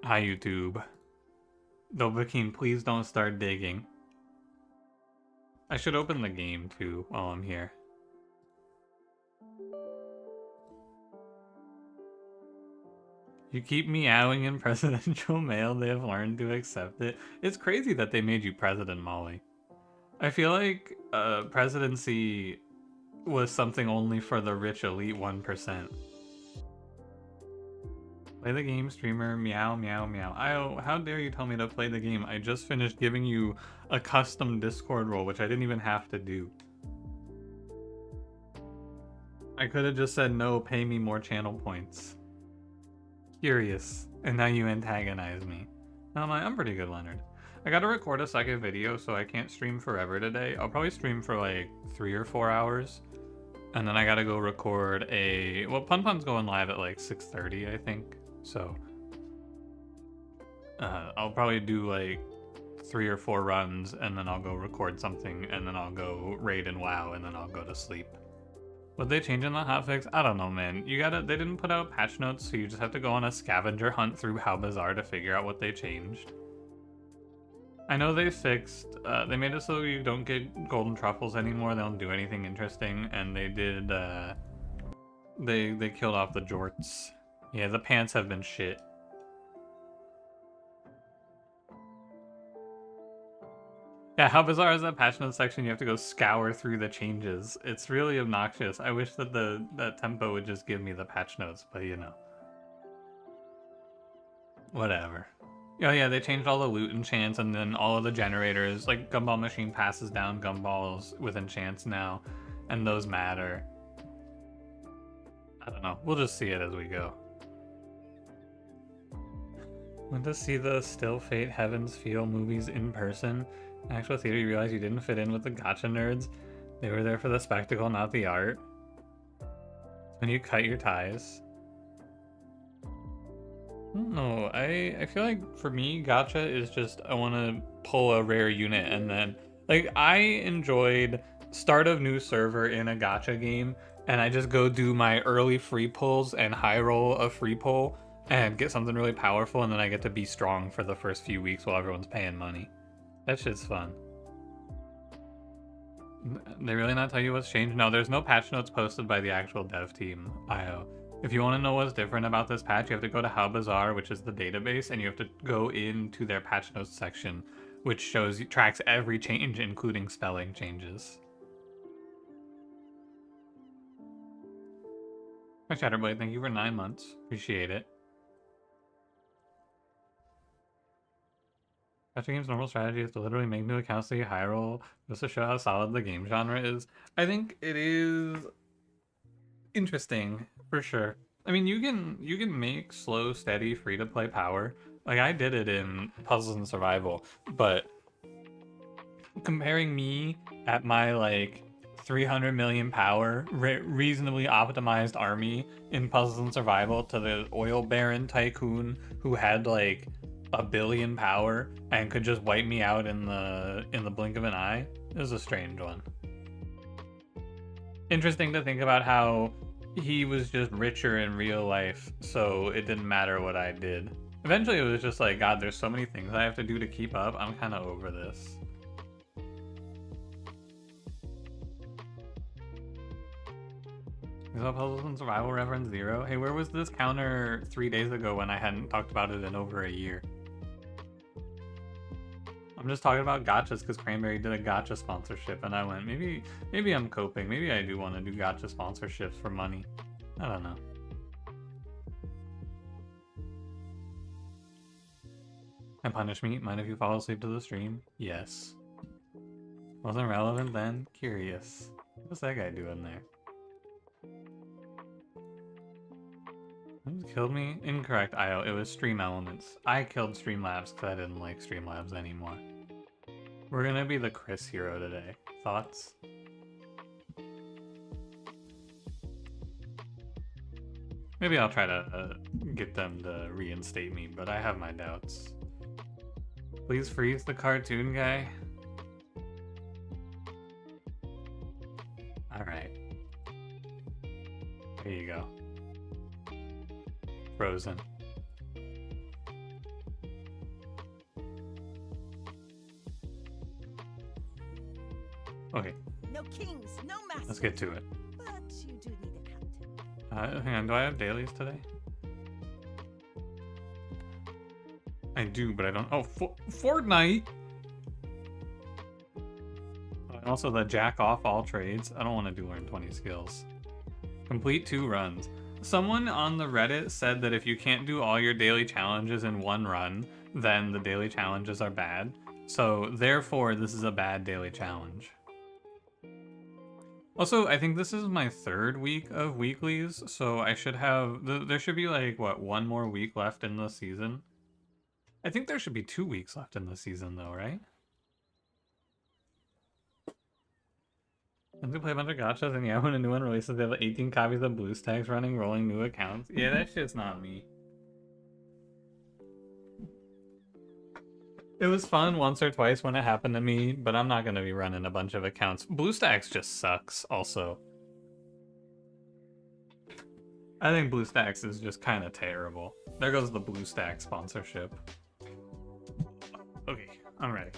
Hi, YouTube. Dovahkiin, please don't start digging. I should open the game, too, while I'm here. You keep meowing in presidential mail, they have learned to accept it. It's crazy that they made you president, Molly. I feel like presidency was something only for the rich elite 1%. Play the game, streamer, meow, meow, meow. How dare you tell me to play the game? I just finished giving you a custom Discord role, which I didn't even have to do. I could have just said no, pay me more channel points. Curious. And now you antagonize me. I'm pretty good, Leonard. I gotta record a second video, so I can't stream forever today. I'll probably stream for like 3 or 4 hours. And then I gotta go record a... Well, Pun Pun's going live at like 6:30, I think. So... I'll probably do like 3 or 4 runs, and then I'll go record something, and then I'll go raid and WoW, and then I'll go to sleep. What they change in the hotfix? I don't know, man. They didn't put out patch notes, so you just have to go on a scavenger hunt through How Bizarre to figure out what they changed. I know they fixed, they made it so you don't get golden truffles anymore, they don't do anything interesting, and they did, they killed off the jorts. Yeah, the pants have been shit. Yeah, How Bizarre is that patch notes section, you have to go scour through the changes. It's really obnoxious. I wish that that tempo would just give me the patch notes, but you know. Whatever. Oh yeah, they changed all the loot enchants, and then all of the generators, like Gumball Machine passes down gumballs with enchants now, and those matter. I don't know, we'll just see it as we go. Went to see the Still Fate Heavens Feel movies in person. In actual theater, you realize you didn't fit in with the gotcha nerds. They were there for the spectacle, not the art. When you cut your ties. No, I feel like for me, gacha is just I want to pull a rare unit and then like I enjoyed start of new server in a gacha game and I just go do my early free pulls and high roll a free pull and get something really powerful and then I get to be strong for the first few weeks while everyone's paying money. That shit's fun. They really not tell you what's changed? No, there's no patch notes posted by the actual dev team, IO. If you want to know what's different about this patch, you have to go to How Bizarre, which is the database, and you have to go into their patch notes section, which tracks every change, including spelling changes. My Chatterblade, thank you for 9 months. Appreciate it. Gacha game's normal strategy is to literally make new accounts to get high roll, just to show how solid the game genre is. I think it is interesting for sure. I mean, you can make slow, steady, free to play power. Like I did it in Puzzles and Survival, but comparing me at my like 300 million power, reasonably optimized army in Puzzles and Survival to the oil baron tycoon who had like a billion power and could just wipe me out in the blink of an eye, it was a strange one. Interesting to think about how he was just richer in real life, so it didn't matter what I did. Eventually it was just like, God, there's so many things I have to do to keep up, I'm kind of over this. Is that Puzzles and Survival reference 0? Hey, where was this counter 3 days ago when I hadn't talked about it in over a year? I'm just talking about gachas because Cranberry did a gacha sponsorship and I went, maybe I'm coping. Maybe I do want to do gacha sponsorships for money. I don't know. And punish me? Mind if you fall asleep to the stream? Yes. Wasn't relevant then? Curious. What's that guy doing there? Who killed me? Incorrect, IO. It was Stream Elements. I killed Streamlabs because I didn't like Streamlabs anymore. We're gonna be the Chris hero today. Thoughts? Maybe I'll try to get them to reinstate me, but I have my doubts. Please freeze the cartoon guy. Alright. There you go. Frozen. Okay, No kings, no masters. let's get to it. But you do need a captain. Hang on, do I have dailies today? I do, but I don't. Oh, Fortnite! And also the jack off all trades. I don't want to do learn 20 skills. Complete 2 runs. Someone on the Reddit said that if you can't do all your daily challenges in 1 run, then the daily challenges are bad. So therefore, this is a bad daily challenge. Also, I think this is my 3rd week of weeklies, so I should have... There should be like, what, 1 more week left in the season? I think there should be 2 weeks left in the season though, right? And to play a bunch of gachas, and yeah, when a new one releases, they have 18 copies of BlueStacks running, rolling new accounts. Yeah, that shit's not me. It was fun once or twice when it happened to me, but I'm not gonna be running a bunch of accounts. BlueStacks just sucks, also. I think BlueStacks is just kind of terrible. There goes the BlueStacks sponsorship. Okay, I'm ready.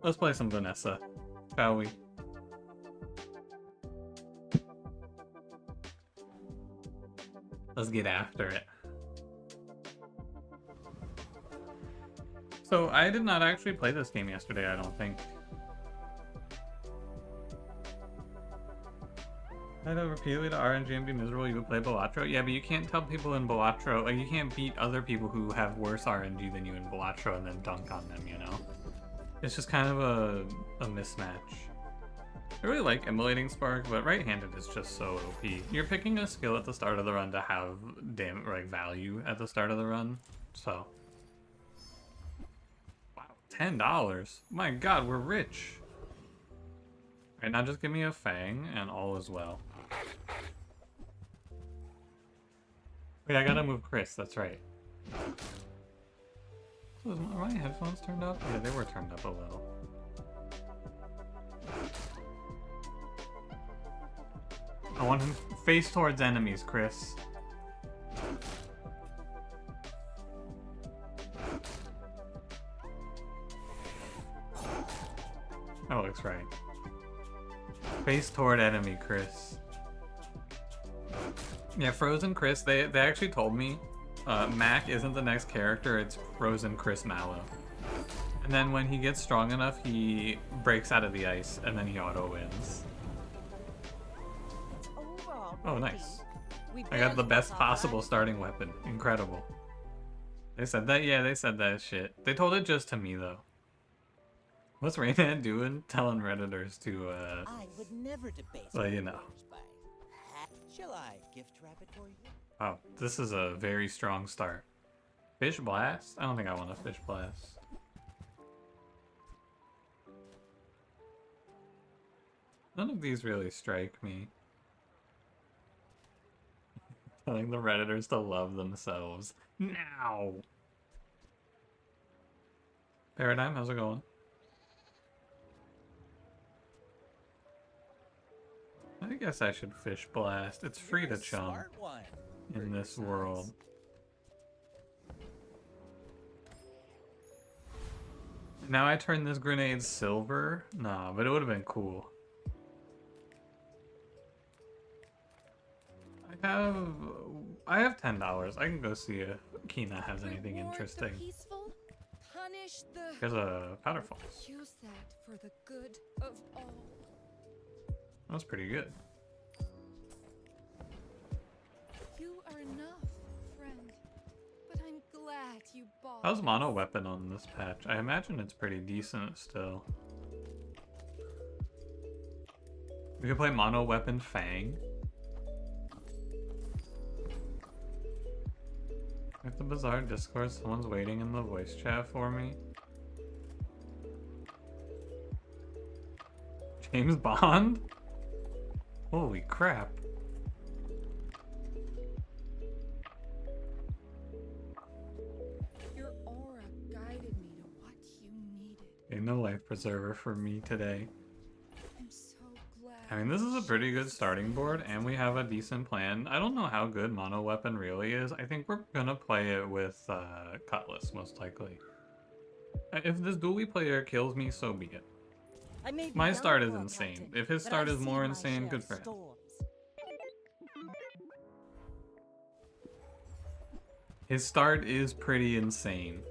Let's play some Vanessa, shall we? Let's get after it. So I did not actually play this game yesterday, I don't think. I'd repeatedly to RNG and be miserable, you would play Balatro? Yeah, but you can't tell people in Balatro, like you can't beat other people who have worse RNG than you in Balatro and then dunk on them, you know? It's just kind of a mismatch. I really like emulating Spark, but right-handed is just so OP. You're picking a skill at the start of the run to have value at the start of the run, so. Wow, $10. My god, we're rich. Alright, now just give me a Fang and all is well. Wait, I gotta move Chris, that's right. So are my headphones turned up? Yeah, they were turned up a little. I want him face towards enemies, Chris. That looks right. Face toward enemy, Chris. Yeah, Frozen Chris, they actually told me Mac isn't the next character, it's Frozen Chris Mallow. And then when he gets strong enough, he breaks out of the ice, and then he auto-wins. Oh, nice. I got the best possible starting weapon. Incredible. They said that? Yeah, they said that shit. They told it just to me, though. What's Rayman doing? Telling Redditors to, I would never debate. well, you know. Shall I gift wrap it for you? Wow, this is a very strong start. Fish Blast? I don't think I want a Fish Blast. None of these really strike me. Telling the Redditors to love themselves. Now! Paradigm, how's it going? I guess I should Fish Blast. It's free to chum in this world. Now I turn this grenade silver? Nah, but it would have been cool. I have $10. I can go see if Kina has anything interesting. There's a powder fall. Use that for the good of all. That's pretty good. You are enough, friend. But I'm glad you bought. How's mono weapon on this patch? I imagine it's pretty decent still. We can play mono weapon Fang. At the bizarre Discord, someone's waiting in the voice chat for me. James Bond? Holy crap. Your aura guided me to what you needed. Ain't no life preserver for me today. I'm so glad. I mean, this is a pretty good starting board, and we have a decent plan. I don't know how good mono weapon really is. I think we're gonna play it with Cutlass, most likely. If this dually player kills me, so be it. I may be My young start is for a insane. captain, If his but start I've is more seen my insane, share good of for him. storms. His start is pretty insane.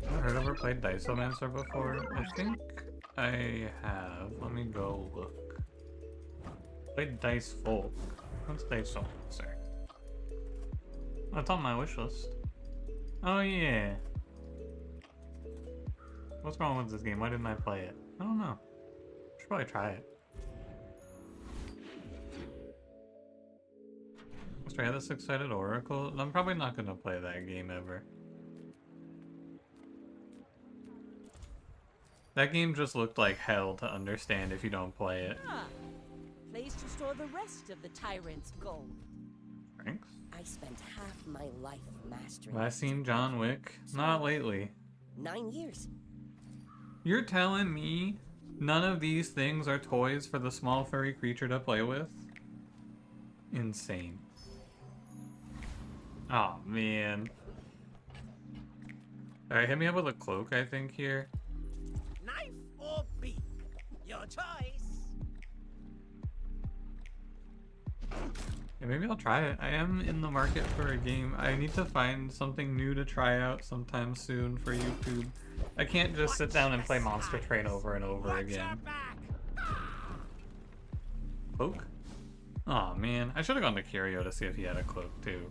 I've heard of or played Diceomancer before. I think I have. Let me go look. Played Dice Folk. What's Diceomancer? Oh, it's on my wish list. Oh yeah. What's wrong with this game? Why didn't I play it? I don't know. Should probably try it. Let's try the Six-Sided Oracle. I'm probably not gonna play that game ever. That game just looked like hell to understand if you don't play it. Ah, place to store the rest of the tyrant's gold. Thanks. I spent half my life mastering. Have I seen John Wick? Not lately. 9 years. You're telling me none of these things are toys for the small furry creature to play with? Insane. Oh man. Alright, hit me up with a cloak, I think, here. Knife or beak? Your choice. Yeah, maybe I'll try it. I am in the market for a game. I need to find something new to try out sometime soon for YouTube. I can't just sit down and play Monster Train over and over again. Cloak? Aw, man. I should have gone to Curio to see if he had a cloak, too.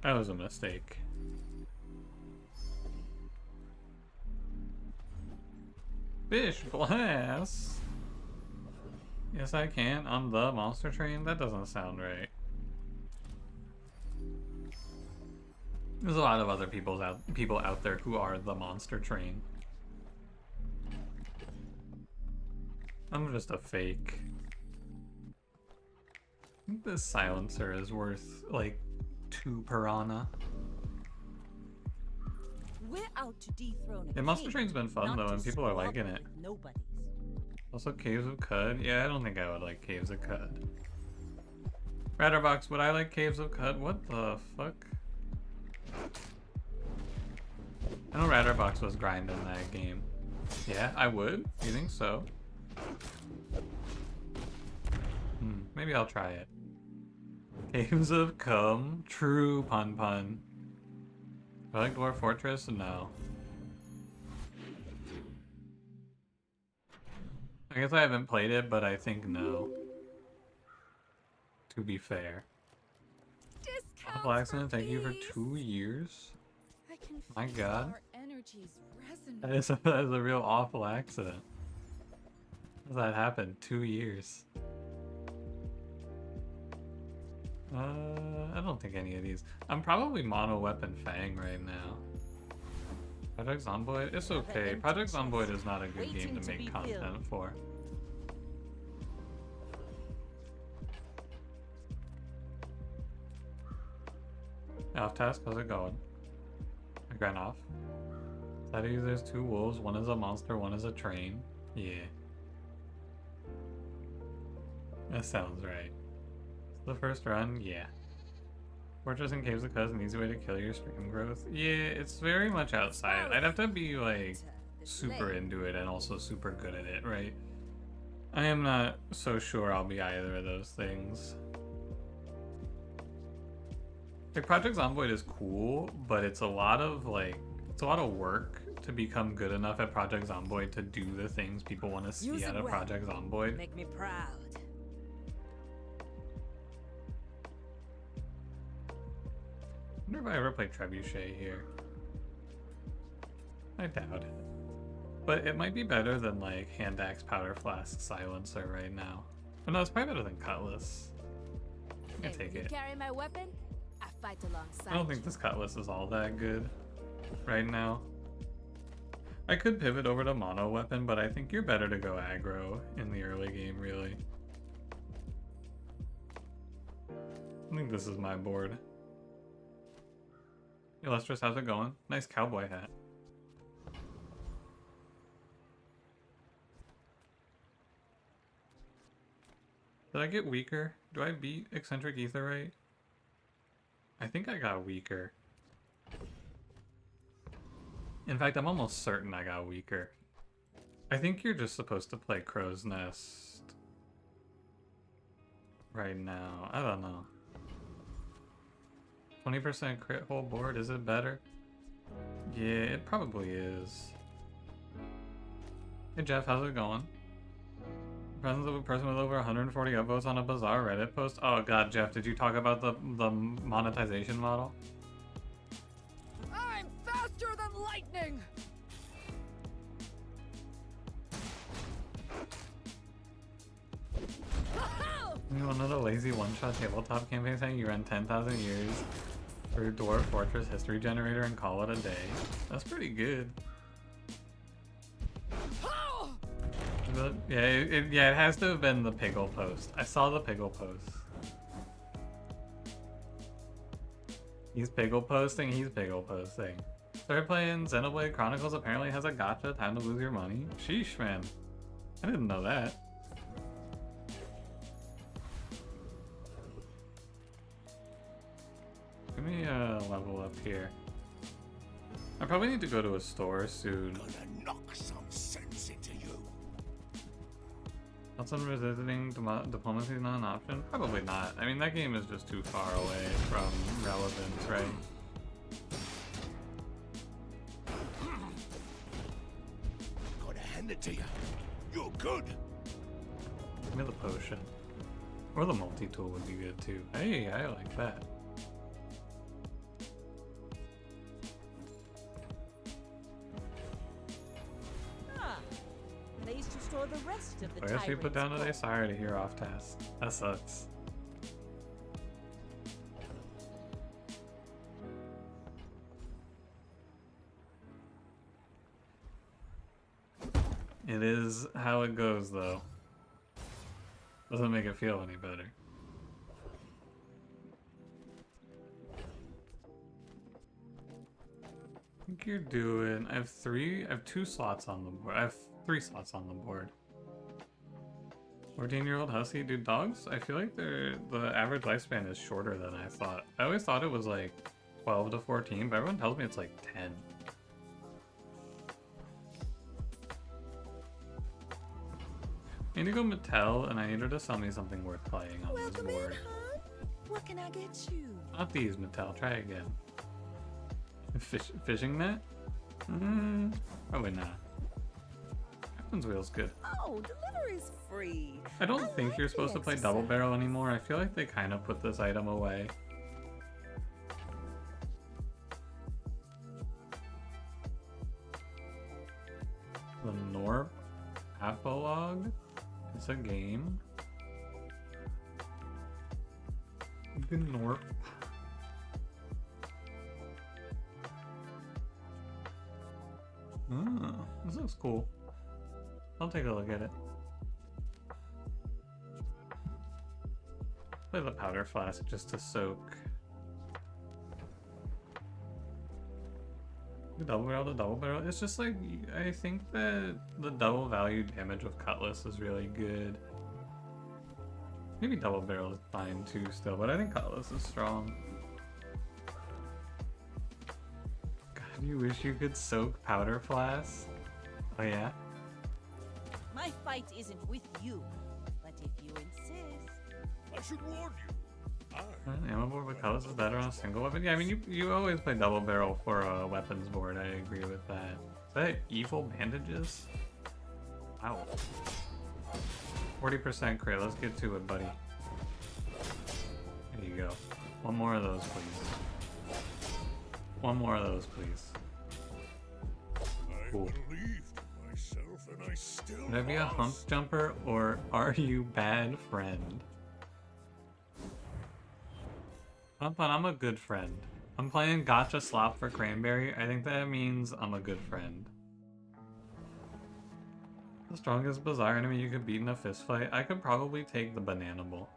That was a mistake. Fish glass? Yes, I can. On the Monster Train? That doesn't sound right. There's a lot of other people out there who are the Monster Train. I'm just a fake. I think this silencer is worth like 2 piranha. We're out to dethrone a Yeah, Monster king, Train's been fun not though, to and people are liking squabble it. with nobodies. Also, Caves of Cud. Yeah, I don't think I would like Caves of Cud. Ratterbox, would I like Caves of Cud? What the fuck? I know Ratterbox was grinding that game. Yeah, I would. You think so? Maybe I'll try it. Caves of Cum. True pun pun. Do I like Dwarf Fortress? No. I guess I haven't played it, but I think no. To be fair. Discounts Awful accident, for thank you for peace. 2 years. I can My feel God. our energies resonate. That is a real awful accident. How does that happen? 2 years. I don't think any of these. I'm probably mono weapon Fang right now. Project Zomboid? It's okay. Project Zomboid is not a good game to make content for. Off task, how's it going? I ran off. Saturday there's 2 wolves, one is a monster, one is a train. Yeah. That sounds right. The first run, yeah. Fortress and Caves of Cuz, an easy way to kill your stream growth. Yeah, it's very much outside. I'd have to be like super into it and also super good at it, right? I am not so sure I'll be either of those things. Like Project Zomboid is cool, but it's a lot of work to become good enough at Project Zomboid to do the things people want to see out of Project Zomboid. Make me proud. I wonder if I ever played Trebuchet here. I doubt it. But it might be better than like Hand Axe Powder Flask Silencer right now. But no, it's probably better than Cutlass. I can take it. Carry my weapon, I fight alongside. I don't think this Cutlass is all that good right now. I could pivot over to Mono Weapon, but I think you're better to go aggro in the early game, really. I think this is my board. Hey Lustrous, how's it going? Nice cowboy hat. Did I get weaker? Do I beat Eccentric Aetheryte? I think I got weaker. In fact, I'm almost certain I got weaker. I think you're just supposed to play Crow's Nest right now. I don't know. 20% crit whole board, is it better? Yeah, it probably is. Hey Jeff, how's it going? Presence of a person with over 140 upvotes on a bizarre Reddit post? Oh god, Jeff, did you talk about the monetization model? I'm faster than lightning! One of the lazy one-shot tabletop campaigns saying you run 10,000 years through Dwarf Fortress History Generator and call it a day. That's pretty good. Yeah, it has to have been the Piggle post. I saw the Piggle post. He's Piggle posting, he's Piggle posting. Started playing Xenoblade Chronicles apparently has a gacha, time to lose your money. Sheesh, man. I didn't know that. Give me a level up here. I probably need to go to a store soon. Gonna knock some sense into you. Thoughts on revisiting diplomacy is not an option? Probably not. I mean, that game is just too far away from relevance, right? Gotta hand it to you. You're good. Give me the potion. Or the multi-tool would be good too. Hey, I like that. Place to store the rest of the I guess we put down tyrant's today. gold. Sorry to hear off task. That sucks. It is how it goes, though. Doesn't make it feel any better. I think you're doing. I have 2 slots on the board. I have 3 slots on the board. 14-year-old husky, dude. Dogs, I feel like the average lifespan is shorter than I thought. I always thought it was like 12 to 14, but everyone tells me it's like 10. I need to go Mattel, and I need her to sell me something worth playing on this Welcome in, board. hon. What can I get you? Not these, Mattel. Try again. Fishing net? Probably not. Captain's Wheel's good. Oh, delivery's free. I don't I think like you're the supposed to play Double exercise. Barrel anymore. I feel like they kind of put this item away. The Norp Apolog? It's a game. The Norp. This looks cool. I'll take a look at it. Play the powder flask just to soak. The double barrel. It's just like, I think that the double value damage of Cutlass is really good. Maybe double barrel is fine too still, but I think Cutlass is strong. God, you wish you could soak powder flask? Oh yeah? My fight isn't with you, but if you insist. I should warn you. Ammo board with Cutlass is better on a single weapon. Yeah, I mean, you always play double barrel for a weapons board. I agree with that. Is that evil bandages? Wow. 40% crit. Let's get to it, buddy. There you go. One more of those, please. One more of those, please. I Cool. believed in myself, and I still Would I be a hump was. jumper or are you bad friend? Hump on, I'm a good friend. I'm playing Gotcha Slop for Cranberry. I think that means I'm a good friend. The strongest bizarre enemy you could beat in a fist fight? I could probably take the Banana Bowl.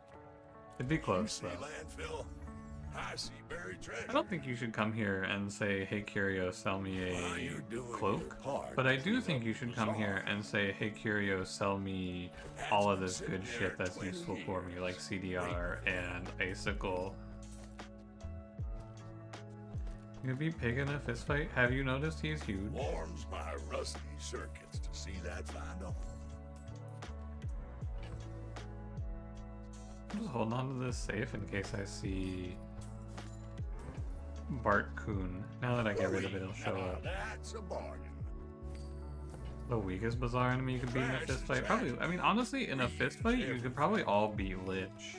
It'd be You close see though. landfill? I see buried treasure. I don't think you should come here and say, hey Curio, sell me While a you're doing cloak. your part, But I do clean think up you should the come bazaar. here and say, hey Curio, sell me That's all of been this sitting good there shit that's 20 useful for me, like CDR and Icicle. You could beat Pig in a fist fight. Have you noticed he's huge? Warms my rusty circuits to see that final. I'm just holding on to this safe in case I see Bart Coon. Now that I get rid of it, it'll show Now up. that's a bargain. The weakest bizarre enemy you could beat in a fist fight? Probably, I mean, honestly, in a fist fight, you could probably all beat Lich.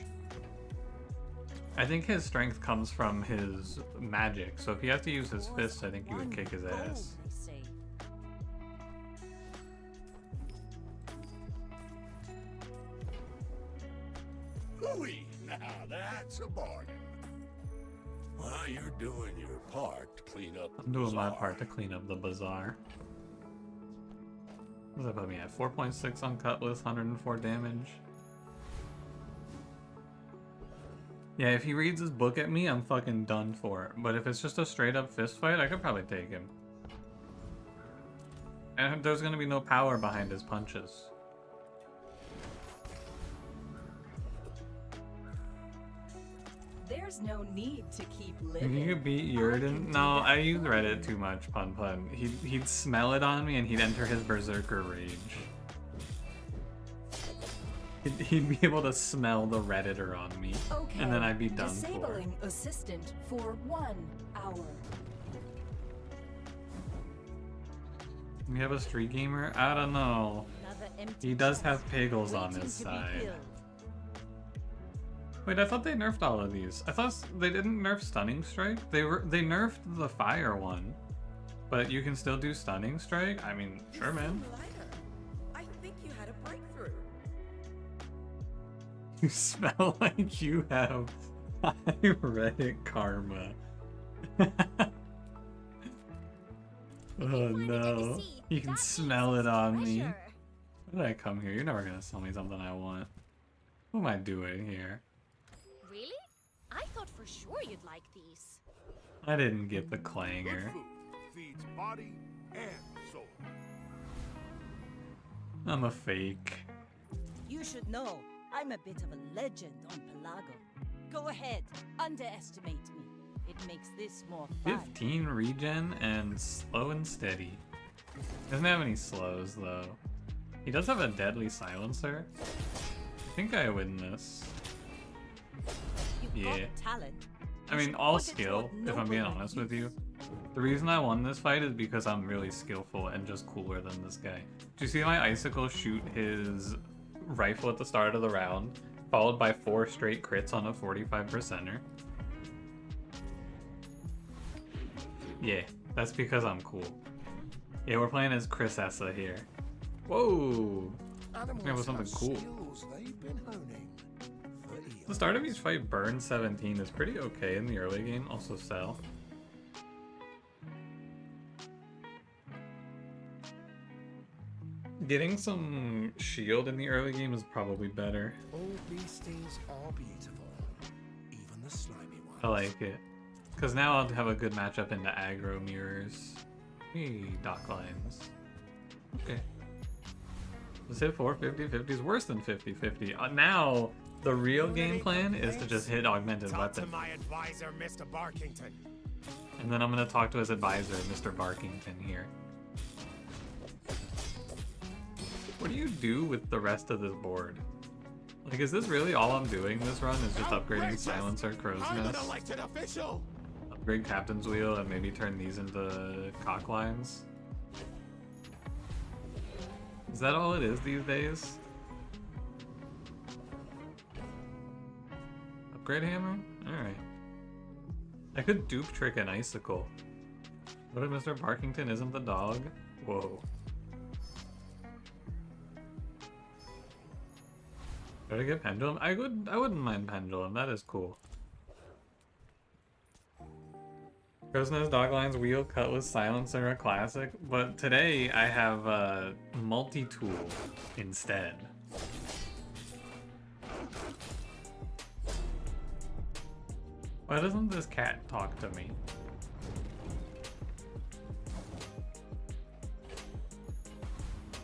I think his strength comes from his magic, so if he has to use his fists, I think you would kick his ass. They say. Ooh-wee, now that's a bargain. While you're doing your part to clean up the I'm doing my bazaar, part to clean up the bazaar. What does that put me at? 4.6 on Cutlass, 104 damage. Yeah, if he reads his book at me, I'm fucking done for. But if it's just a straight up fist fight, I could probably take him. And there's gonna be no power behind his punches. There's no need to keep If living. you could beat I Yurden? can do No, that I use for Reddit you. too much, Pun Pun. He'd smell it on me and he'd enter his berserker rage. He'd be able to smell the Redditor on me. Okay. And then I'd be done for. Disabling assistant for 1 hour. We have a street gamer? I don't know. Another empty He does chest, have Piggles on waiting his to be side. filled. Wait, I thought they nerfed all of these. I thought they didn't nerf Stunning Strike. They nerfed the fire one, but you can still do Stunning Strike. I mean, sure, man. I think you had a breakthrough. You smell like you have high Reddit karma. Oh no! You can smell it on me. Why did I come here? You're never gonna sell me something I want. What am I doing here? Really? I thought for sure you'd like these. I didn't get the good clanger. food feeds body and soul. I'm a fake. You should know, I'm a bit of a legend on Pelago. Go ahead, underestimate me. It makes this more fun. 15 regen and slow and steady. Doesn't have any slows though. He does have a deadly silencer. I think I win this. You've Yeah. got talent. I You mean, should all put it skill, toward if I'm being nobler honest with you. use. The reason I won this fight is because I'm really skillful and just cooler than this guy. Do you see my Icicle shoot his rifle at the start of the round, followed by 4 straight crits on a 45%er? Yeah, that's because I'm cool. Yeah, we're playing as Chris Essa here. Whoa! Animals That was something have cool. skills they've been honing for The eons. start of each fight, burn 17 is pretty okay in the early game, also sell. Getting some shield in the early game is probably better. All beasties are beautiful, even the slimy ones. I like it. Because now I'll have a good matchup into aggro mirrors. Hey, dock lines. Okay. Let's hit 450-50 is worse than 50-50. Now, the real game plan is to just hit augmented Talk weapon. to my advisor, Mr. Barkington. And then I'm gonna talk to his advisor, Mr. Barkington here. What do you do with the rest of this board? Like, is this really all I'm doing this run? Is just upgrading Outrageous! Silencer, Crow's I'm an Nest, elected official. upgrade Captain's Wheel, and maybe turn these into cock lines? Is that all it is these days? Upgrade hammer? Alright. I could dupe trick an icicle. What if Mr. Barkington isn't the dog? Whoa. Should I get pendulum? I wouldn't mind pendulum, that is cool. Crow's Dog Lines, Wheel, Cutlass, Silencer, a classic, but today I have multi-tool instead. Why doesn't this cat talk to me?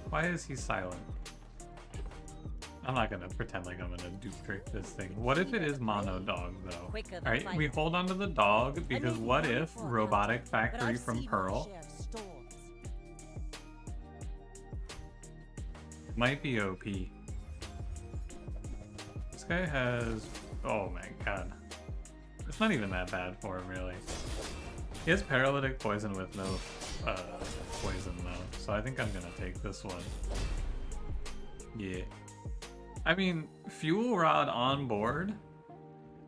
Why is he silent? I'm not gonna pretend like I'm gonna dupe trick this thing. What if it is mono dog though? Alright, we hold on to the dog because what if robotic factory from Pearl might be OP. This guy has, oh my god. It's not even that bad for him really. He has paralytic poison with no poison though, so I think I'm gonna take this one. Yeah. I mean, fuel rod on board?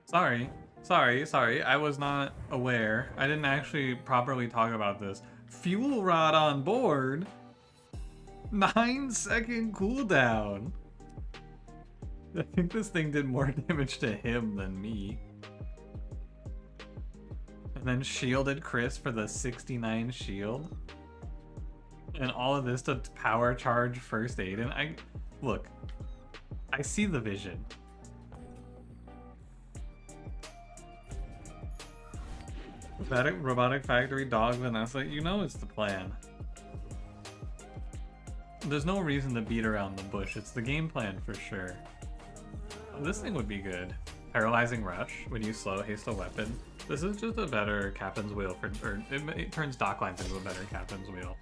Sorry, I was not aware. I didn't actually properly talk about this. Fuel rod on board? 9-second cooldown. I think this thing did more damage to him than me. And then shielded Chris for the 69 shield. And all of this to power charge first aid. And look, I see the vision. Robotic factory, dog, Vanessa, you know it's the plan. There's no reason to beat around the bush. It's the game plan for sure. Oh, this thing would be good. Paralyzing Rush. When you slow, haste a weapon. This is just a better Captain's Wheel for, or it turns dock lines into a better Captain's Wheel.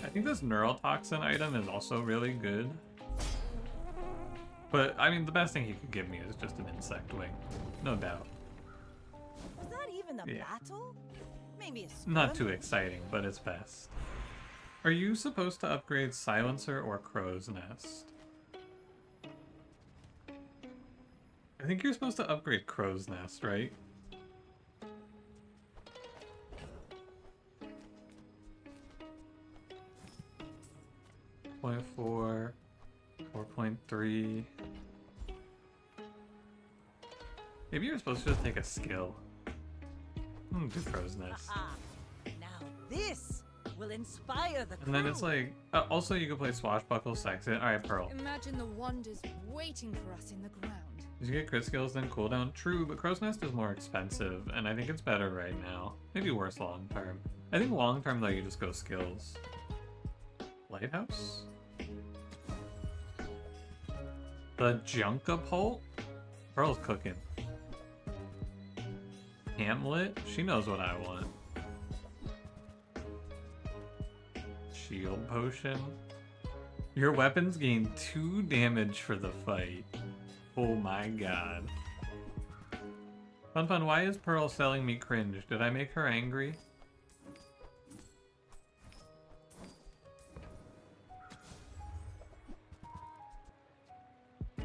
I think this Neurotoxin item is also really good. But, I mean, the best thing he could give me is just an Insect Wing. No doubt. Was that even a battle? Maybe a Not too exciting, but it's best. Are you supposed to upgrade Silencer or Crow's Nest? I think you're supposed to upgrade Crow's Nest, right? .4, 4.3. Maybe you're supposed to just take a skill. Do Crow's Nest. Now this will inspire the crew. And then it's like, also you can play Swashbuckle, Sexton. Alright, Pearl. Imagine the wonders waiting for us in the ground. Did you get crit skills then cooldown? True, but Crow's Nest is more expensive, and I think it's better right now. Maybe worse long term. I think long term though you just go skills. Lighthouse? The Junkapult? Pearl's cooking. Hamlet? She knows what I want. Shield Potion? Your weapons gain 2 damage for the fight. Oh my god. Fun, why is Pearl selling me cringe? Did I make her angry?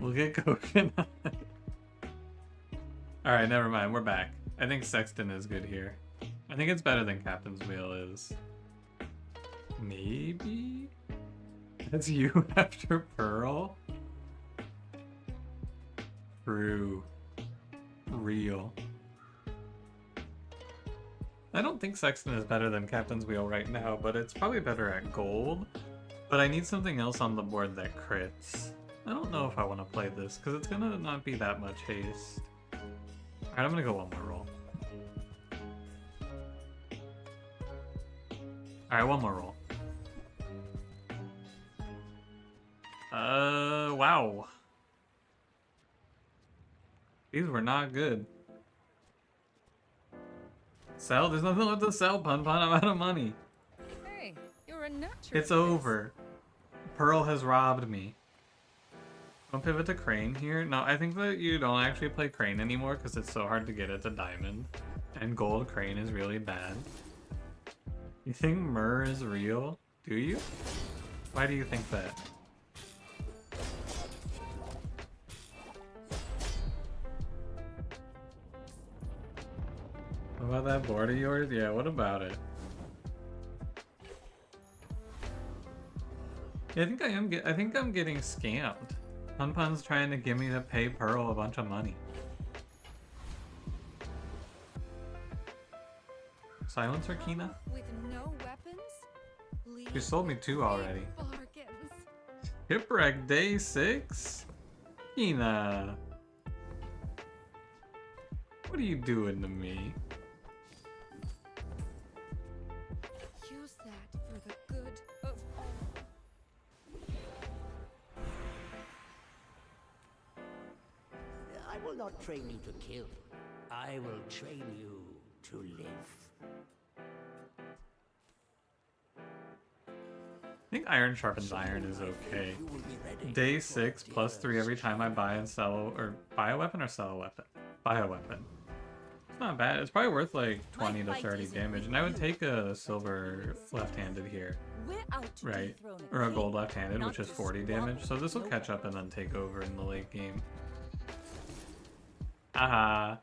We'll get coconut. Alright, never mind. We're back. I think Sexton is good here. I think it's better than Captain's Wheel is. Maybe? That's you after Pearl? True. Real. I don't think Sexton is better than Captain's Wheel right now, but it's probably better at gold. But I need something else on the board that crits. I don't know if I want to play this, because it's gonna not be that much haste. Alright, I'm gonna go one more roll. Alright, one more roll. Wow. These were not good. Sell? There's nothing left to sell, Pun. I'm out of money. Hey, you're a natural. It's over. Pearl has robbed me. Don't pivot to Crane here. No, I think that you don't actually play Crane anymore because it's so hard to get it to Diamond. And Gold Crane is really bad. You think Myrrh is real? Do you? Why do you think that? What about that board of yours? Yeah, what about it? Yeah, I think I'm getting scammed. Pun's trying to get me to pay Pearl a bunch of money. Silencer Kina? With no weapons? You sold me 2 already. Bargains. Hipwreck day 6? Kina. What are you doing to me? Use that for the good of all. not train you to kill. I will train you to live. I think iron sharpens iron is okay. Day 6 plus 3 every time I buy and sell, or buy a weapon or sell a weapon? Buy a weapon. It's not bad. It's probably worth like 20 to 30 damage, and I would take a silver left-handed here, right? Or a gold left-handed, which is 40 damage. So this will catch up and then take over in the late game. Aha.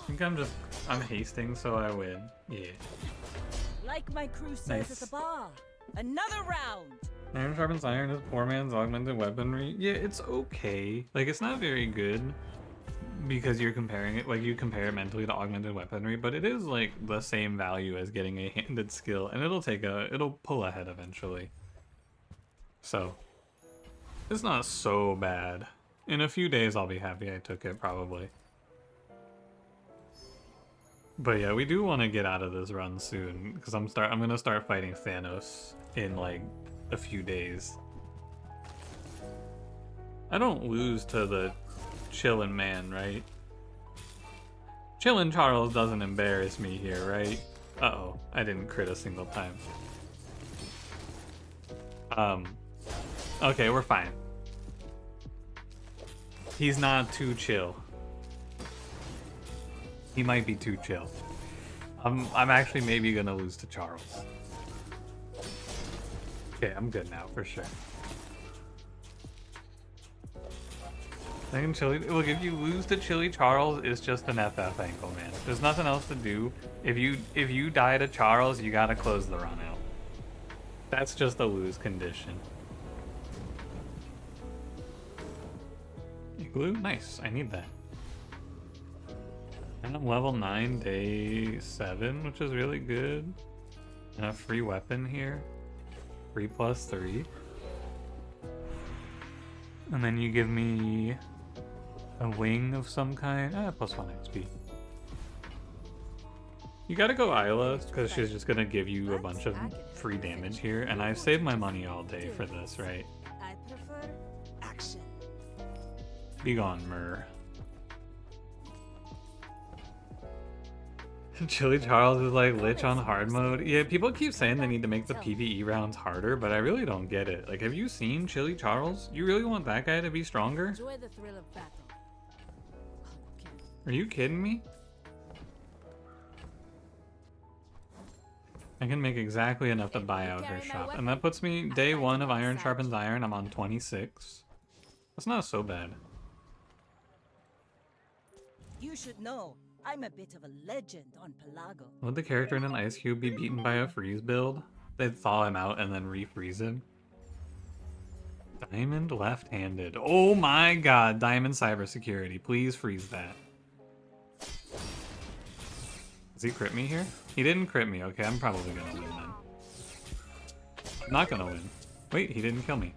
I think I'm hasting so I win. Yeah. Like my crew says at the bar. Another round. Iron sharpens iron is poor man's augmented weaponry. Yeah, it's okay. Like, it's not very good because you're comparing it, like, you compare it mentally to augmented weaponry, but it is like the same value as getting a handed skill, and it'll pull ahead eventually. So it's not so bad. In a few days I'll be happy I took it, probably. But yeah, we do want to get out of this run soon, because I'm gonna start fighting Thanos in like a few days. I don't lose to the chillin' man, right? Chillin' Charles doesn't embarrass me here, right? Uh-oh, I didn't crit a single time. Okay, we're fine. He's not too chill. He might be too chill. I'm actually maybe gonna lose to Charles. Okay, I'm good now for sure. I think Chili. Look, if you lose to Chili Charles, it's just an FF ankle, man. There's nothing else to do. If you die to Charles, you gotta close the run out. That's just a lose condition. Igloo? Nice. I need that. And I'm level 9, day 7, which is really good. And a free weapon here. 3 plus 3. And then you give me a wing of some kind. Plus 1 XP. You gotta go Isla, because she's just gonna give you a bunch of free damage here. And I've saved my money all day for this, right? I prefer action. Be gone, Myrrh. Chili Charles is like Lich on hard mode. Yeah, people keep saying they need to make the PvE rounds harder, but I really don't get it. Like, have you seen Chili Charles? You really want that guy to be stronger? Enjoy the thrill of battle. Are you kidding me? I can make exactly enough to buy out her shop. And that puts me day 1 of Iron Sharpens Iron. I'm on 26. That's not so bad. You should know, I'm a bit of a legend on Pelago. Would the character in an Ice Cube be beaten by a freeze build? They'd thaw him out and then refreeze him. Diamond left-handed. Oh my god, Diamond cybersecurity. Please freeze that. Does he crit me here? He didn't crit me. Okay, I'm probably gonna win then. I'm not gonna win. Wait, he didn't kill me.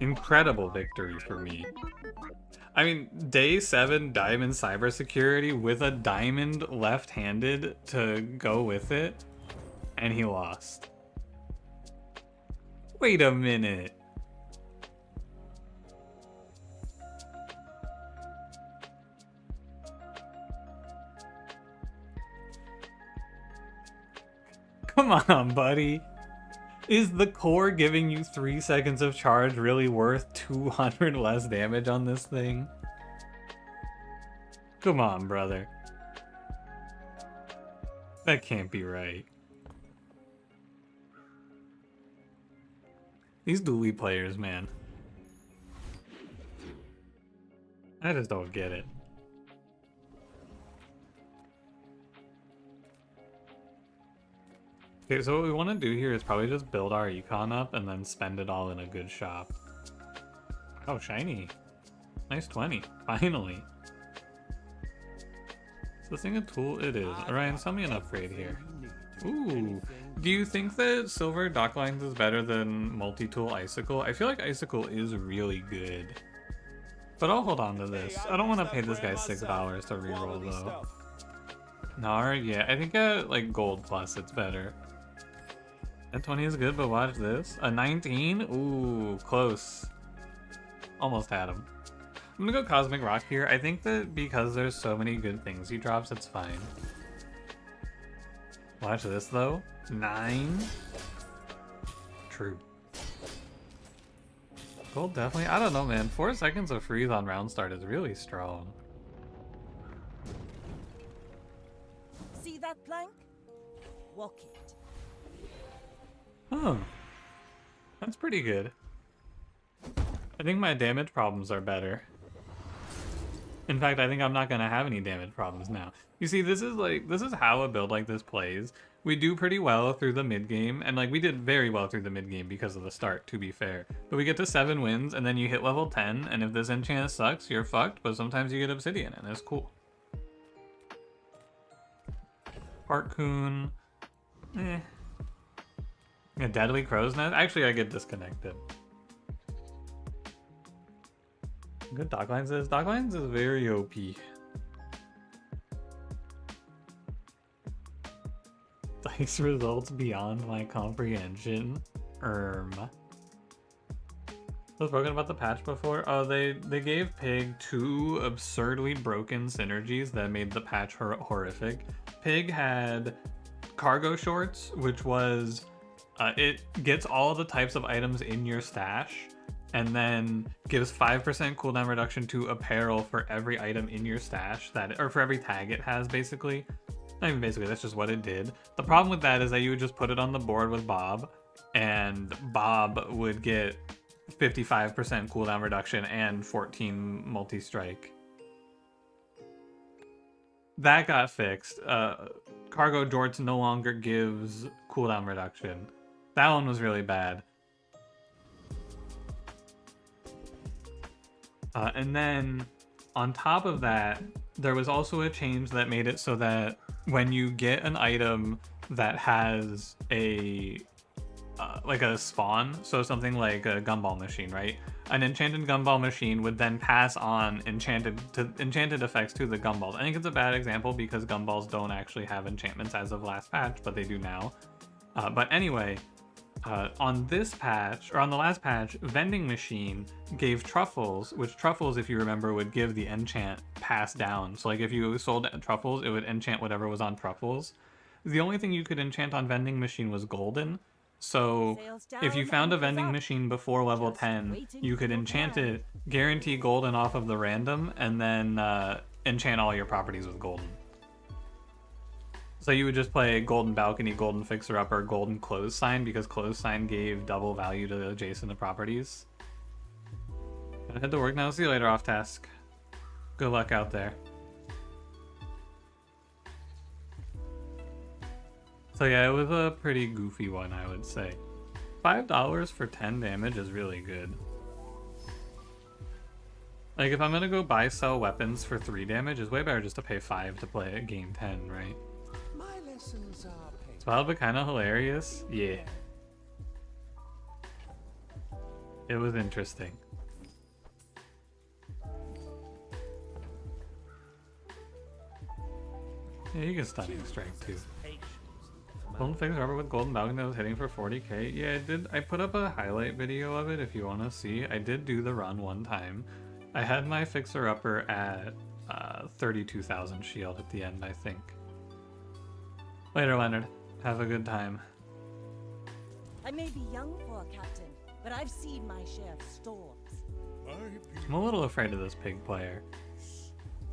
Incredible victory for me. I mean, day 7 Diamond cybersecurity with a Diamond left-handed to go with it, and he lost. Wait a minute. Come on, buddy. Is the core giving you 3 seconds of charge really worth 200 less damage on this thing? Come on, brother. That can't be right. These dually players, man. I just don't get it. Okay, so what we want to do here is probably just build our econ up and then spend it all in a good shop. Oh, shiny. Nice 20. Finally. Is this thing a tool? It is. Orion, sell me an upgrade here. Ooh. Do you think that Silver Docklines is better than Multi-Tool Icicle? I feel like Icicle is really good. But I'll hold on to this. I don't want to pay this guy $6 to reroll though. Nar, yeah, I think like gold plus it's better. A 20 is good, but watch this. A 19? Ooh, close. Almost had him. I'm gonna go Cosmic Rock here. I think that because there's so many good things he drops, it's fine. Watch this though. 9. True. Gold definitely. I don't know, man. 4 seconds of freeze on round start is really strong. See that plank? Walk it. Oh. That's pretty good. I think my damage problems are better. In fact, I think I'm not gonna have any damage problems now. You see, this is how a build like this plays. We do pretty well through the mid game, and like we did very well through the mid game because of the start, to be fair. But we get to 7 wins, and then you hit level 10, and if this enchant sucks, you're fucked, but sometimes you get obsidian, and it's cool. Parkoon. Eh. A Deadly Crow's Nest? Actually, I get disconnected. Good Docklines is. Docklines is very OP. Dice results beyond my comprehension. Was broken about the patch before? Oh, they gave Pig 2 absurdly broken synergies that made the patch horrific. Pig had cargo shorts, which was it gets all the types of items in your stash, and then gives 5% cooldown reduction to apparel for every item in your stash or for every tag it has, basically. Not even basically, that's just what it did. The problem with that is that you would just put it on the board with Bob, and Bob would get 55% cooldown reduction and 14 multi-strike. That got fixed. Cargo Jorts no longer gives cooldown reduction. That one was really bad. And then on top of that, there was also a change that made it so that when you get an item that has a like a spawn, so something like a gumball machine, right? An enchanted gumball machine would then pass on enchanted effects to the gumballs. I think it's a bad example because gumballs don't actually have enchantments as of last patch, but they do now. But anyway, on this patch, or on the last patch, Vending Machine gave Truffles, which Truffles, if you remember, would give the enchant pass down. So like if you sold Truffles, it would enchant whatever was on Truffles. The only thing you could enchant on Vending Machine was Golden. So if you found a vending machine before level 10, you could enchant it, guarantee Golden off of the random, and then enchant all your properties with Golden. So you would just play Golden Balcony, Golden Fixer-Upper, Golden Close Sign, because Close Sign gave double value to the adjacent properties. Gotta head to work now. See you later, off task. Good luck out there. So yeah, it was a pretty goofy one, I would say. $5 for 10 damage is really good. Like, if I'm gonna go buy sell weapons for 3 damage, it's way better just to pay 5 to play at game 10, right? My lessons are painful. It's wild but kind of hilarious. Yeah. It was interesting. Yeah, you can stunning strike too. Golden Fixer Rubber with Golden Balcony that was hitting for 40k. Yeah, I put up a highlight video of it if you want to see. I did do the run one time. I had my Fixer Upper at 32,000 shield at the end, I think. Later, Leonard. Have a good time. I may be young for a captain, but I've seen my share of storms. I'm a little afraid of this pig player.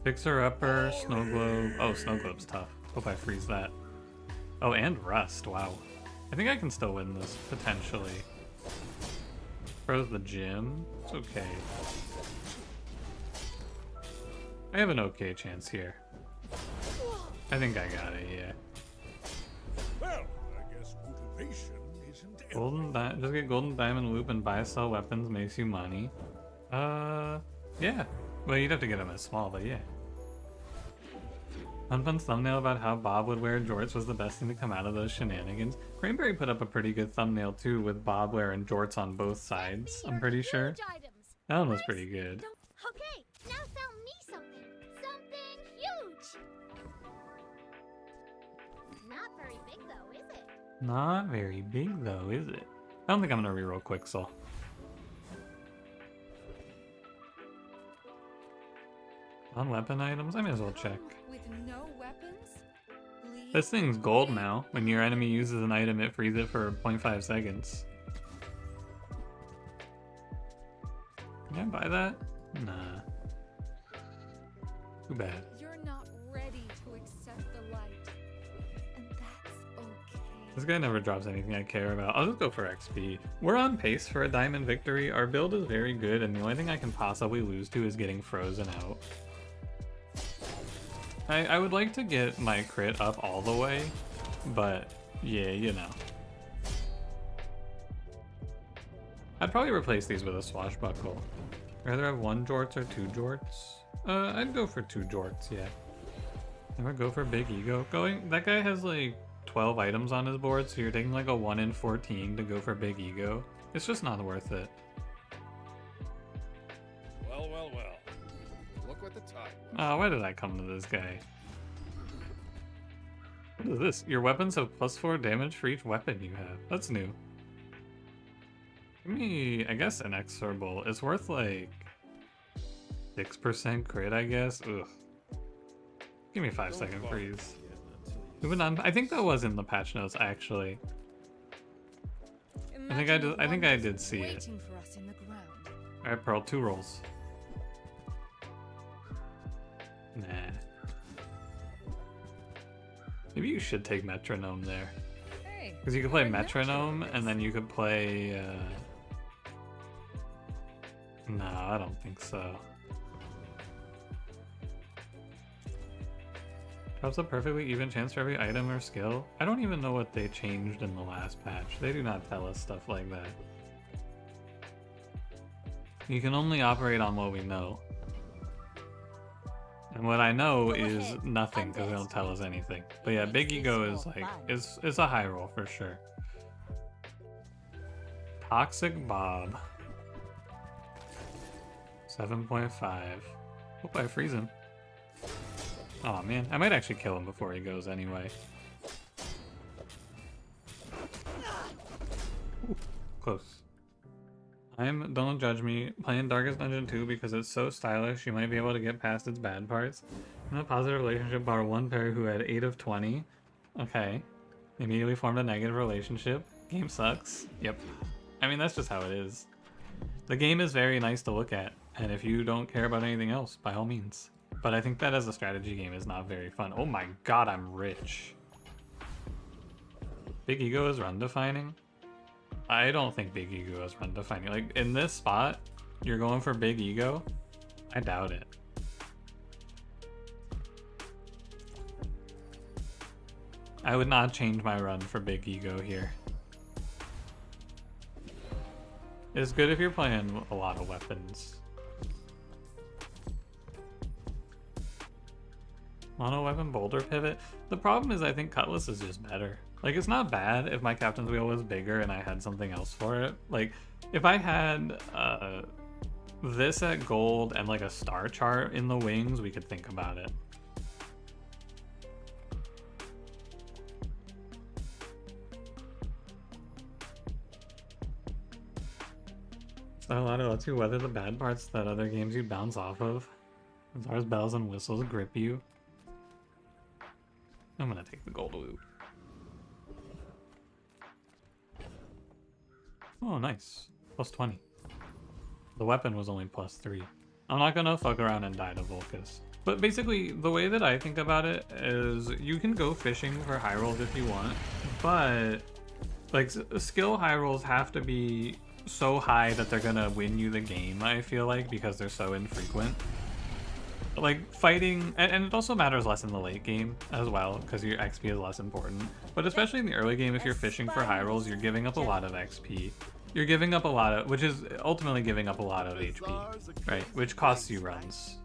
Fixer Upper, Snow Globe. Oh, Snow Globe's tough. Hope I freeze that. Oh, and Rust. Wow. I think I can still win this, potentially. Froze the gym. It's okay. I have an okay chance here. I think I got it, yeah. Well, I guess motivation isn't Just get Golden Diamond Loop and buy sell weapons makes you money. Yeah. Well, you'd have to get them as small, but yeah. Fun's thumbnail about how Bob would wear jorts was the best thing to come out of those shenanigans. Cranberry put up a pretty good thumbnail too, with Bob wearing jorts on both sides, I'm pretty sure. That one was pretty good. Okay, now sell me something. Something huge. very big though, is it? Not very big though, is it? I don't think I'm gonna reroll Quicksaw. On weapon items, I may as well check. With no weapons? Leave This thing's gold now. When your enemy uses an item, it frees it for 0.5 seconds. Can I buy that? Nah. Too bad. You're not ready to accept the light. And that's okay. This guy never drops anything I care about. I'll just go for XP. We're on pace for a diamond victory. Our build is very good, and the only thing I can possibly lose to is getting frozen out. I would like to get my crit up all the way, but yeah, you know. I'd probably replace these with a swashbuckle. Rather have 1 jorts or 2 jorts? I'd go for 2 jorts, yeah. Never go for big ego. That guy has like 12 items on his board, so you're taking like a 1 in 14 to go for big ego. It's just not worth it. Well, well, well. Look what the time. Oh, why did I come to this guy? What is this? Your weapons have +4 damage for each weapon you have. That's new. Give me, I guess, an Exorable. It's worth like 6% crit, I guess. Ugh. Give me a 5-second freeze. Moving on. I think that was in the patch notes, actually. I think I did see it. Waiting for us in the ground. Alright, Pearl, 2 rolls. Nah. Maybe you should take Metronome there. Hey, Because you could play you're a Metronome, naturalist. and then you could play, No, I don't think so. Drops a perfectly even chance for every item or skill. I don't even know what they changed in the last patch. They do not tell us stuff like that. You can only operate on what we know. And what I know Go is ahead. nothing, because they don't tell us anything. But yeah, Big Ego is like, is a high roll for sure. Toxic Bob. 7.5. Hope I freeze him. Oh man, I might actually kill him before he goes anyway. Ooh, close. Don't judge me, playing Darkest Dungeon 2 because it's so stylish you might be able to get past its bad parts. In a positive relationship bar one pair who had 8 of 20. Okay. Immediately formed a negative relationship. Game sucks. Yep. I mean, that's just how it is. The game is very nice to look at, and if you don't care about anything else, by all means. But I think that as a strategy game is not very fun. Oh my god, I'm rich. Big Ego is run defining? I don't think Big Ego is run defining. Like, in this spot, you're going for Big Ego? I doubt it. I would not change my run for Big Ego here. It's good if you're playing a lot of weapons. Mono weapon boulder pivot. The problem is I think Cutlass is just better. Like, it's not bad if my captain's wheel was bigger and I had something else for it. Like, if I had this at gold and like a star chart in the wings, we could think about it. Starlotto lets you weather the bad parts that other games you bounce off of. As far as bells and whistles grip you. I'm gonna take the gold loot. Oh, nice. Plus 20. The weapon was only plus 3. I'm not gonna fuck around and die to Vulcus. But basically, the way that I think about it is you can go fishing for high rolls if you want, but like skill high rolls have to be so high that they're gonna win you the game, I feel like, because they're so infrequent. Like fighting, and it also matters less in the late game as well, because your XP is less important. But especially in the early game, if you're fishing for high rolls, you're giving up a lot of XP. You're giving up a lot of, which is ultimately giving up a lot of HP, right? Which costs you runs.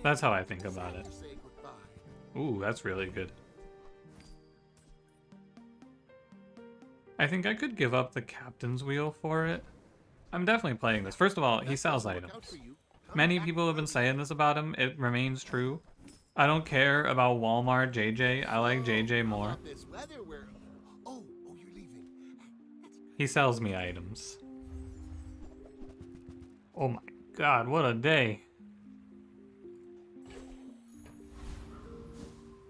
That's how I think about it. Ooh, that's really good. I think I could give up the captain's wheel for it. I'm definitely playing this. First of all, he sells items. Many people have been saying this about him. It remains true. I don't care about Walmart JJ. I like JJ more. This weather, we're... Oh, you're leaving. He sells me items. Oh my god, what a day.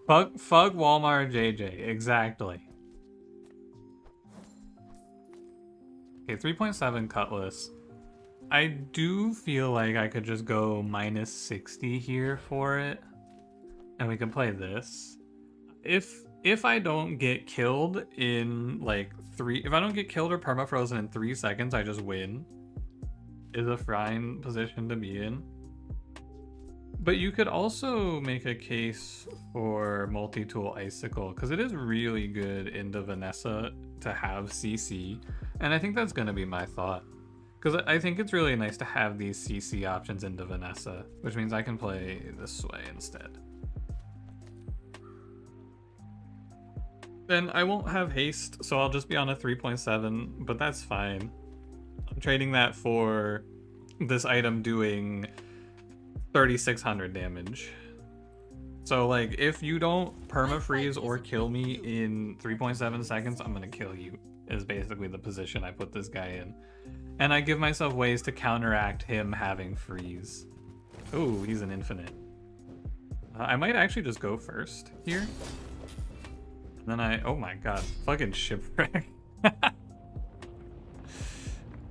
Fuck Walmart JJ, exactly. Okay, 3.7 Cutlass. I do feel like I could just go minus 60 here for it. And we can play this. If I don't get killed in like if I don't get killed or permafrozen in 3 seconds, I just win. Is a fine position to be in. But you could also make a case for multi-tool icicle because it is really good into Vanessa to have CC, and I think that's going to be my thought because I think it's really nice to have these CC options into Vanessa, which means I can play this way instead. Then I won't have haste, so I'll just be on a 3.7, but that's fine. I'm trading that for this item doing 3,600 damage. So like, if you don't perma-freeze or kill me in 3.7 seconds, I'm gonna kill you, is basically the position I put this guy in. And I give myself ways to counteract him having freeze. Ooh, he's an infinite. I might actually just go first here. And then oh my god, fucking shipwreck.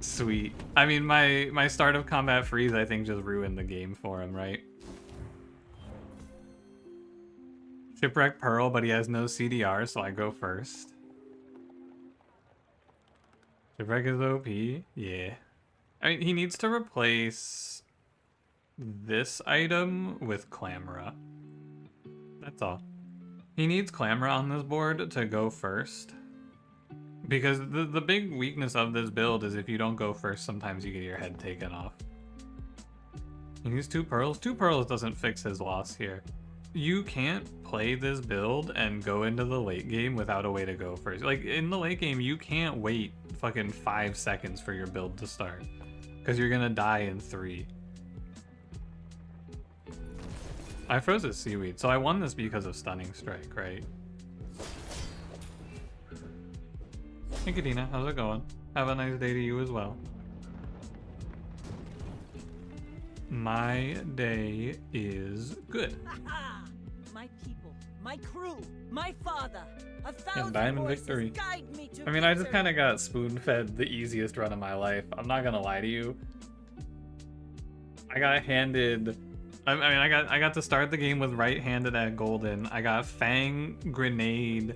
Sweet. I mean, my start of combat freeze, I think, just ruined the game for him, right? Shipwreck Pearl, but he has no CDR, so I go first. Shipwreck is OP? Yeah. I mean, he needs to replace this item with Clamora. That's all. He needs Clamora on this board to go first. Because the big weakness of this build is if you don't go first, sometimes you get your head taken off. He needs 2 pearls. 2 pearls doesn't fix his loss here. You can't play this build and go into the late game without a way to go first. Like, in the late game, you can't wait fucking 5 seconds for your build to start. Because you're gonna die in 3. I froze his seaweed, so I won this because of Stunning Strike, right? Hey Kadena, how's it going? Have a nice day to you as well. My day is good. My people, my crew, my father. A thousand Diamond voices victory. guide me to I mean, I just victory. kind of got spoon-fed the easiest run of my life. I'm not gonna lie to you. I got handed... I mean, I got to start the game with right-handed at Golden. I got Fang Grenade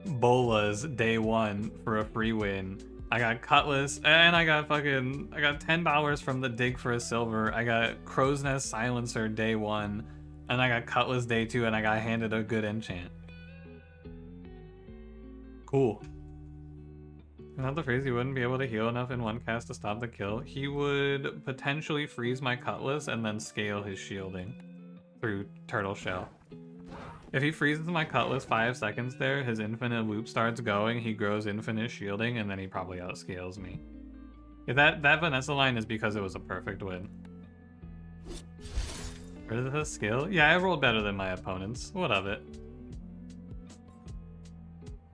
Bolas day 1 for a free win. I got Cutlass, and I got $10 from the dig for a silver. I got Crow's Nest Silencer day 1, and I got Cutlass day 2, and I got handed a good enchant. Cool. Not the phrase, he wouldn't be able to heal enough in one cast to stop the kill. He would potentially freeze my Cutlass and then scale his shielding through Turtle Shell. If he freezes my Cutlass 5 seconds there, his infinite loop starts going, he grows infinite shielding, and then he probably outscales me. Yeah, that Vanessa line is because it was a perfect win. Where is this skill? Yeah, I rolled better than my opponents. What of it?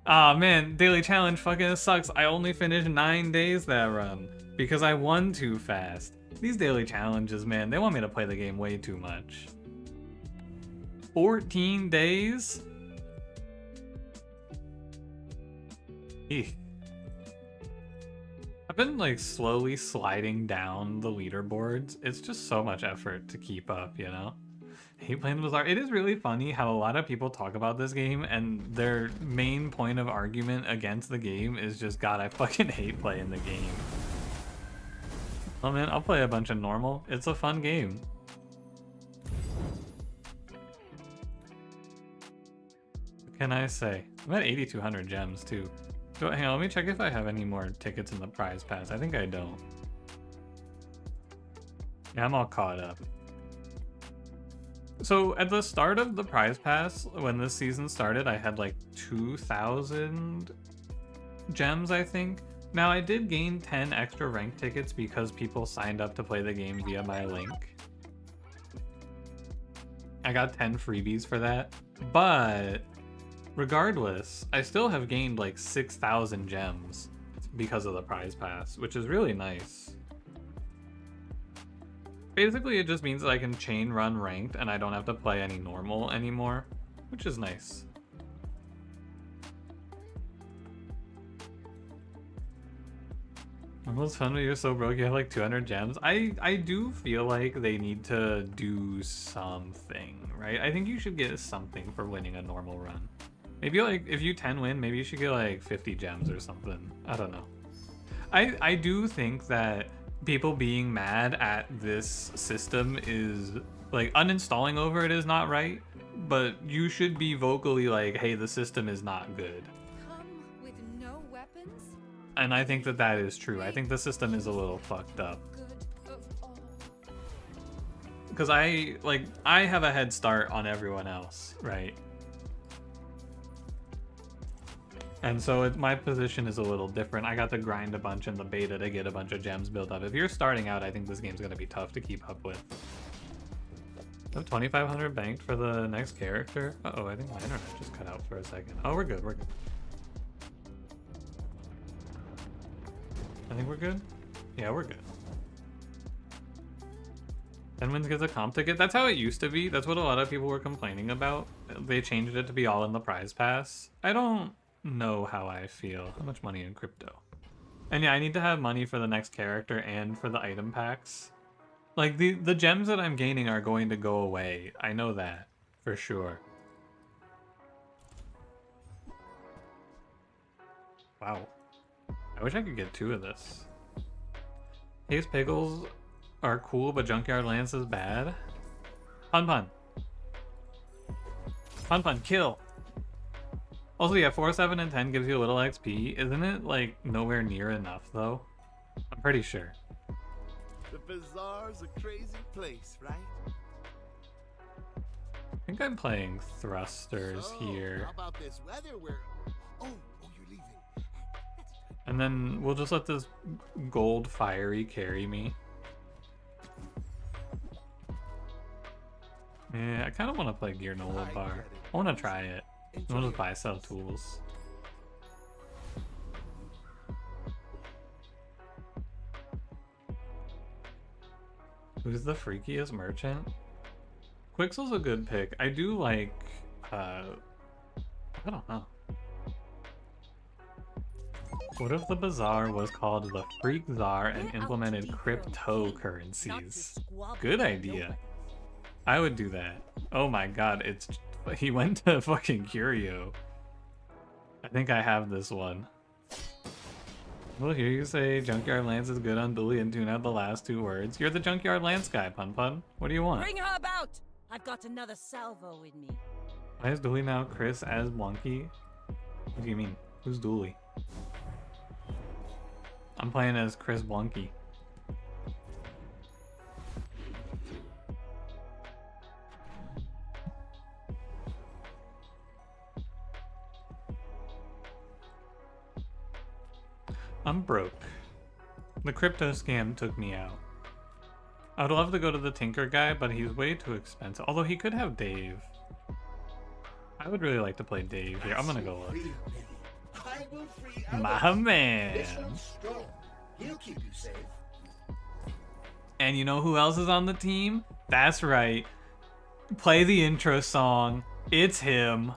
Aw, man, daily challenge fucking sucks. I only finished 9 days that run because I won too fast. These daily challenges, man, they want me to play the game way too much. 14 days? Eek. I've been like slowly sliding down the leaderboards. It's just so much effort to keep up, you know? Hate playing Bazaar. It is really funny how a lot of people talk about this game and their main point of argument against the game is just, God, I fucking hate playing the game. Oh man, I'll play a bunch of normal. It's a fun game. What can I say? I'm at 8,200 gems too. So, hang on, let me check if I have any more tickets in the prize pass. I think I don't. Yeah, I'm all caught up. So at the start of the prize pass, when this season started, I had like 2,000 gems, I think. Now I did gain 10 extra rank tickets because people signed up to play the game via my link. I got 10 freebies for that. But regardless, I still have gained like 6,000 gems because of the prize pass, which is really nice. Basically, it just means that I can chain run ranked and I don't have to play any normal anymore, which is nice. It was fun when you're so broke you have like 200 gems. I do feel like they need to do something, right? I think you should get something for winning a normal run. Maybe like if you 10 win, maybe you should get like 50 gems or something. I don't know. I do think that people being mad at this system is like uninstalling over it is not right, but you should be vocally like, hey, the system is not good. Come with no weapons? And I think that that is true. I think the system is a little fucked up. Good of all. Because I have a head start on everyone else, right? And so my position is a little different. I got to grind a bunch in the beta to get a bunch of gems built up. If you're starting out, I think this game's going to be tough to keep up with. I have 2,500 banked for the next character. Uh-oh, I think my internet just cut out for a second. Oh, we're good, we're good. I think we're good? Yeah, we're good. 10 wins gets a comp ticket. That's how it used to be. That's what a lot of people were complaining about. They changed it to be all in the prize pass. I don't know how I feel. How much money in crypto? And yeah, I need to have money for the next character and for the item packs. Like, the gems that I'm gaining are going to go away. I know that, for sure. Wow. I wish I could get 2 of this. Haze Pickles are cool, but Junkyard Lance is bad. Pun pun. Pun pun, kill! Also, yeah, 4, 7, and 10 gives you a little XP. Isn't it, like, nowhere near enough, though? I'm pretty sure. The bazaar's a crazy place, right? I think I'm playing thrusters here. How about this weather where... Oh, you're leaving. And then we'll just let this gold fiery carry me. Yeah, I kind of want to play Gear Nola Bar. I want to try it. I want to buy sell tools. Who's the freakiest merchant? Quixel's a good pick. I do like, I don't know. What if the bazaar was called the Freak Czar and implemented cryptocurrencies? Good idea. I would do that. Oh my god, he went to fucking Curio. I think I have this one. We'll hear you say Junkyard Lance is good on Bully and tune out the last 2 words. You're the Junkyard Lance guy, Pun Pun. What do you want? Bring her about! I've got another salvo in me. Why is Dooley now Chris as Wonky? What do you mean? Who's Dooley? I'm playing as Chris Blunky. I'm broke. The crypto scam took me out. I would love to go to the Tinker guy, but he's way too expensive. Although he could have Dave. I would really like to play Dave here. I'm gonna go look. My man. He'll keep you safe. And you know who else is on the team? That's right. Play the intro song. It's him.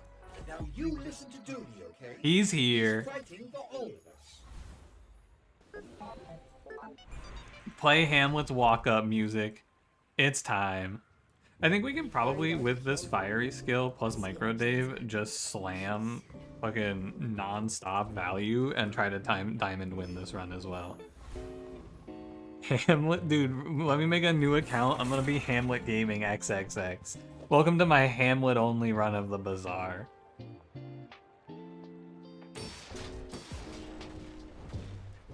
Now you listen to Doody, okay? He's here. He's fighting for all of us. Play Hamlet's walk-up music. It's time. I think we can probably, with this fiery skill plus micro Dave, just slam fucking non-stop value and try to diamond win this run as well. Hamlet, dude, let me make a new account. I'm gonna be Hamlet Gaming XXX. Welcome to my Hamlet only run of the bazaar.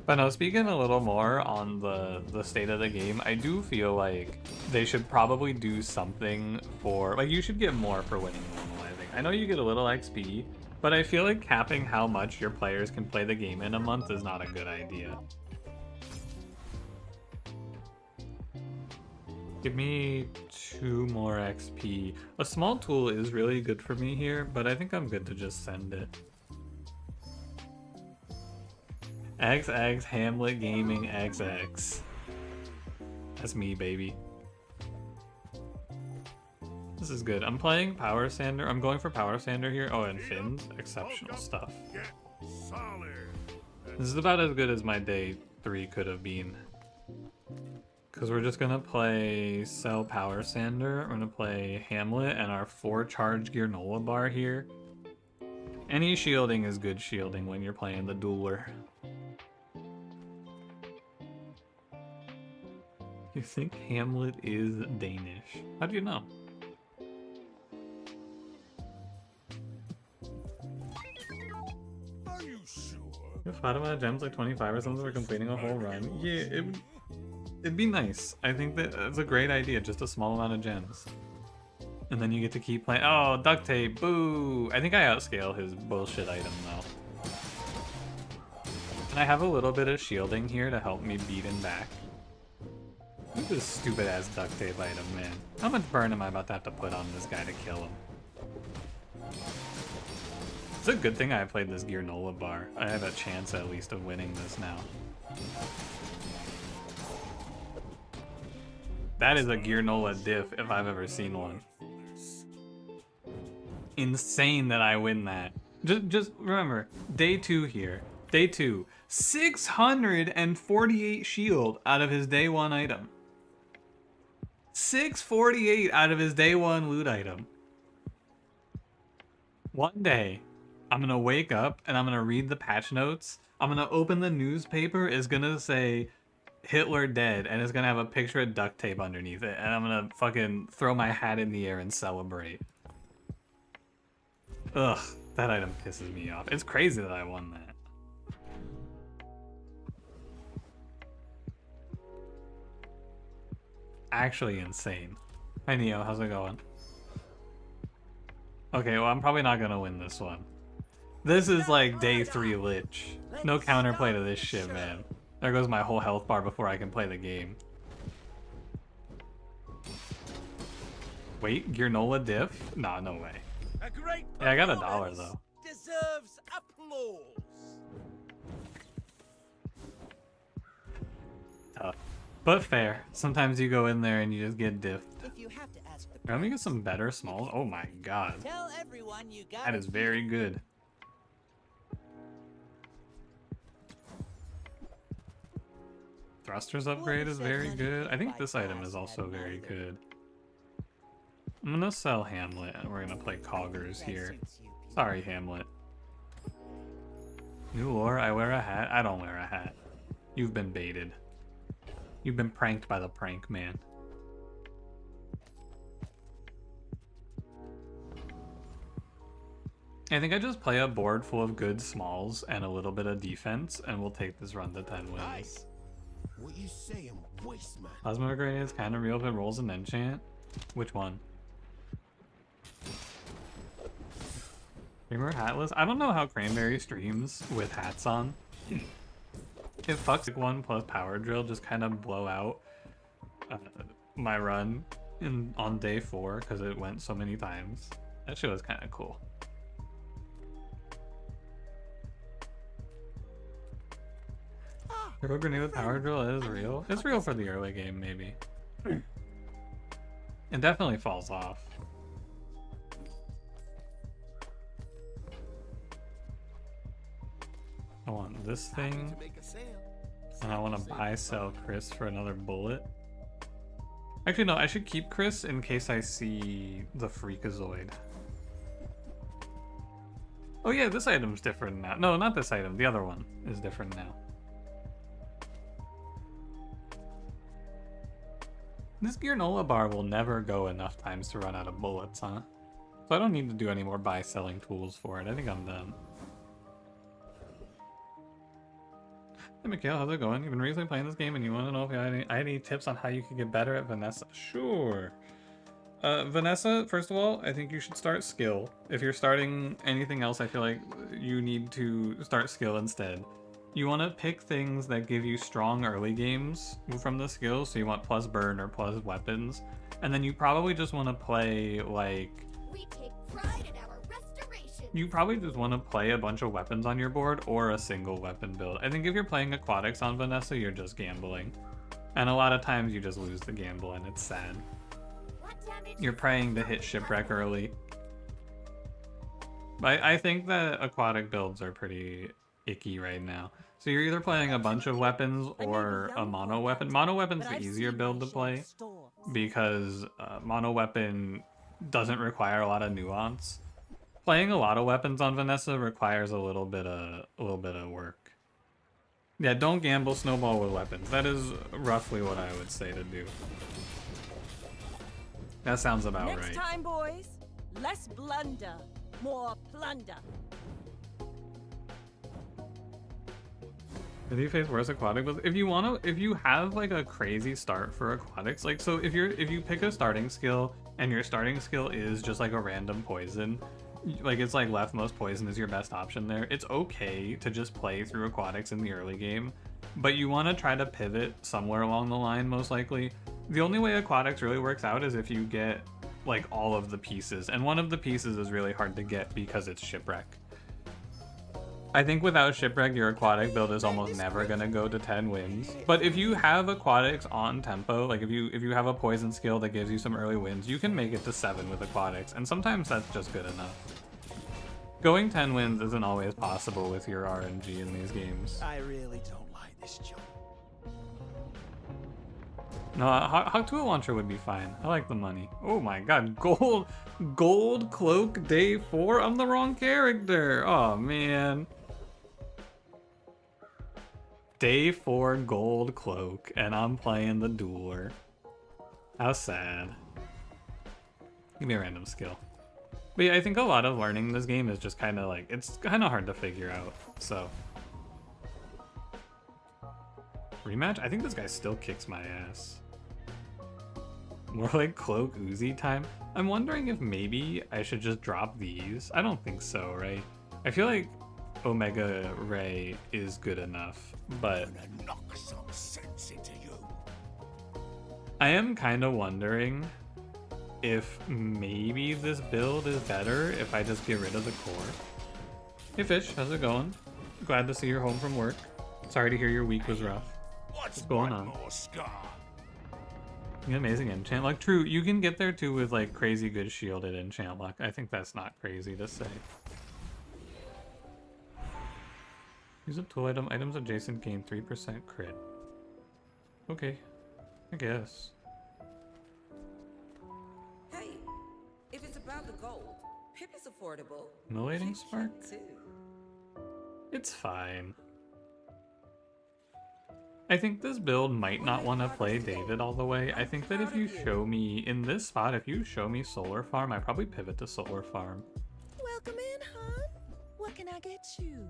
But no, speaking a little more on the state of the game, I do feel like they should probably do something for, like, you should get more for winning normal, I think. I know you get a little XP, but I feel like capping how much your players can play the game in a month is not a good idea. Give me 2 more XP. A small tool is really good for me here, but I think I'm good to just send it. XX Hamlet Gaming XX. That's me, baby. This is good. I'm playing Power Sander. I'm going for Power Sander here. Oh, and Finn's. Exceptional stuff. Get solid. This is about as good as my day 3 could have been. Because we're just going to play Cell Power Sander. We're going to play Hamlet and our 4 charge Gearnola bar here. Any shielding is good shielding when you're playing the dueler. You think Hamlet is Danish? How do you know? Are you sure? If 5 amount of gems like 25 or something for completing a whole run, yeah, it'd be nice. I think that's a great idea, just a small amount of gems. And then you get to keep playing. Oh, duct tape, boo! I think I outscale his bullshit item though. And I have a little bit of shielding here to help me beat him back. Look at this stupid ass duct tape item, man. How much burn am I about to have to put on this guy to kill him? It's a good thing I played this Gearnola bar. I have a chance at least of winning this now. That is a Gearnola diff if I've ever seen one. Insane that I win that. Just remember, day 2 here. Day 2. 648 shield out of his day 1 item. 648 out of his day 1 loot item. One day, I'm gonna wake up and I'm gonna read the patch notes. I'm gonna open the newspaper. It's gonna say Hitler dead, and it's gonna have a picture of duct tape underneath it. And I'm gonna fucking throw my hat in the air and celebrate. Ugh, that item pisses me off. It's crazy that I won that. Actually insane. Hi Neo, how's it going? Okay, well I'm probably not gonna win this one. This is like day 3 lich. No counterplay to this shit, man. There goes my whole health bar before I can play the game. Wait, Gearnola diff? Nah, no way. Yeah, I got $1 though. Deserves applause. Tough. But fair. Sometimes you go in there and you just get diffed. If you have to ask the Let me get some better smalls. Oh my god. tell everyone you got That is very good. Thruster's upgrade is very good. I think this item is also very good. I'm gonna sell Hamlet and we're gonna play Coggers here. Sorry, Hamlet. New lore, I wear a hat. I don't wear a hat. You've been baited. You've been pranked by the prank man. I think I just play a board full of good smalls and a little bit of defense, and we'll take this run to 10 wins. Nice. What you saying, waste man? Plasma grenade is kind of real if it rolls an enchant. Which one? Streamer hatless? I don't know how Cranberry streams with hats on. If fucks like 1 plus power drill just kind of blow out my run on day 4 because it went so many times. That shit was kind of cool. Turbo grenade with power drill is real. It's real for the early game, maybe. It definitely falls off. I want this thing, and I want to buy sell Chris for another bullet. Actually, no, I should keep Chris in case I see the Freakazoid. Oh yeah, this item's different now. No, not this item. The other one is different now. This Gearnola bar will never go enough times to run out of bullets, huh? So I don't need to do any more buy-selling tools for it. I think I'm done. Hey Mikhail, how's it going? You've been recently playing this game and you want to know if I had any tips on how you could get better at Vanessa? Sure. Vanessa, first of all, I think you should start skill. If you're starting anything else, I feel like you need to start skill instead. you want to pick things that give you strong early games from the skills. So you want plus burn or plus weapons. And then you probably just want to play like... We take pride in our restoration. You probably just want to play a bunch of weapons on your board or a single weapon build. I think if you're playing aquatics on Vanessa, you're just gambling. And a lot of times you just lose the gamble and it's sad. You're praying to hit shipwreck early. But I think that aquatic builds are pretty icky right now. So you're either playing a bunch of weapons or a mono weapon. Mono weapon's the easier build to play because mono weapon doesn't require a lot of nuance. Playing a lot of weapons on Vanessa requires a little bit of work. Yeah, don't gamble snowball with weapons. That is roughly what I would say to do. That sounds about right. Next time, boys, less blunder, more plunder. If you face worse aquatic builds, if you have like a crazy start for aquatics, like so if you pick a starting skill and your starting skill is just like a random poison, like it's like leftmost poison is your best option there, it's okay to just play through aquatics in the early game, but you want to try to pivot somewhere along the line most likely. The only way aquatics really works out is if you get like all of the pieces, and one of the pieces is really hard to get because it's shipwreck. I think without shipwreck, your aquatic build is almost never gonna go to 10 wins. But if you have aquatics on tempo, like if you have a poison skill that gives you some early wins, you can make it to 7 with aquatics, and sometimes that's just good enough. Going 10 wins isn't always possible with your RNG in these games. I really don't like this job. No, Hawk to a launcher would be fine. I like the money. Oh my god, gold cloak day 4? I'm the wrong character. Oh man. Day 4 gold cloak, and I'm playing the dueler. How sad. Give me a random skill. But yeah, I think a lot of learning this game is just kind of like, it's kind of hard to figure out, so. Rematch? I think this guy still kicks my ass. More like Cloak Uzi time? I'm wondering if maybe I should just drop these. I don't think so, right? I feel like Omega Ray is good enough, but I'm gonna knock some sense into you. I am kind of wondering if maybe this build is better if I just get rid of the core. Hey Fish, how's it going? Glad to see you're home from work. Sorry to hear your week was rough. What's going one on? more scar? Yeah, amazing enchant luck. True, you can get there too with like crazy good shielded enchant luck. I think that's not crazy to say. Use a tool item. Items adjacent gain 3% crit. Okay, I guess. Hey, if it's about the gold, Pip is affordable. Immolating Kit spark? too. It's fine. I think this build might not want to play David all the way. I think that if you show me, in this spot, if you show me Solar Farm, I probably pivot to Solar Farm. Welcome in, hon. What can I get you?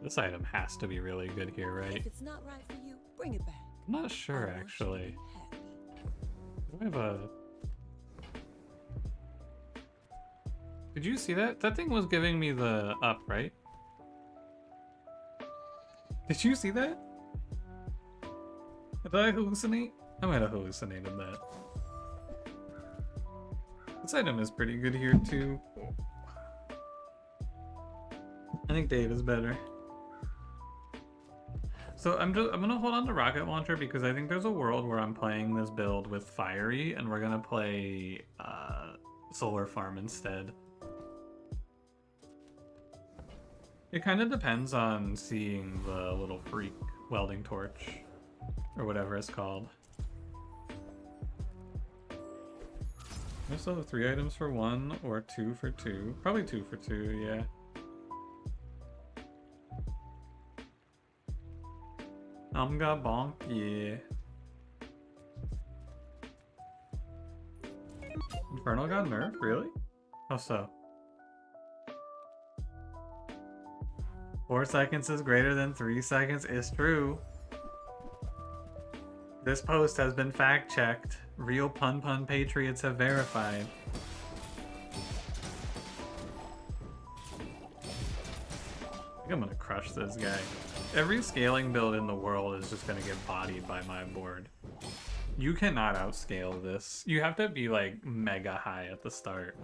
This item has to be really good here, right? If it's not right for you, bring it back. I'm not sure, I want you to actually. be happy. Do I have a... Did you see that? That thing was giving me the up, right? Did you see that? Did I hallucinate? I might have hallucinated that. This item is pretty good here too. I think Dave is better. So I'm gonna hold on to Rocket Launcher because I think there's a world where I'm playing this build with Fiery and we're gonna play Solar Farm instead. It kind of depends on seeing the little freak welding torch. Or whatever it's called. I still have 3 items for 1 or 2 for 2. Probably 2 for 2, yeah. Got bonk, yeah. Infernal got nerfed? Really? How so? 4 seconds is greater than 3 seconds is true. This post has been fact-checked. Real pun patriots have verified. I think I'm gonna crush this guy. Every scaling build in the world is just gonna get bodied by my board. You cannot outscale this. You have to be like mega high at the start.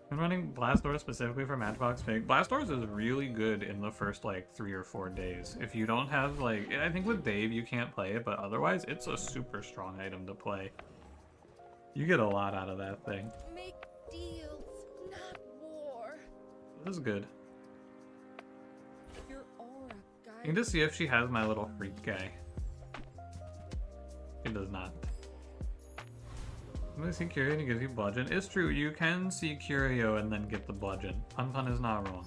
I'm running Blastdoors specifically for Matchbox Pig. Blastdoors is really good in the first like 3 or 4 days. If you don't have like, I think with Dave you can't play it, but otherwise it's a super strong item to play. You get a lot out of that thing. Make deals, not war. This is good. Your aura I guides need to see if she has my little freak guy. She does not. I'm gonna see Curio and he gives you bludgeon. It's true, you can see Curio and then get the bludgeon. Pun is not wrong.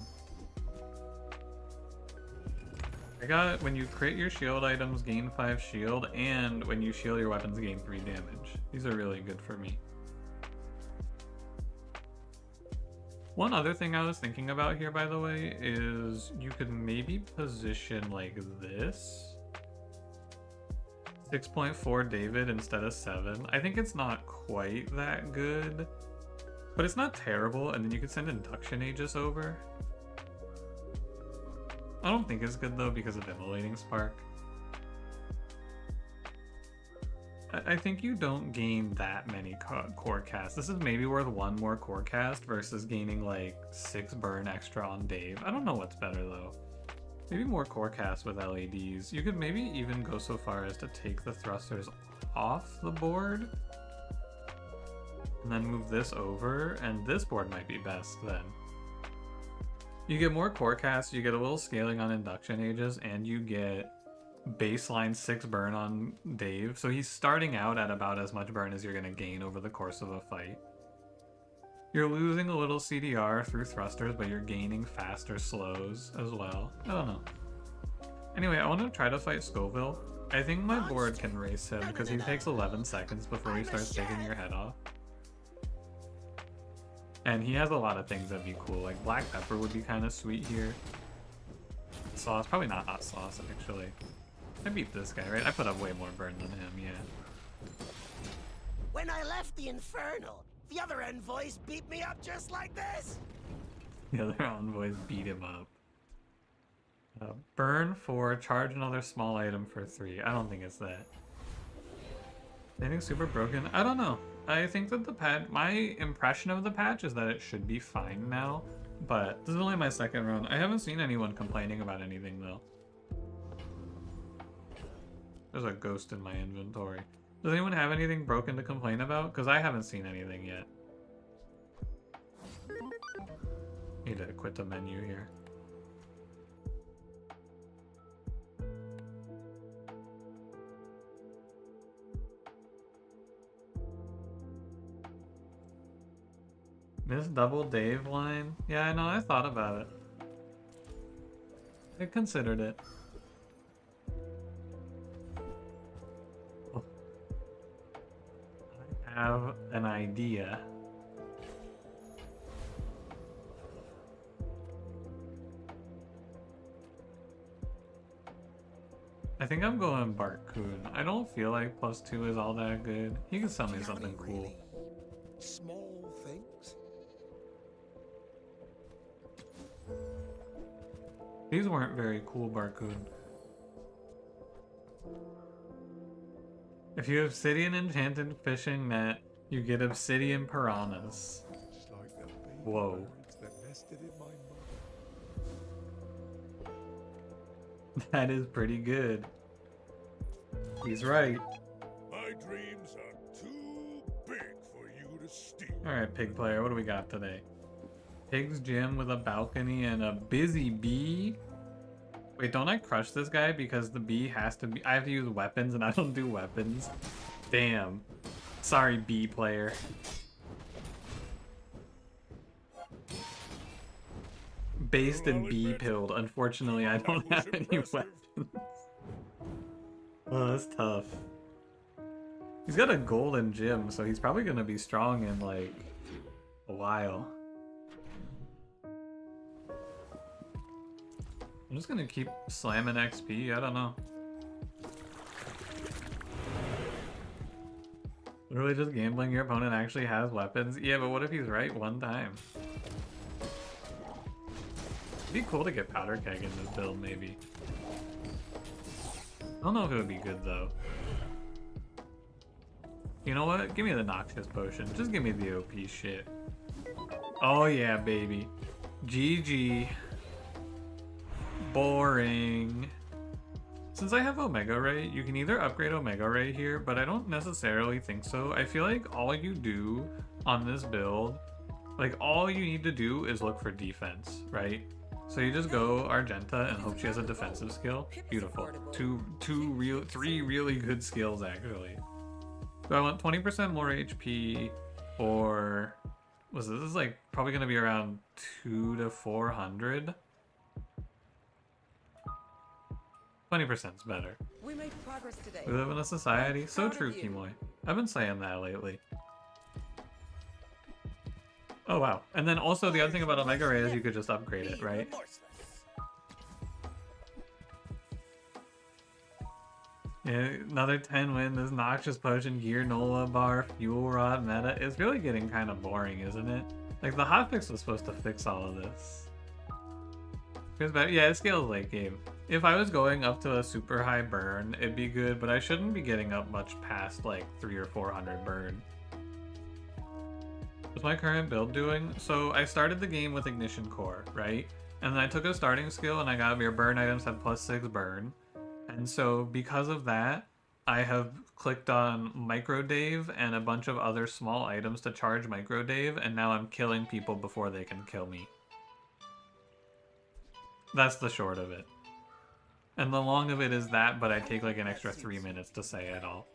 I got when you crit your shield items, gain 5 shield, and when you shield your weapons, gain 3 damage. These are really good for me. One other thing I was thinking about here, by the way, is you could maybe position like this. 6.4 David instead of 7. I think it's not quite that good, but it's not terrible, and then you could send Induction Aegis over. I don't think it's good though because of Immolating Spark. I think you don't gain that many core casts. This is maybe worth 1 more core cast versus gaining like 6 burn extra on Dave. I don't know what's better though. Maybe more core casts with LEDs. You could maybe even go so far as to take the thrusters off the board and then move this over, and this board might be best then. You get more core casts, you get a little scaling on Induction Aegis, and you get baseline 6 burn on Dave. So he's starting out at about as much burn as you're going to gain over the course of a fight. You're losing a little CDR through thrusters, but you're gaining faster slows as well. I don't know. Anyway, I want to try to fight Scoville. I think my board can race him because he takes 11 seconds before he starts taking your head off. And he has a lot of things that'd be cool, like black pepper would be kind of sweet here. Sauce, probably not hot sauce actually. I beat this guy, right? I put up way more burn than him, yeah. When I left the Infernal, the other envoys beat me up just like this. The other envoys beat him up. Burn 4, charge another small item for 3. I don't think it's that. Anything super broken? I don't know. I think that the patch, my impression of the patch is that it should be fine now, but this is only my 2nd run. I haven't seen anyone complaining about anything though. There's a ghost in my inventory. Does anyone have anything broken to complain about? Because I haven't seen anything yet. Need to quit the menu here. Miss Double Dave line? Yeah, I know, I thought about it. I considered it. I have an idea. I think I'm going Barcoon. I don't feel like +2 is all that good. He can sell me something cool. Really small things. These weren't very cool, Barcoon. If you have Obsidian Enchanted Fishing Net, you get Obsidian Piranhas. It's like the baby Whoa. birds that nested in my mother. That is pretty good. He's right. My dreams are too big for you to steal. Alright, Pig Player, what do we got today? Pig's Gym with a balcony and a busy bee? Wait, don't I crush this guy because the bee has to be... I have to use weapons and I don't do weapons. Damn. Sorry, bee player. Based and bee pilled. Unfortunately, I don't have any weapons. Oh, that's tough. He's got a golden gym, so he's probably gonna be strong in like a while. I'm just gonna keep slamming XP, I don't know. Literally just gambling your opponent actually has weapons? Yeah, but what if he's right one time? Be cool to get powder keg in this build, maybe. I don't know if it would be good though. You know what? Give me the noxious potion. Just give me the OP shit. Oh yeah, baby. GG. Boring. Since I have Omega Ray, you can either upgrade Omega Ray here, but I don't necessarily think so. I feel like all you do on this build, like all you need to do is look for defense, right? So you just go Argenta and hope she has a defensive skill. Beautiful. Three really good skills actually. So I want 20% more HP, or this is like probably gonna be around 200 to 400. 20% is better. We made progress today. We live in a society. So true, Kimoy. I've been saying that lately. Oh wow. And then also the other thing about Omega Ray is you could just upgrade it, right? Yeah, another 10 win, this Noxious Potion, Gear, Nola Bar, Fuel Rod, meta. It's really getting kind of boring, isn't it? Like, the hotfix was supposed to fix all of this. Yeah, it scales late game. If I was going up to a super high burn, it'd be good, but I shouldn't be getting up much past, like, 300 or 400 burn. What's my current build doing? So, I started the game with Ignition Core, right? And then I took a starting skill and I got your burn items have +6 burn. And so because of that, I have clicked on Micro Dave and a bunch of other small items to charge Micro Dave, and now I'm killing people before they can kill me. That's the short of it. And the long of it is that, but I take like an extra 3 minutes to say it all.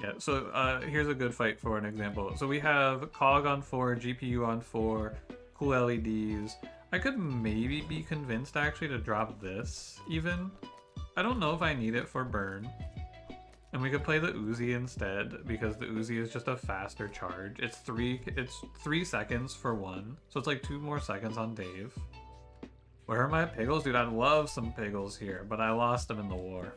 Yeah, so here's a good fight for an example. So we have COG on 4, GPU on 4, cool LEDs. I could maybe be convinced actually to drop this even. I don't know if I need it for burn. And we could play the Uzi instead because the Uzi is just a faster charge. It's 3 seconds for one. So it's like 2 more seconds on Dave. Where are my piggles? Dude, I'd love some piggles here, but I lost them in the war.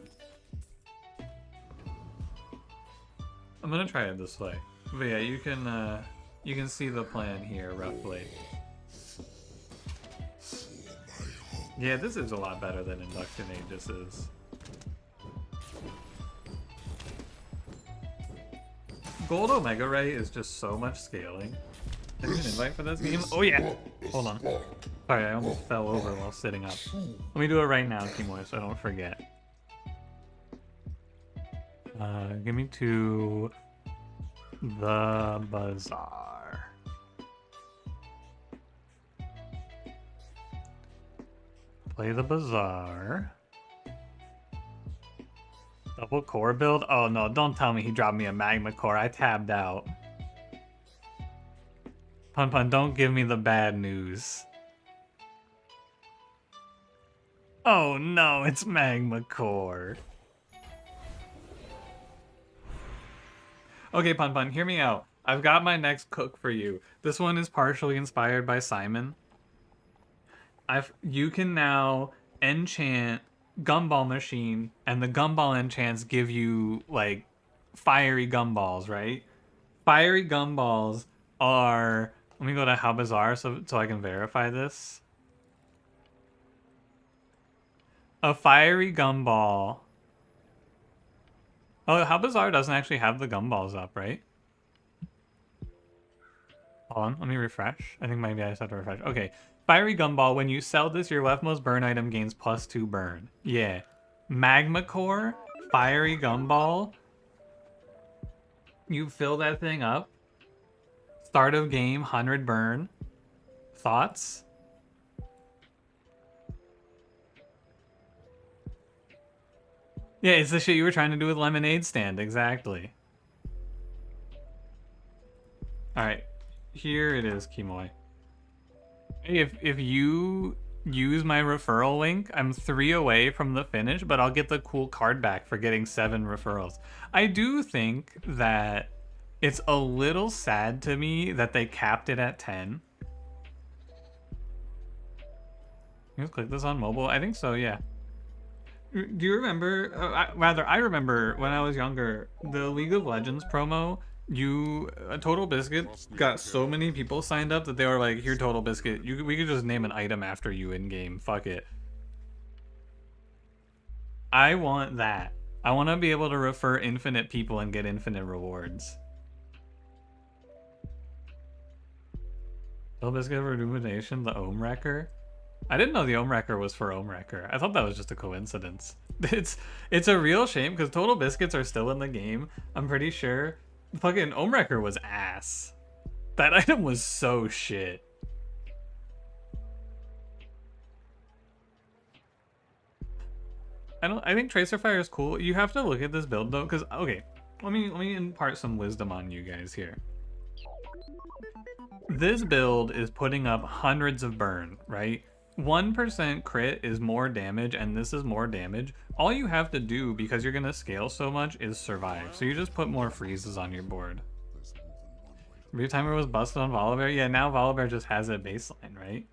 I'm gonna try it this way. But yeah, you can see the plan here roughly. Yeah, this is a lot better than Induction Aegis is. Gold Omega Ray is just so much scaling. Did you an invite for this game? Oh yeah! Hold on. Sorry, I almost fell over while sitting up. Let me do it right now, Kimoy, so I don't forget. Give me to the bazaar. Play the bazaar. Double core build? Oh no, don't tell me he dropped me a magma core. I tabbed out. Pun Pun, don't give me the bad news. Oh no, it's magma core. Okay, Pun Pun, hear me out. I've got my next cook for you. This one is partially inspired by Simon. You can now enchant Gumball Machine, and the Gumball enchants give you, like, fiery gumballs, right? Fiery gumballs are... Let me go to How Bizarre so I can verify this. A fiery gumball... Oh, How Bizarre doesn't actually have the gumballs up, right? Hold on, let me refresh. I think maybe I just have to refresh. Okay. Fiery Gumball, when you sell this, your leftmost burn item gains +2 burn. Yeah. Magma Core, Fiery Gumball. You fill that thing up. Start of game, 100 burn. Thoughts? Yeah, it's the shit you were trying to do with Lemonade Stand, exactly. Alright, here it is, Kimoy. If you use my referral link, I'm 3 away from the finish, but I'll get the cool card back for getting 7 referrals. I do think that it's a little sad to me that they capped it at 10. You click this on mobile? I think so, yeah. Do you remember, I remember when I was younger, the League of Legends promo Total Biscuit got so many people signed up that they were like, here, Total Biscuit, we could just name an item after you in game. Fuck it. I want that. I want to be able to refer infinite people and get infinite rewards. Total Biscuit Rejuvenation, the Ohm Wrecker. I didn't know the Ohm Wrecker was for Ohm Wrecker. I thought that was just a coincidence. It's a real shame because Total Biscuits are still in the game. I'm pretty sure. Fucking Ohm Wrecker was ass. That item was so shit. I think Tracer Fire is cool. You have to look at this build though, because okay, let me impart some wisdom on you guys here. This build is putting up hundreds of burn, right? 1% crit is more damage, and this is more damage. All you have to do, because you're gonna scale so much, is survive. So you just put more freezes on your board. Retimer was busted on Volibear. Yeah, now Volibear just has a baseline, right?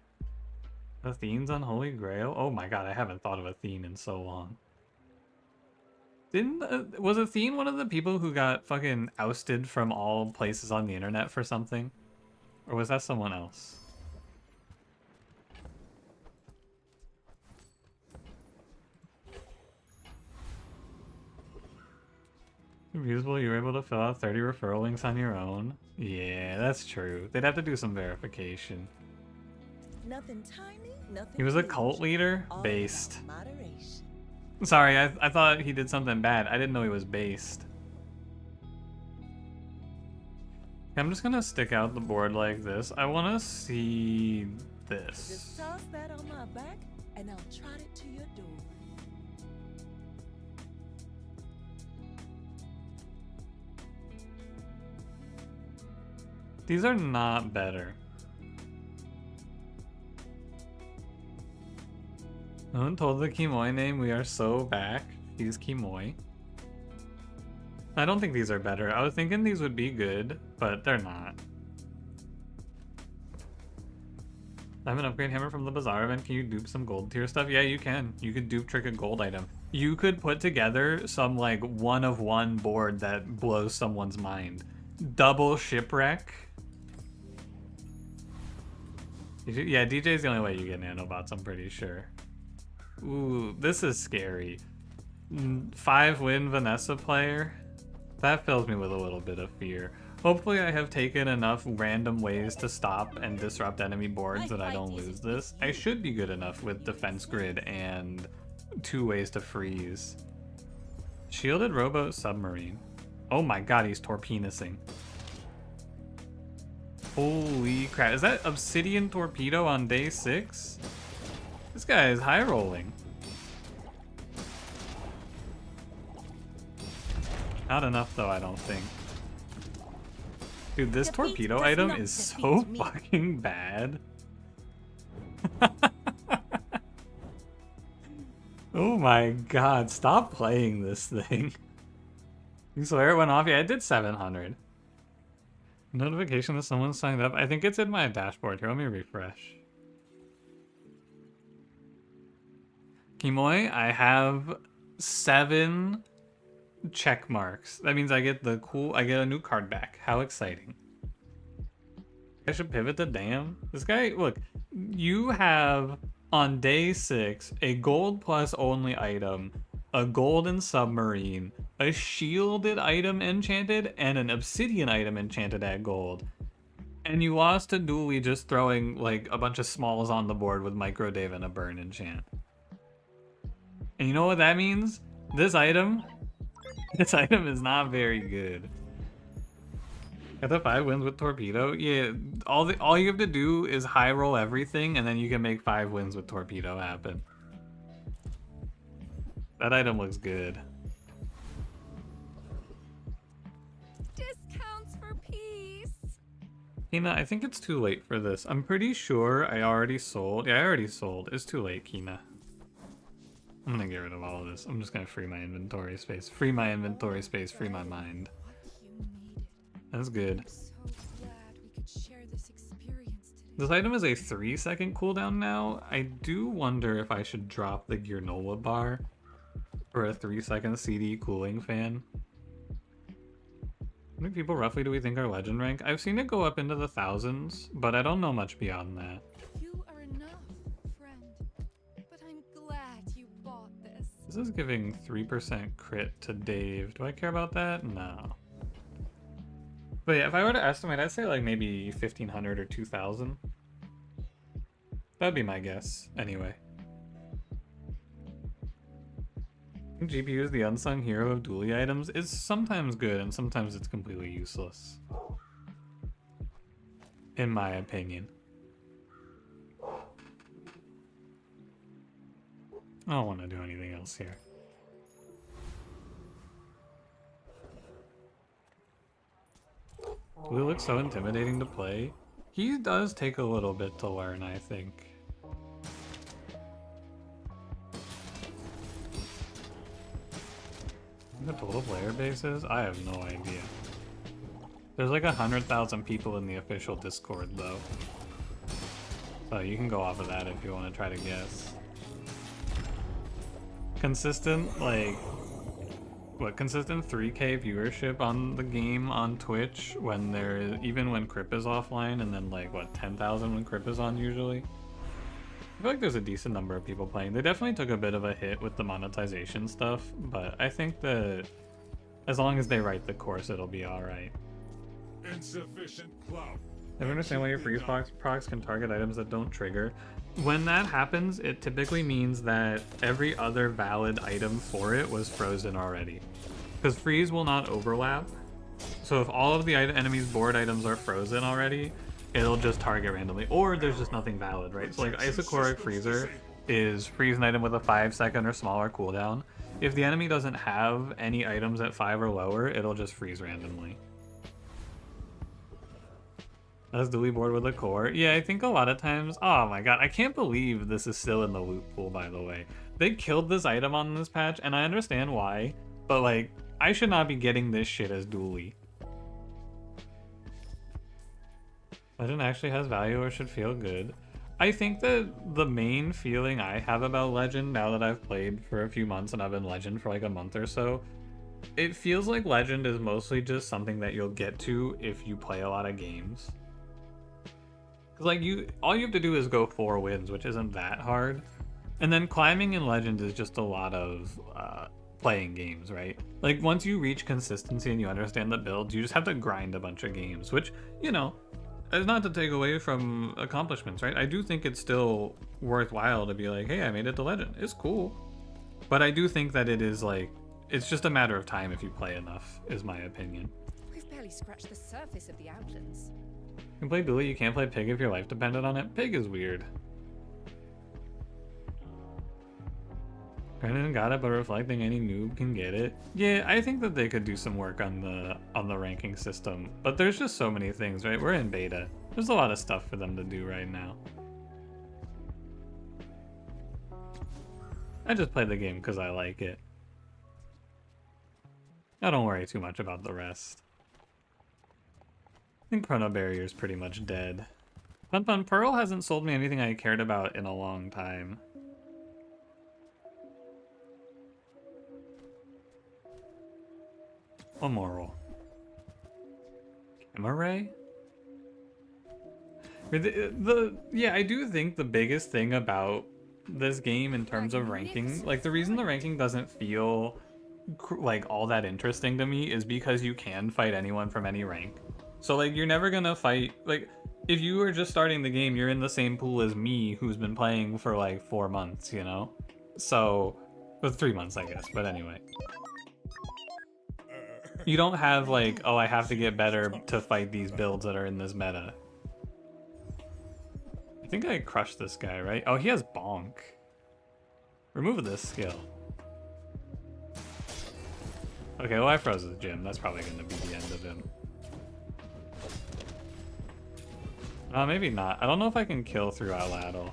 Athene's Unholy Grail? Oh my god, I haven't thought of Athene in so long. Was Athene one of the people who got fucking ousted from all places on the internet for something? Or was that someone else? Usable, you were able to fill out 30 referral links on your own. Yeah, that's true. They'd have to do some verification. Nothing tiny, nothing He was a huge. cult leader? All Based. about moderation. Sorry, I thought he did something bad. I didn't know he was based. I'm just gonna stick out the board like this. I wanna see this. Just toss that on my back, and I'll trot it to your door. These are not better. No one told the Kimoy name. We are so back. He's Kimoy. I don't think these are better. I was thinking these would be good, but they're not. I have an upgrade hammer from the Bazaar event. Can you dupe some gold tier stuff? Yeah, you can. You could dupe trick a gold item. You could put together some like 1-of-1 board that blows someone's mind. Double shipwreck. Yeah, DJ's the only way you get nanobots, I'm pretty sure. Ooh, this is scary. 5-win Vanessa player? That fills me with a little bit of fear. Hopefully I have taken enough random ways to stop and disrupt enemy boards that I don't lose this. I should be good enough with defense grid and 2 ways to freeze. Shielded rowboat submarine. Oh my god, he's torpedoing. Holy crap. Is that Obsidian Torpedo on day 6? This guy is high rolling. Not enough though, I don't think. Dude, this Defeat torpedo does item not is so defeat me. fucking bad. Oh my god, stop playing this thing. You swear it went off? Yeah, it did 700. Notification that someone signed up. I think it's in my dashboard here. Let me refresh. Kimoy, I have 7 check marks. That means I get a new card back. How exciting. I should pivot the dam. This guy, look, you have on day 6 a gold plus only item, a golden submarine, a shielded item enchanted, and an obsidian item enchanted at gold. And you lost to Dooley just throwing like a bunch of smalls on the board with Micro Dave and a burn enchant. And you know what that means? This item is not very good. Got the 5 wins with Torpedo? Yeah, all you have to do is high roll everything and then you can make 5 wins with Torpedo happen. That item looks good. Discounts for peace. Kina, I think it's too late for this. I'm pretty sure I already sold. Yeah, I already sold. It's too late, Kina. I'm gonna get rid of all of this. I'm just gonna free my inventory space. Free my inventory space, free my mind. You needed. That's good. I'm so glad we could share this experience today. This item is a 3-second cooldown now. I do wonder if I should drop the Granola bar for a 3-second CD cooling fan. How many people roughly do we think are legend rank? I've seen it go up into the thousands, but I don't know much beyond that. You are enough, friend. But I'm glad you bought this. This is giving 3% crit to Dave. Do I care about that? No. But yeah, if I were to estimate, I'd say like maybe 1,500 or 2,000. That'd be my guess, anyway. GPU is the unsung hero of dually items. It's sometimes good and sometimes it's completely useless. In my opinion. I don't want to do anything else here. Dually looks so intimidating to play. He does take a little bit to learn, I think. The total player base is? I have no idea. There's like 100,000 people in the official Discord though. So you can go off of that if you want to try to guess. Consistent, like, what, consistent 3K viewership on the game on Twitch when there is, even when Crip is offline, and then like, what, 10,000 when Crip is on usually? I feel like there's a decent number of people playing. They definitely took a bit of a hit with the monetization stuff, but I think that as long as they write the course, it'll be alright. Insufficient clout. I don't understand why your freeze procs can target items that don't trigger. When that happens, it typically means that every other valid item for it was frozen already. Because freeze will not overlap. So if all of the enemy's board items are frozen already, it'll just target randomly. Or there's just nothing valid, right? So like Isochloric Freezer is freeze an item with a 5-second or smaller cooldown. If the enemy doesn't have any items at 5 or lower, it'll just freeze randomly. That's dually board with a core. Yeah, I think a lot of times... Oh my god, I can't believe this is still in the loot pool, by the way. They killed this item on this patch, and I understand why, but like, I should not be getting this shit as dually. Legend actually has value or should feel good. I think that the main feeling I have about Legend, now that I've played for a few months and I've been Legend for like a month or so, it feels like Legend is mostly just something that you'll get to if you play a lot of games. Cause like all you have to do is go 4 wins, which isn't that hard. And then climbing in Legend is just a lot of playing games, right? Like once you reach consistency and you understand the builds, you just have to grind a bunch of games, which, you know, is not to take away from accomplishments, right? I do think it's still worthwhile to be like, hey, I made it to Legend. It's cool. But I do think that it is like, it's just a matter of time if you play enough, is my opinion. We've barely scratched the surface of the Outlands. You can play Dually, you can't play Pig if your life depended on it. Pig is weird. Brandon got it, but reflecting any noob can get it. Yeah, I think that they could do some work on the ranking system, but there's just so many things, right? We're in beta. There's a lot of stuff for them to do right now. I just play the game because I like it. I don't worry too much about the rest. I think Chrono Barrier is pretty much dead. Fun Fun Pearl hasn't sold me anything I cared about in a long time. One more roll. Gamma Ray? Yeah, I do think the biggest thing about this game in terms of ranking, like the reason the ranking doesn't feel like all that interesting to me is because you can fight anyone from any rank. So like you're never gonna fight, like if you were just starting the game, you're in the same pool as me who's been playing for like 4 months, you know? So, well, 3 months I guess, but anyway. You don't have like, oh, I have to get better to fight these builds that are in this meta. I think I crushed this guy, right? Oh, he has Bonk. Remove this skill. Okay, well I froze his gym. That's probably going to be the end of him. Maybe not. I don't know if I can kill through Atlatl.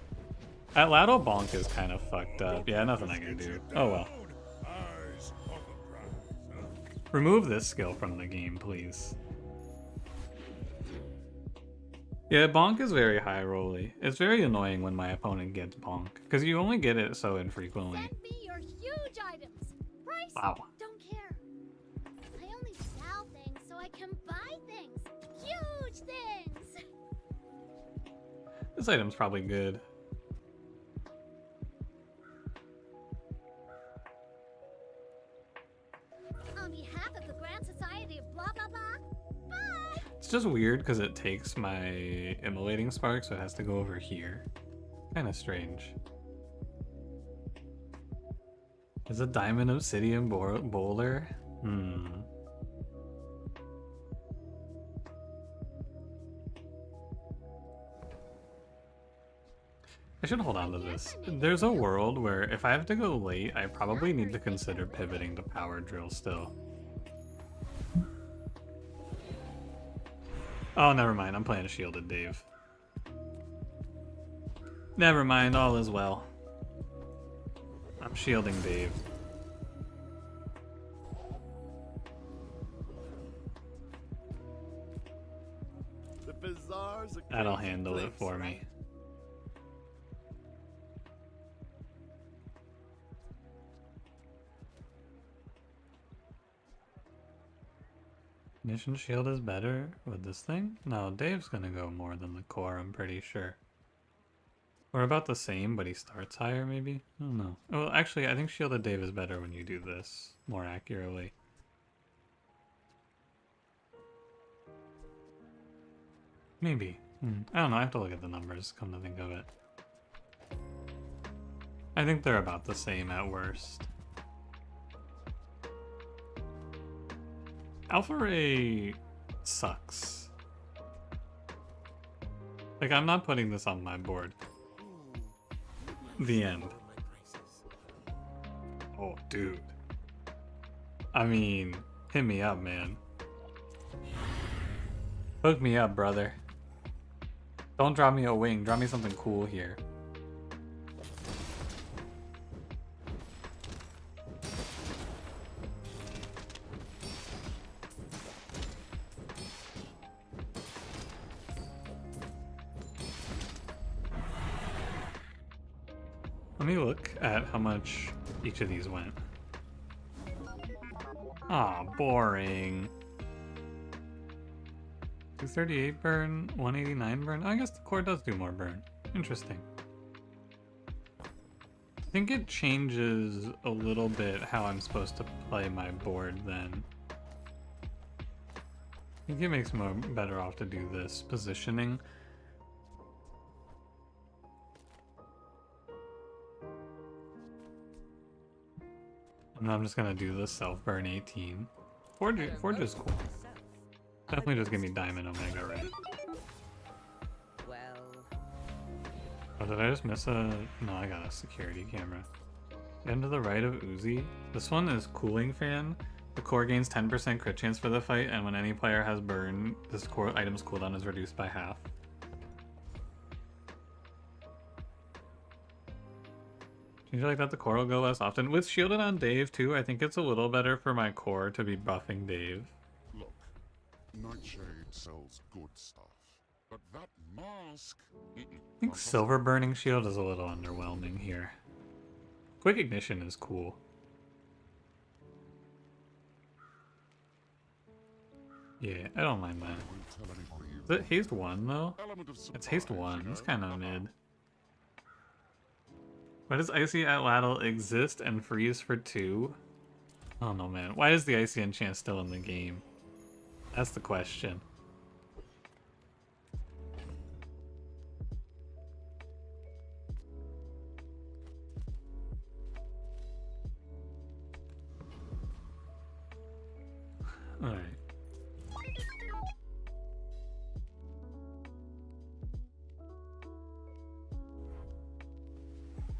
Atlatl Bonk is kind of fucked up. Yeah, nothing I can do. Oh well. Remove this skill from the game, please. Yeah, Bonk is very high rolly. It's very annoying when my opponent gets Bonk, because you only get it so infrequently. Send me your huge items. Price? Wow. Don't care. I only sell things so I can This item's probably good. On behalf of the Grand Society of blah blah blah. Bye. It's just weird because it takes my immolating spark, so it has to go over here. Kind of strange. Is a diamond obsidian boulder? I should hold on to this. There's a world where if I have to go late, I probably need to consider pivoting to power drill still. Oh, never mind. I'm playing shielded Dave. Never mind. All is well. I'm shielding Dave. The bazaars are That'll crazy handle it place, for right? me. Ignition shield is better with this thing? No, Dave's gonna go more than the core, I'm pretty sure. Or about the same, but he starts higher, maybe? I don't know. Well, actually, I think shielded Dave is better when you do this more accurately. Maybe. I don't know, I have to look at the numbers, come to think of it. I think they're about the same at worst. Alpha Ray sucks. Like, I'm not putting this on my board. The end. Oh, dude. I mean, hit me up, man. Hook me up, brother. Don't drop me a wing, drop me something cool here. Let me look at how much each of these went. Aw, boring. 238 burn, 189 burn. I guess the core does do more burn. Interesting. I think it changes a little bit how I'm supposed to play my board then. I think it makes me better off to do this positioning. And I'm just gonna do the self burn 18. Forge is cool. Definitely just give me Diamond Omega, right? Well, Oh, did I just miss a... No, I got a security camera. And to the right of Uzi. This one is Cooling Fan. The core gains 10% crit chance for the fight, and when any player has burn, this core item's cooldown is reduced by half. Change like that, the core will go less often. With shielded on Dave too, I think it's a little better for my core to be buffing Dave. Look, Nightshade sells good stuff, but that mask... I think Silver Burning Shield is a little underwhelming here. Quick Ignition is cool. Yeah, I don't mind that. Is it haste 1 though? It's haste 1. It's kind of mid. Why does Icy Atlatl exist and freeze for 2? I don't know, man. Why is the Icy enchant still in the game? That's the question. Alright.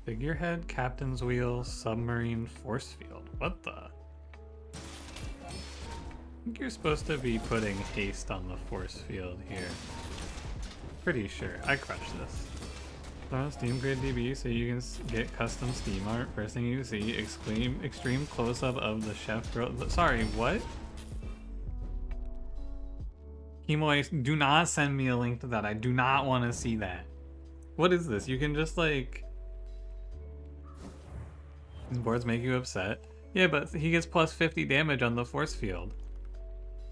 Figurehead, Captain's Wheel, Submarine, Force Field. What the? I think you're supposed to be putting haste on the Force Field here. Pretty sure. I crushed this. Throw on Steam Grid DB so you can get custom Steam art. First thing you see, extreme close-up of the chef girl. Sorry, what? Kimoy, do not send me a link to that. I do not want to see that. What is this? You can just like... These boards make you upset. Yeah, but he gets plus 50 damage on the force field.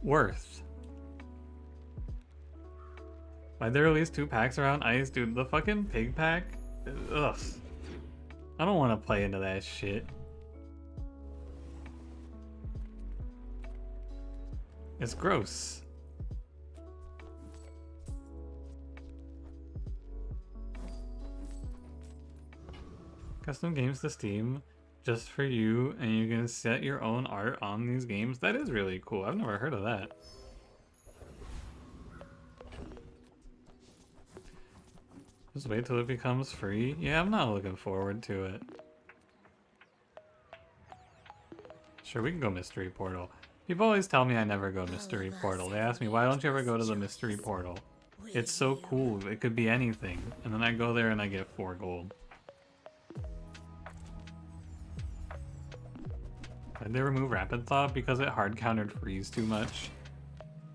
Worth. Why'd they release 2 packs around ice? Dude, the fucking pig pack? Ugh. I don't want to play into that shit. It's gross. Custom games to Steam just for you, and you can set your own art on these games. That is really cool. I've never heard of that. Just wait till it becomes free. Yeah, I'm not looking forward to it. Sure, we can go Mystery Portal. People always tell me I never go Mystery Portal. They ask me, why don't you ever go to the Mystery Portal? It's so cool. It could be anything. And then I go there and I get 4 gold. Did they remove Rapid Thaw because it hard countered freeze too much?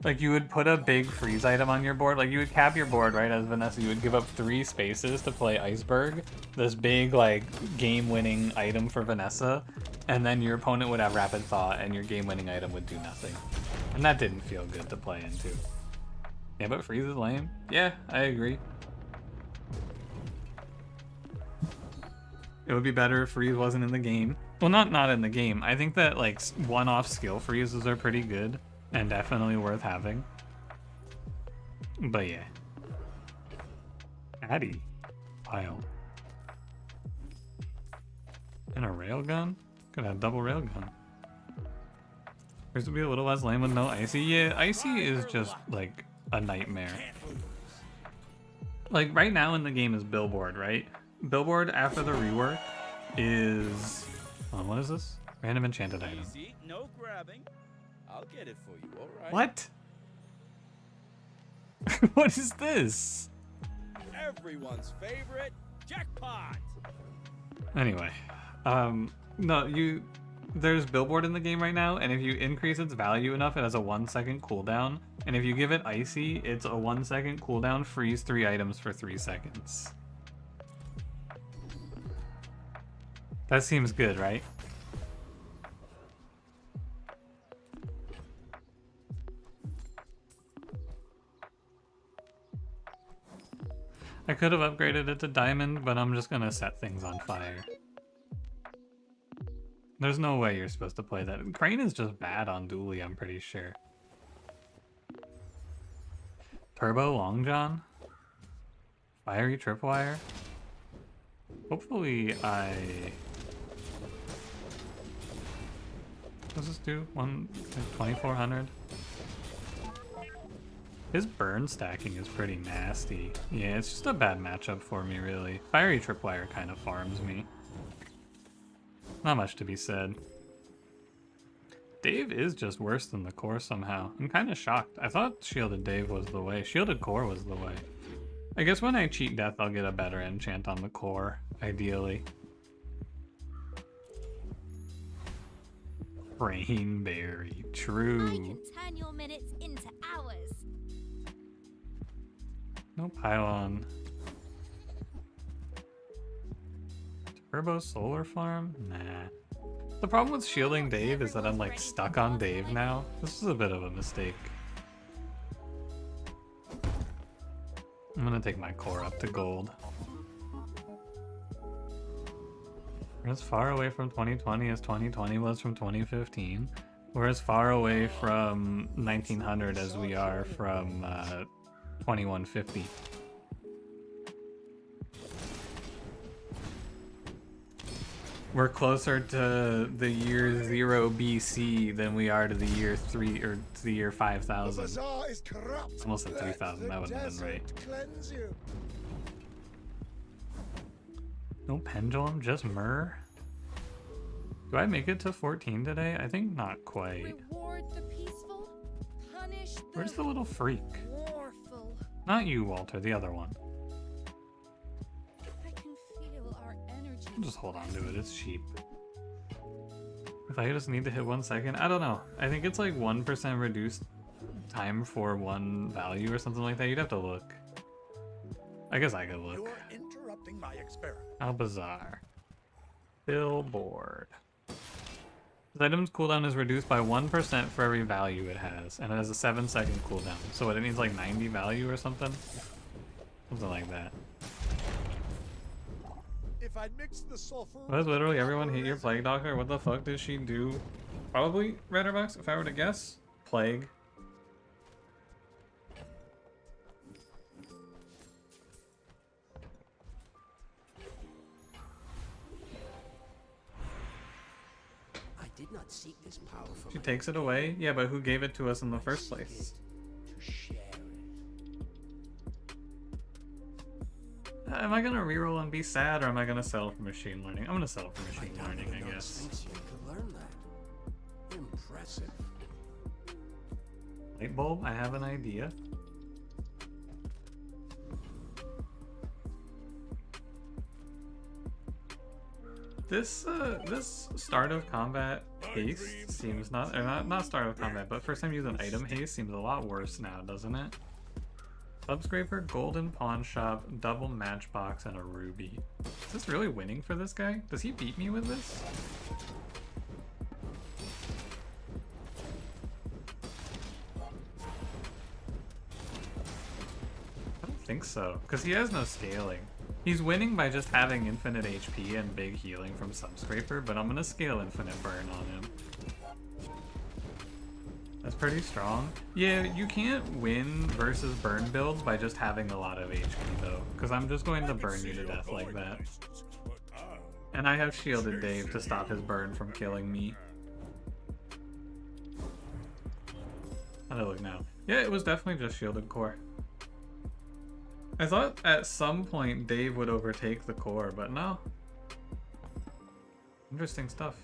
Like, you would put a big freeze item on your board, like you would cap your board, right, as Vanessa, you would give up 3 spaces to play Iceberg, this big, like, game-winning item for Vanessa, and then your opponent would have Rapid Thaw, and your game-winning item would do nothing. And that didn't feel good to play into. Yeah, but freeze is lame. Yeah, I agree. It would be better if freeze wasn't in the game. Well, not in the game. I think that, like, one-off skill freezes are pretty good. And definitely worth having. But yeah. Addy. Pile. And a railgun? Could have double railgun. Yours would be a little less lame with no icy. Yeah, icy is just like a nightmare. Like right now in the game is Billboard, right? Billboard after the rework is... what is this? Random enchanted item. Easy, no grabbing. I'll get it for you, alright? What? What is this? Everyone's favorite jackpot! Anyway, no, there's Billboard in the game right now, and if you increase its value enough, it has a 1-second cooldown. And if you give it Icy, it's a 1-second cooldown, freeze 3 items for 3 seconds. That seems good, right? I could have upgraded it to diamond, but I'm just gonna set things on fire. There's no way you're supposed to play that. Crane is just bad on Dually, I'm pretty sure. Turbo Long John? Fiery Tripwire? Hopefully I... What does this do? 2400? His burn stacking is pretty nasty. Yeah, it's just a bad matchup for me, really. Fiery Tripwire kind of farms me. Not much to be said. Dave is just worse than the core somehow. I'm kind of shocked. I thought Shielded Dave was the way. Shielded core was the way. I guess when I cheat death, I'll get a better enchant on the core, ideally. Rainberry, true. I can turn your minutes into hours. No pylon. Turbo Solar Farm? Nah. The problem with shielding Dave is that I'm like stuck on Dave now. This is a bit of a mistake. I'm gonna take my core up to gold. We're as far away from 2020 as 2020 was from 2015. We're as far away from 1900 as we are from 2150. We're closer to the year 0 BC than we are to the year 3 or to the year 5000. Almost at 3000, that would have been right. No pendulum, just myrrh. Do I make it to 14 today? I think not quite. Reward the peaceful, punish the Where's the little freak? warful. Not you, Walter, the other one. I can feel our energy. I'll just hold on to it, it's cheap. If I just need to hit 1 second, I don't know. I think it's like 1% reduced time for one value or something like that. You'd have to look. I guess I could look. You're interrupting my experiment. How bizarre. Billboard. This item's cooldown is reduced by 1% for every value it has, and it has a 7-second cooldown. So what, it needs like 90 value or something? Something like that. If I mix the sulfur. Why does literally everyone hate your plague doctor? What the fuck did she do? Probably Redderbox, if I were to guess. Plague. I did not seek this power from She takes it away? Yeah, but who gave it to us in the first place? to share it. Am I gonna reroll and be sad, or am I gonna settle for machine learning? I'm gonna settle for machine learning, I guess. Thinks you could learn that. Impressive. Light bulb, I have an idea. This start of combat haste seems not start of combat, but first time using item haste seems a lot worse now, doesn't it? Subscraper, golden pawn shop, double matchbox, and a ruby. Is this really winning for this guy? Does he beat me with this? I don't think so, because he has no scaling. He's winning by just having infinite HP and big healing from Subscraper, but I'm gonna scale infinite burn on him. That's pretty strong. Yeah, you can't win versus burn builds by just having a lot of HP though, because I'm just going to burn you to death like that. And I have shielded Dave to stop his burn from killing me. How do I look now? Yeah, it was definitely just shielded core. I thought at some point Dave would overtake the core, but no. Interesting stuff.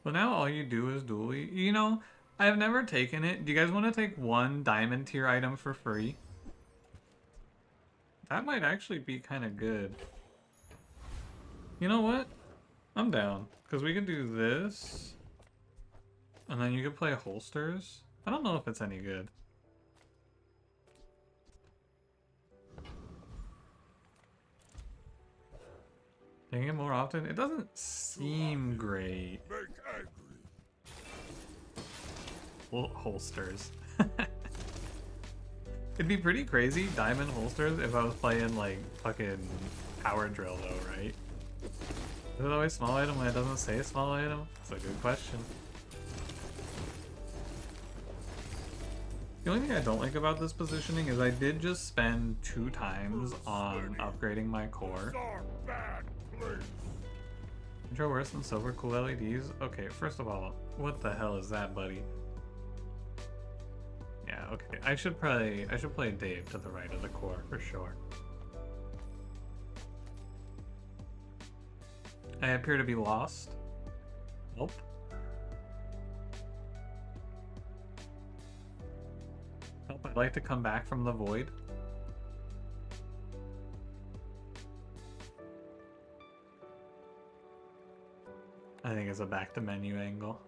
Well, now all you do is dually. You know, I've never taken it. Do you guys want to take one diamond tier item for free? That might actually be kind of good. You know what? I'm down. Because we can do this. And then you could play holsters. I don't know if it's any good. Taking it more often? It doesn't seem great. Well, holsters. It'd be pretty crazy, diamond holsters, if I was playing like fucking power drill though, right? Is it always small item when it doesn't say small item? It's a good question. The only thing I don't like about this positioning is I did just spend 2 times on upgrading my core. Intro worse than silver cool LEDs? Okay, first of all, what the hell is that, buddy? Yeah, okay. I should play Dave to the right of the core for sure. I appear to be lost. Nope. Nope, I'd like to come back from the void. I think it's a back to menu angle.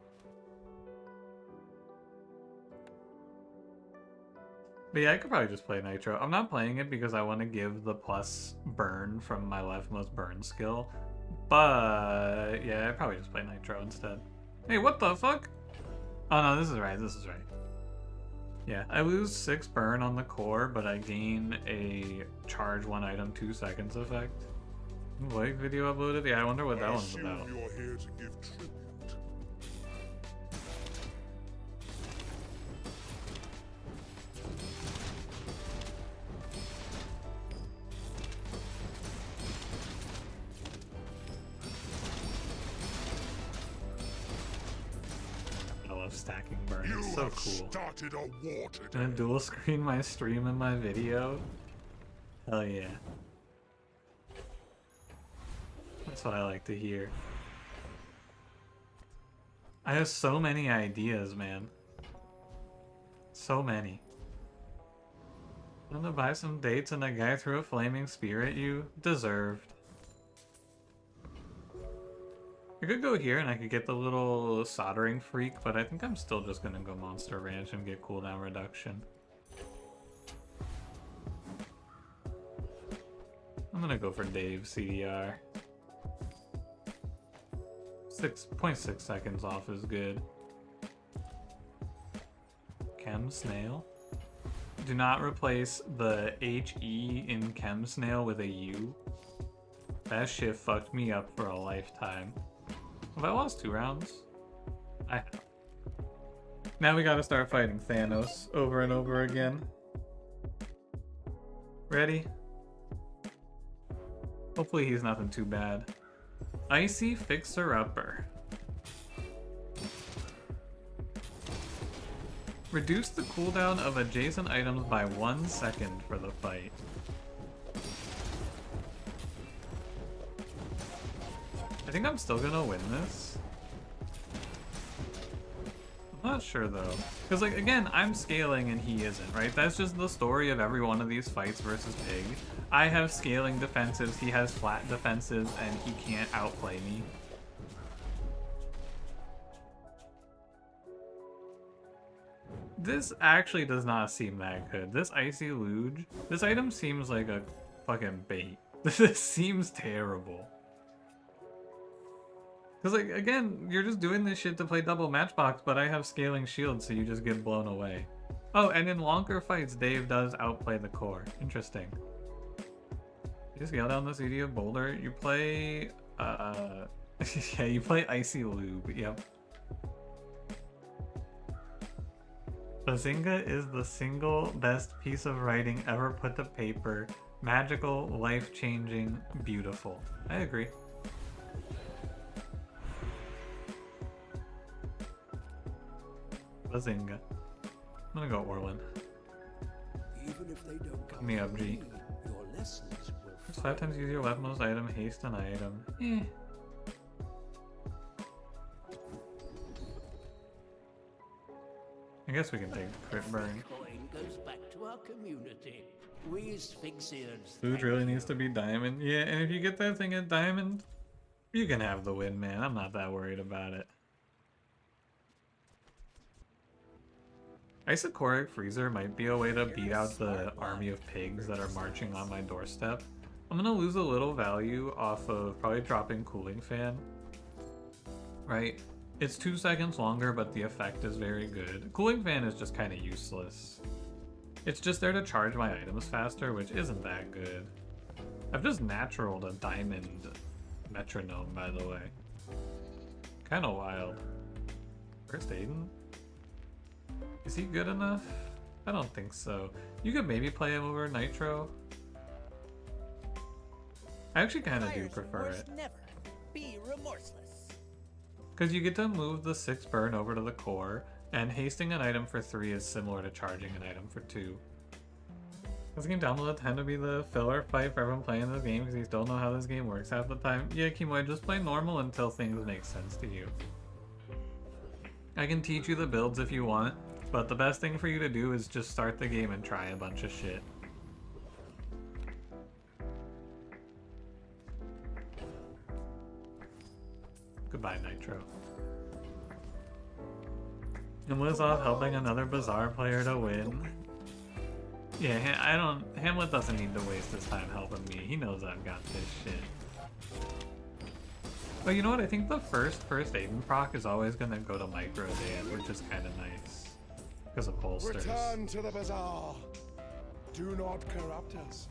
But yeah, I could probably just play Nitro. I'm not playing it because I want to give the plus burn from my leftmost burn skill. But yeah, I'd probably just play Nitro instead. Hey, what the fuck? Oh no, this is right, this is right. Yeah, I lose 6 burn on the core, but I gain a charge 1 item 2 seconds effect. Like video uploaded? Yeah, I wonder what that one's about. You're here to give tribute. I love stacking burn. It's so cool. Started a war today. Gonna dual screen my stream and my video? Hell yeah. That's what I like to hear. I have so many ideas, man. So many. I'm gonna buy some dates and a guy threw a flaming spear at you? Deserved. I could go here and I could get the little soldering freak, but I think I'm still just gonna go Monster Ranch and get cooldown reduction. I'm gonna go for Dave CDR. 6.6 seconds off is good. Chem Snail. Do not replace the HE in Chem Snail with a U. That shit fucked me up for a lifetime. Have I lost 2 rounds? I have. Now we gotta start fighting Thanos over and over again. Ready? Hopefully he's nothing too bad. Icy Fixer-Upper. Reduce the cooldown of adjacent items by 1 second for the fight. I think I'm still gonna win this. I'm not sure though. Because like, again, I'm scaling and he isn't, right? That's just the story of every one of these fights versus Pig. I have scaling defensives, he has flat defensives, and he can't outplay me. This actually does not seem that good. This Icy Luge, this item seems like a fucking bait. This seems terrible. Because, like, again, you're just doing this shit to play double matchbox, but I have scaling shields, so you just get blown away. Oh, and in longer fights, Dave does outplay the core. Interesting. You scale down the CD of Boulder, you play, yeah, you play Icy Lube, yep. Bazinga is the single best piece of writing ever put to paper. Magical, life-changing, beautiful. I agree. Bazinga. I'm gonna go Orlin. Even if they don't Come me up, G. your lessons will It's 5 times use your leftmost item, haste an item. Eh. I guess we can take crit burn. Coin goes back to our community. We Sphinxians. Food really needs to be diamond. Yeah, and if you get that thing at diamond, you can have the win, man. I'm not that worried about it. Isocoric Freezer might be a way to beat out the army of pigs that are marching on my doorstep. I'm gonna lose a little value off of probably dropping Cooling Fan. Right? It's 2 seconds longer, but the effect is very good. Cooling Fan is just kind of useless. It's just there to charge my items faster, which isn't that good. I've just naturaled a diamond metronome, by the way. Kind of wild. First Aiden? Is he good enough? I don't think so. You could maybe play him over Nitro. I actually kind of do prefer it. Never be remorseless. Because you get to move the 6 burn over to the core, and hasting an item for 3 is similar to charging an item for 2. This game download tend to be the filler fight for everyone playing this game because you don't know how this game works half the time. Yeah, Kimoy, just play normal until things make sense to you. I can teach you the builds if you want, but the best thing for you to do is just start the game and try a bunch of shit. Goodbye, Nitro. And was off helping another Bazaar player to win. Yeah, Hamlet doesn't need to waste his time helping me. He knows I've got this shit. But you know what? I think the first Aiden proc is always gonna go to Micro Dan, which is kind of nice. Because of holsters. Return to the bazaar. Do not corrupt us.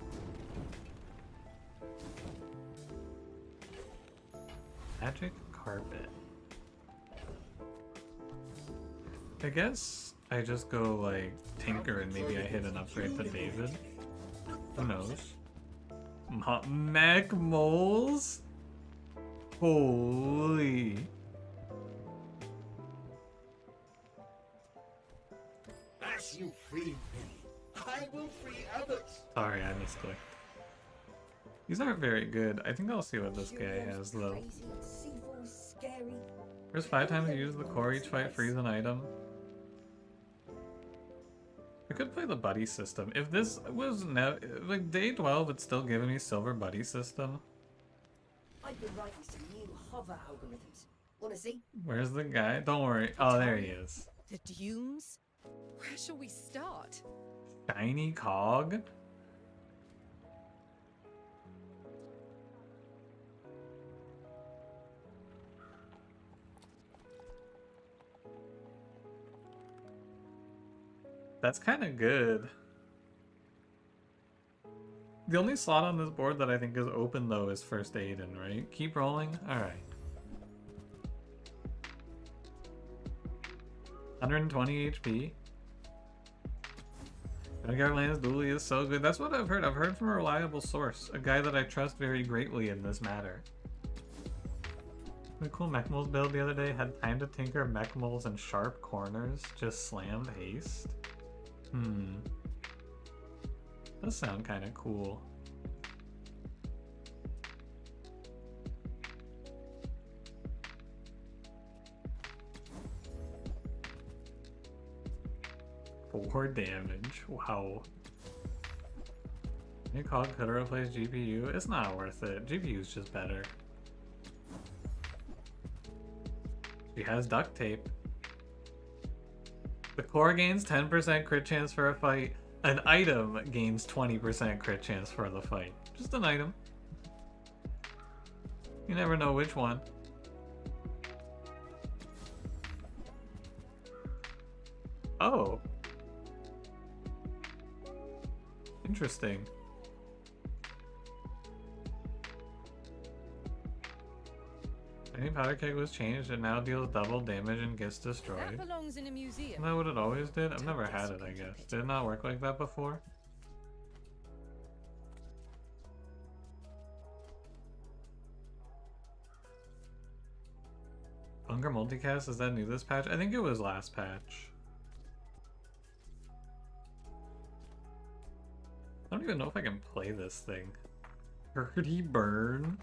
Magic carpet. I guess I just go like Tinker and maybe I hit an upgrade to David. Who knows? Mech moles? Holy. As you free me, I will free others. Sorry, I misclicked. These aren't very good. I think I'll see what this guy has though. There's 5 times you use the core, each fight frees an item. I could play the buddy system. If this was like day 12, it's still giving me silver buddy system. I've been writing some new hover algorithms. Wanna see? Where's the guy? Don't worry. Oh, there he is. The dunes? Where shall we start? Shiny cog? That's kind of good. The only slot on this board that I think is open, though, is First Aiden, right? Keep rolling? Alright. 120 HP. Garland's dually is so good. That's what I've heard. I've heard from a reliable source. A guy that I trust very greatly in this matter. The cool Mechmoles build the other day had time to tinker Mechmoles and sharp corners. Just slammed haste. Does sound kind of cool. Four damage. Wow. New cog could replace GPU. It's not worth it. GPU's just better. She has duct tape. The core gains 10% crit chance for a fight. An item gains 20% crit chance for the fight. Just an item. You never know which one. Oh. Interesting. Any powder keg was changed and now deals double damage and gets destroyed. That belongs in a museum. Isn't that what it always did? I've never had it, I guess. Did it not work like that before? Hunger multicast, is that new this patch? I think it was last patch. I don't even know if I can play this thing. Dirty burn.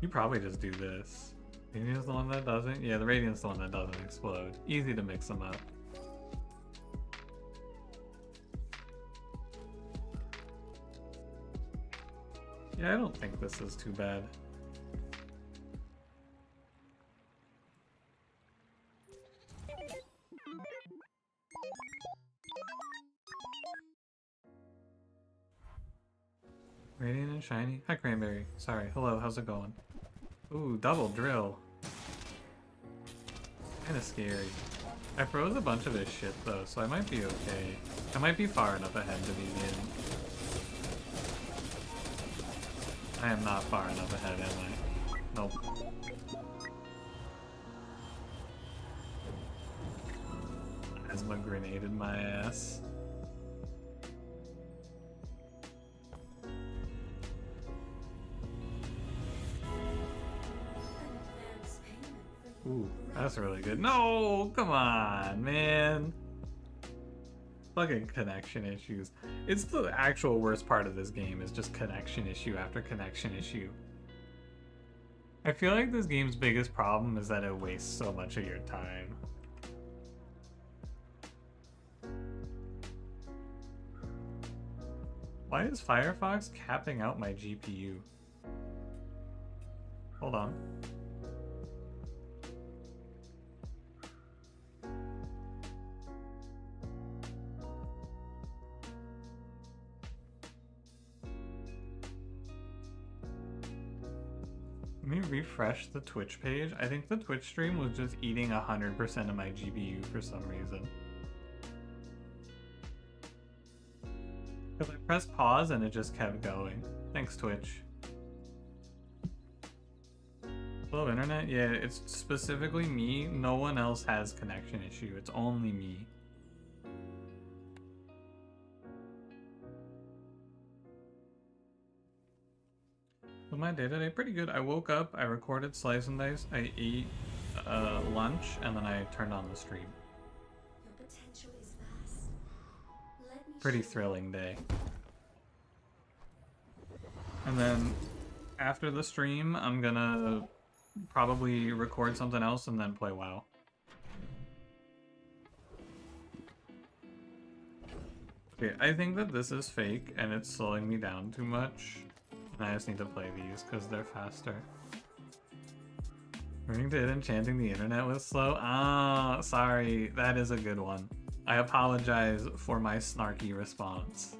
You probably just do this. Radiant's the one that doesn't? Yeah, the Radiant's the one that doesn't explode. Easy to mix them up. Yeah, I don't think this is too bad. Radiant and shiny. Hi, Cranberry. Sorry. Hello, how's it going? Ooh, double drill. Kinda scary. I froze a bunch of this shit though, so I might be okay. I might be far enough ahead to begin. I am not far enough ahead, am I? Nope. Asthma grenaded my ass. Ooh, that's really good. No, come on, man. Fucking connection issues. It's the actual worst part of this game is just connection issue after connection issue. I feel like this game's biggest problem is that it wastes so much of your time. Why is Firefox capping out my GPU? Hold on. Let me refresh the Twitch page. I think the Twitch stream was just eating 100% of my GPU for some reason. Because I pressed pause and it just kept going. Thanks, Twitch. Hello, internet? Yeah, it's specifically me. No one else has connection issue. It's only me. Was my day today pretty good? I woke up, I recorded Slice and Dice, I ate lunch, and then I turned on the stream. Your potential is vast. Let me Pretty thrilling day. And then after the stream, I'm gonna probably record something else and then play WoW. Okay, I think that this is fake and it's slowing me down too much. And I just need to play these because they're faster. Learning to hit enchanting the internet was slow? Ah, sorry. That is a good one. I apologize for my snarky response.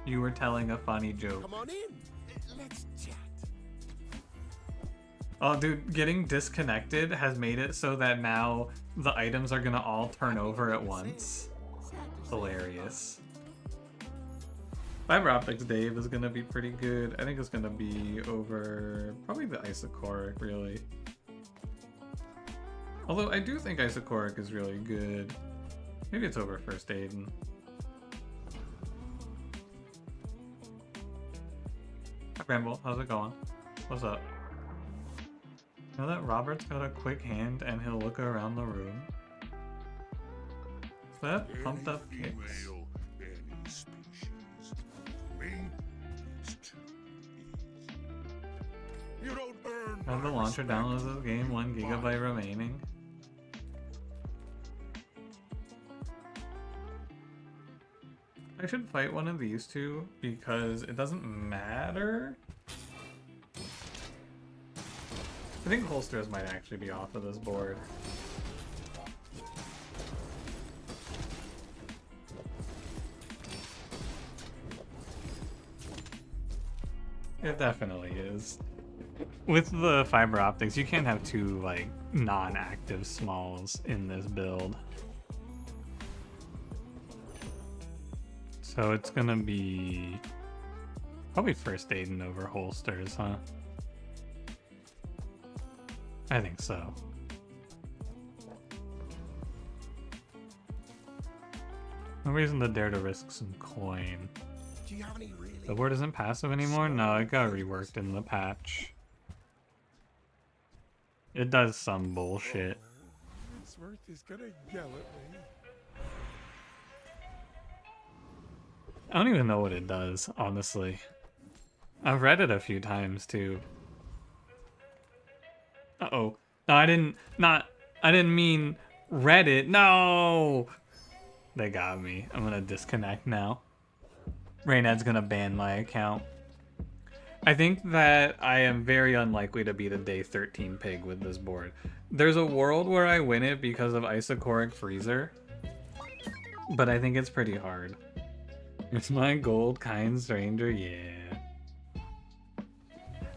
You were telling a funny joke. Come on in. Let's chat. Oh, dude, getting disconnected has made it so that now the items are gonna all turn over at once. Hilarious. Fiber Optics Dave is gonna be pretty good. I think it's gonna be over probably the Isocoric, really. Although I do think Isocoric is really good. Maybe it's over First Aid. Hi, Bramble. How's it going? What's up? You know that Robert's got a quick hand and he'll look around the room? Is that pumped up kicks? Any species. Me, it's too easy. You don't earn Have the my launcher respect download this game, 1 GB remaining. I should fight one of these two because it doesn't matter. I think holsters might actually be off of this board. It definitely is. With the fiber optics, you can't have two like non-active smalls in this build. So it's gonna be probably First Aid and over holsters, huh? I think so. No reason to dare to risk some coin. Do you have any really? The board isn't passive anymore? No, it got reworked in the patch. It does some bullshit. Wordsworth is gonna yell at me. I don't even know what it does, honestly. I've read it a few times too. Uh-oh. No, I didn't mean Reddit. No! They got me. I'm gonna disconnect now. Raynad's gonna ban my account. I think that I am very unlikely to beat a day 13 pig with this board. There's a world where I win it because of Isocoric Freezer, but I think it's pretty hard. It's my gold kind stranger, yeah.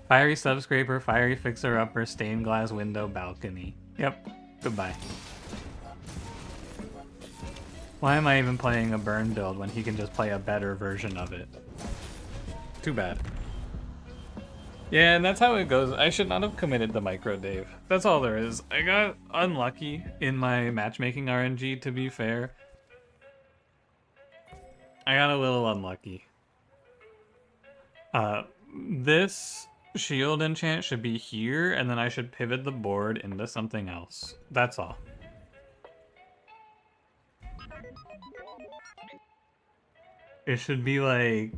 Fiery subscraper, fiery fixer-upper, stained glass window, balcony. Yep, goodbye. Why am I even playing a burn build when he can just play a better version of it? Too bad. Yeah, and that's how it goes. I should not have committed the micro Dave. That's all there is. I got unlucky in my matchmaking RNG, to be fair. I got a little unlucky. This shield enchant should be here, and then I should pivot the board into something else. That's all. It should be like...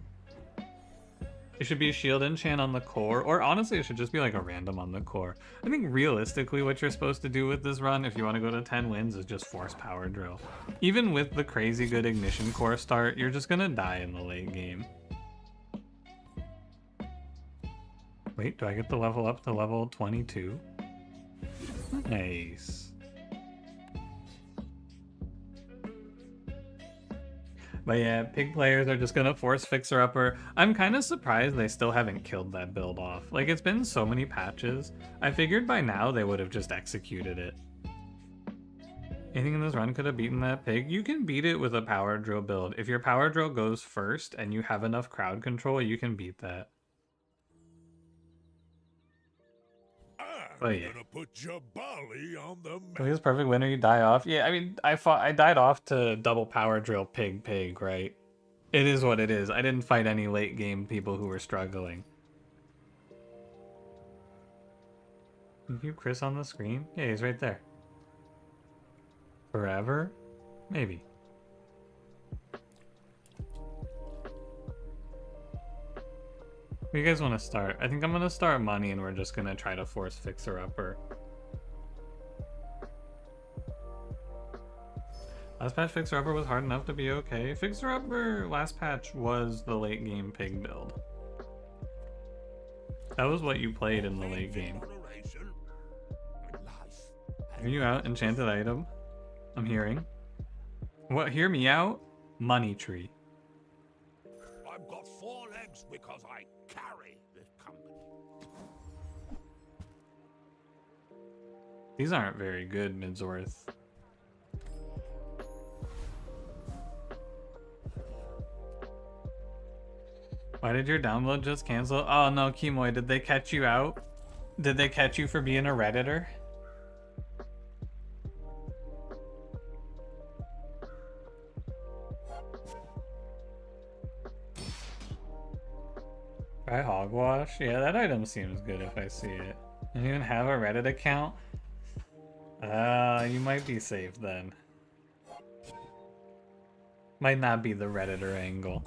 It should be a shield enchant on the core, or honestly it should just be like a random on the core. I think realistically what you're supposed to do with this run, if you want to go to 10 wins, is just force power drill. Even with the crazy good ignition core start, you're just gonna die in the late game. Wait, do I get the level up to level 22? Nice. But yeah, pig players are just gonna force fixer-upper. I'm kind of surprised they still haven't killed that build off. Like, it's been so many patches. I figured by now they would have just executed it. Anything in this run could have beaten that pig? You can beat it with a power drill build. If your power drill goes first and you have enough crowd control, you can beat that. I'm gonna put Jabali on the map. So he's perfect winner, you die off. Yeah, I mean, I died off to double power drill pig, right? It is what it is. I didn't fight any late game people who were struggling. Is you Chris on the screen? Yeah, he's right there. Forever? Maybe. What do you guys want to start? I think I'm going to start money and we're just going to try to force fixer-upper. Last patch fixer-upper was hard enough to be okay. Fixer-upper last patch was the late game pig build. That was what you played in the late game. Are you out? Enchanted item? I'm hearing. What? Hear me out? Money tree. I've got 4 legs because I carry These aren't very good, Midsworth. Why did your download just cancel? Oh no, Kimoy, did they catch you out? Did they catch you for being a Redditor? Try Hogwash? Yeah, that item seems good if I see it. You even have a Reddit account? You might be safe then. Might not be the Redditor angle.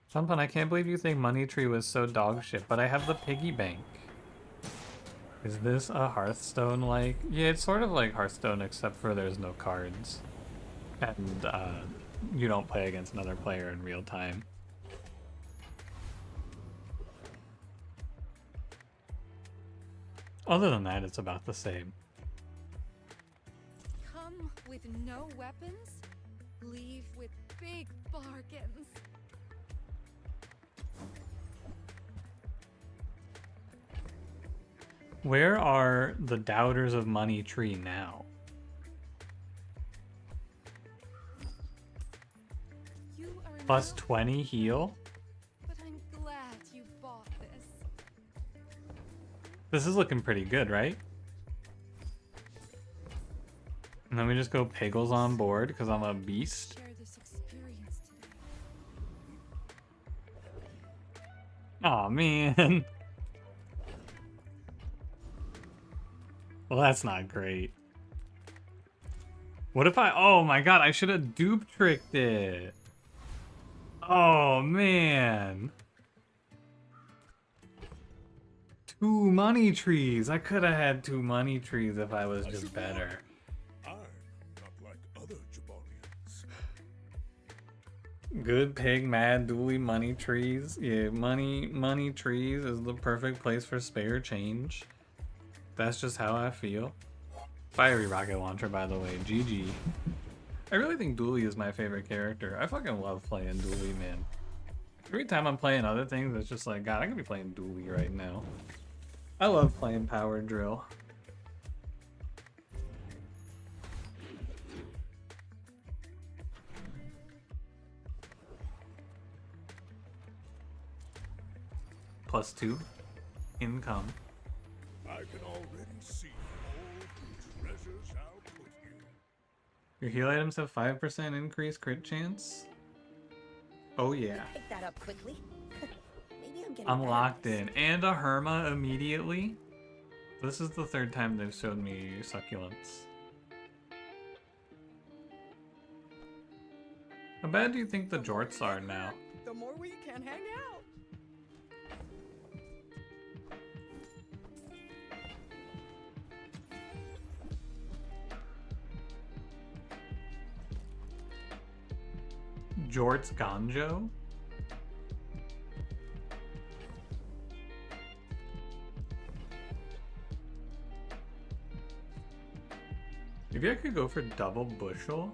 Fun, I can't believe you think Money Tree was so dog shit, but I have the piggy bank. Is this a Hearthstone like? Yeah, it's sort of like Hearthstone except for there's no cards. And you don't play against another player in real time. Other than that, it's about the same. Come with no weapons, leave with big bargains. Where are the doubters of Money Tree now? You are Plus 20 heal? but I'm glad you bought this. This is looking pretty good, right? And then we just go Piggles on board because I'm a beast. Share this experience today. Aw, man. Well, that's not great. What if oh my god, I should have dupe tricked it. Oh, man. 2 money trees. I could have had 2 money trees if I was just better. I'm not like other Jabarians. Good pig, mad, dually money trees. Yeah, money trees is the perfect place for spare change. That's just how I feel. Fiery rocket launcher, by the way. GG. I really think Dooley is my favorite character. I fucking love playing Dooley, man. Every time I'm playing other things, it's just like, God, I could be playing Dooley right now. I love playing Power Drill. +2 income. I can already see all the treasures I'll put you. Your heal items have 5% increased crit chance? Oh yeah. Pick that up quickly. Maybe I'm getting I'm better locked at this. in. And a Herma immediately. This is the 3rd time they've showed me succulents. How bad do you think the jorts are now? The more we can hang out. Jorts Ganjo? Maybe I could go for double bushel?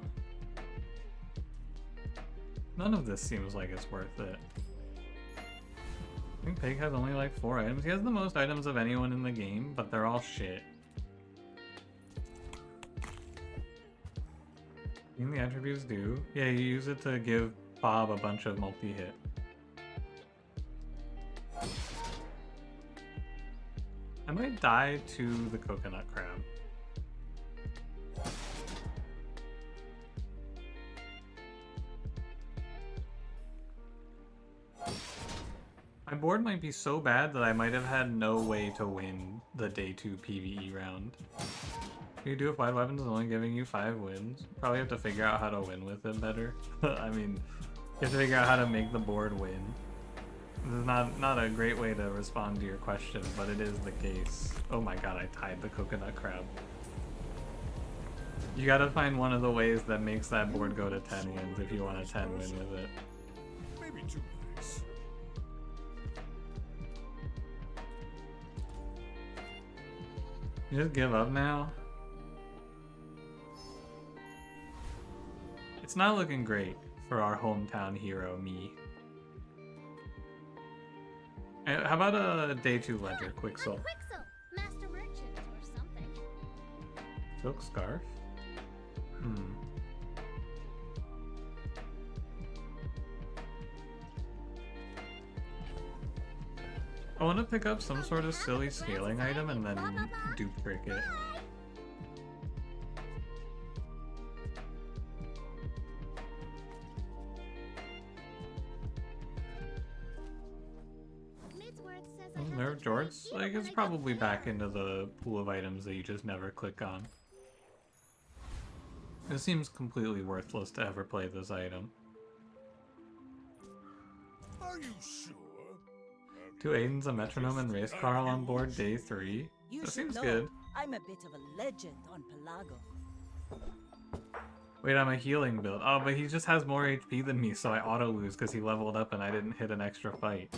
None of this seems like it's worth it. I think Pig has only like 4 items. He has the most items of anyone in the game, but they're all shit. The attributes do. Yeah, you use it to give Bob a bunch of multi-hit. I might die to the coconut crab. My board might be so bad that I might have had no way to win the day 2 PvE round. You do if wide weapons is only giving you 5 wins. Probably have to figure out how to win with it better. I mean, you have to figure out how to make the board win. This is not a great way to respond to your question, but it is the case. Oh my god, I tied the coconut crab. You gotta find one of the ways that makes that board go to 10 wins if you want a 10 win with it. Maybe too nice. You just give up now? It's not looking great for our hometown hero, me. How about a day 2 ledger, Quixel? Quixel, master merchant or something. Silk scarf? I want to pick up some sort of silly scaling item and then dupe trick it. Nerve Jorts? Like, it's probably back into the pool of items that you just never click on. It seems completely worthless to ever play this item. Are you sure? 2 Aidens, a metronome, and race Carl on board day 3. You That should seems know, good. I'm a bit of a legend on Pelago. Wait, I'm a healing build. Oh, but he just has more HP than me, so I auto-lose because he leveled up and I didn't hit an extra fight.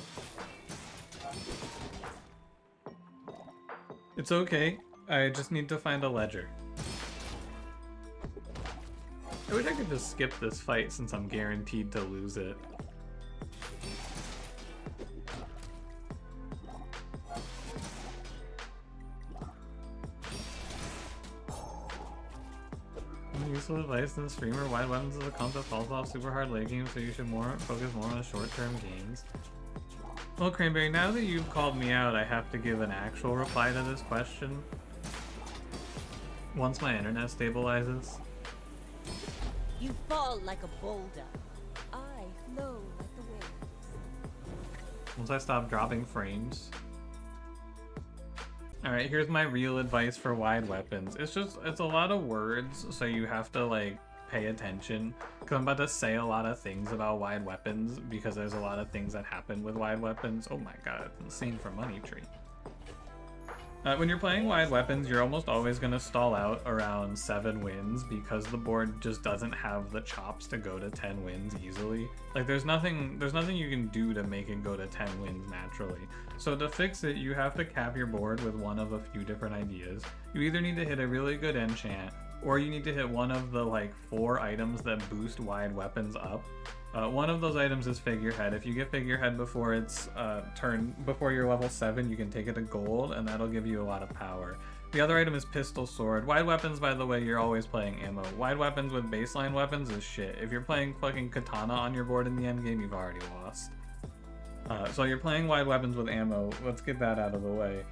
It's okay. I just need to find a ledger. I wish I could just skip this fight since I'm guaranteed to lose it. Useful advice in the streamer, wide weapons is a concept falls off super hard late game, so you should focus more on the short-term gains. Well, Cranberry, now that you've called me out, I have to give an actual reply to this question. Once my internet stabilizes. You fall like a boulder. I flow like the wind. Once I stop dropping frames. Alright, here's my real advice for wide weapons. It's a lot of words, so you have to, like, pay attention. Because I'm about to say a lot of things about wide weapons, because there's a lot of things that happen with wide weapons. Oh my god, insane for money tree. When you're playing wide weapons, you're almost always going to stall out around 7 wins, because the board just doesn't have the chops to go to 10 wins easily. Like, there's nothing you can do to make it go to 10 wins naturally. So to fix it, you have to cap your board with one of a few different ideas. You either need to hit a really good enchant, or you need to hit one of the, like, 4 items that boost wide weapons up. One of those items is Figurehead. If you get Figurehead before its before you're level 7, you can take it to gold, and that'll give you a lot of power. The other item is Pistol Sword. Wide weapons, by the way, you're always playing ammo. Wide weapons with baseline weapons is shit. If you're playing fucking Katana on your board in the endgame, you've already lost. So you're playing wide weapons with ammo. Let's get that out of the way.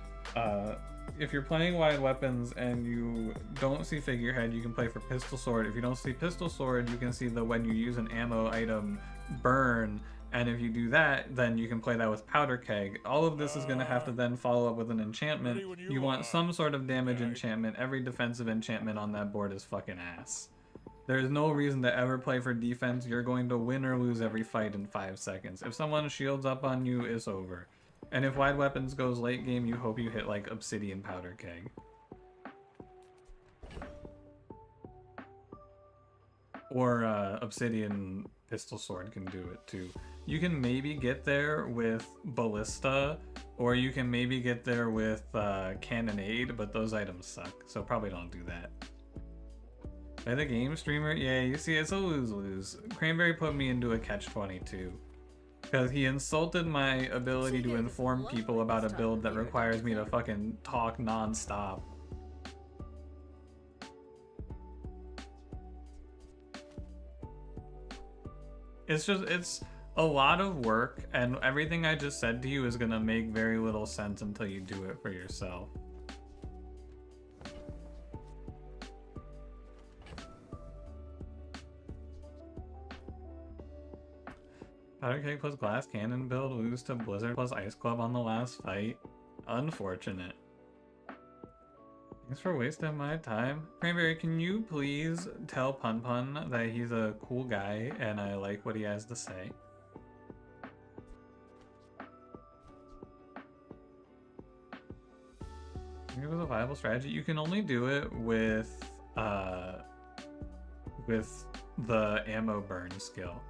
If you're playing wide weapons and you don't see Figurehead, you can play for Pistol Sword. If you don't see Pistol Sword, you can see the when you use an ammo item burn, and if you do that, then you can play that with Powder Keg. All of this is going to have to then follow up with an enchantment. You want some sort of damage enchantment. Every defensive enchantment on that board is fucking ass. There's no reason to ever play for defense. You're going to win or lose every fight in 5 seconds. If someone shields up on you, it's over. And if wide weapons goes late game, you hope you hit like Obsidian Powder Keg. Or Obsidian Pistol Sword can do it too. You can maybe get there with Ballista, or you can maybe get there with Cannonade, but those items suck, so probably don't do that. By the game streamer? Yeah, you see, it's a lose-lose. Cranberry put me into a catch-22. Because he insulted my ability to inform people about a build that requires me to fucking talk non-stop. It's a lot of work, and everything I just said to you is gonna make very little sense until you do it for yourself. Powder Keg plus Glass Cannon build, lose to Blizzard plus Ice Club on the last fight. Unfortunate. Thanks for wasting my time. Cranberry, can you please tell Pun Pun that he's a cool guy and I like what he has to say? It was a viable strategy. You can only do it with the ammo burn skill.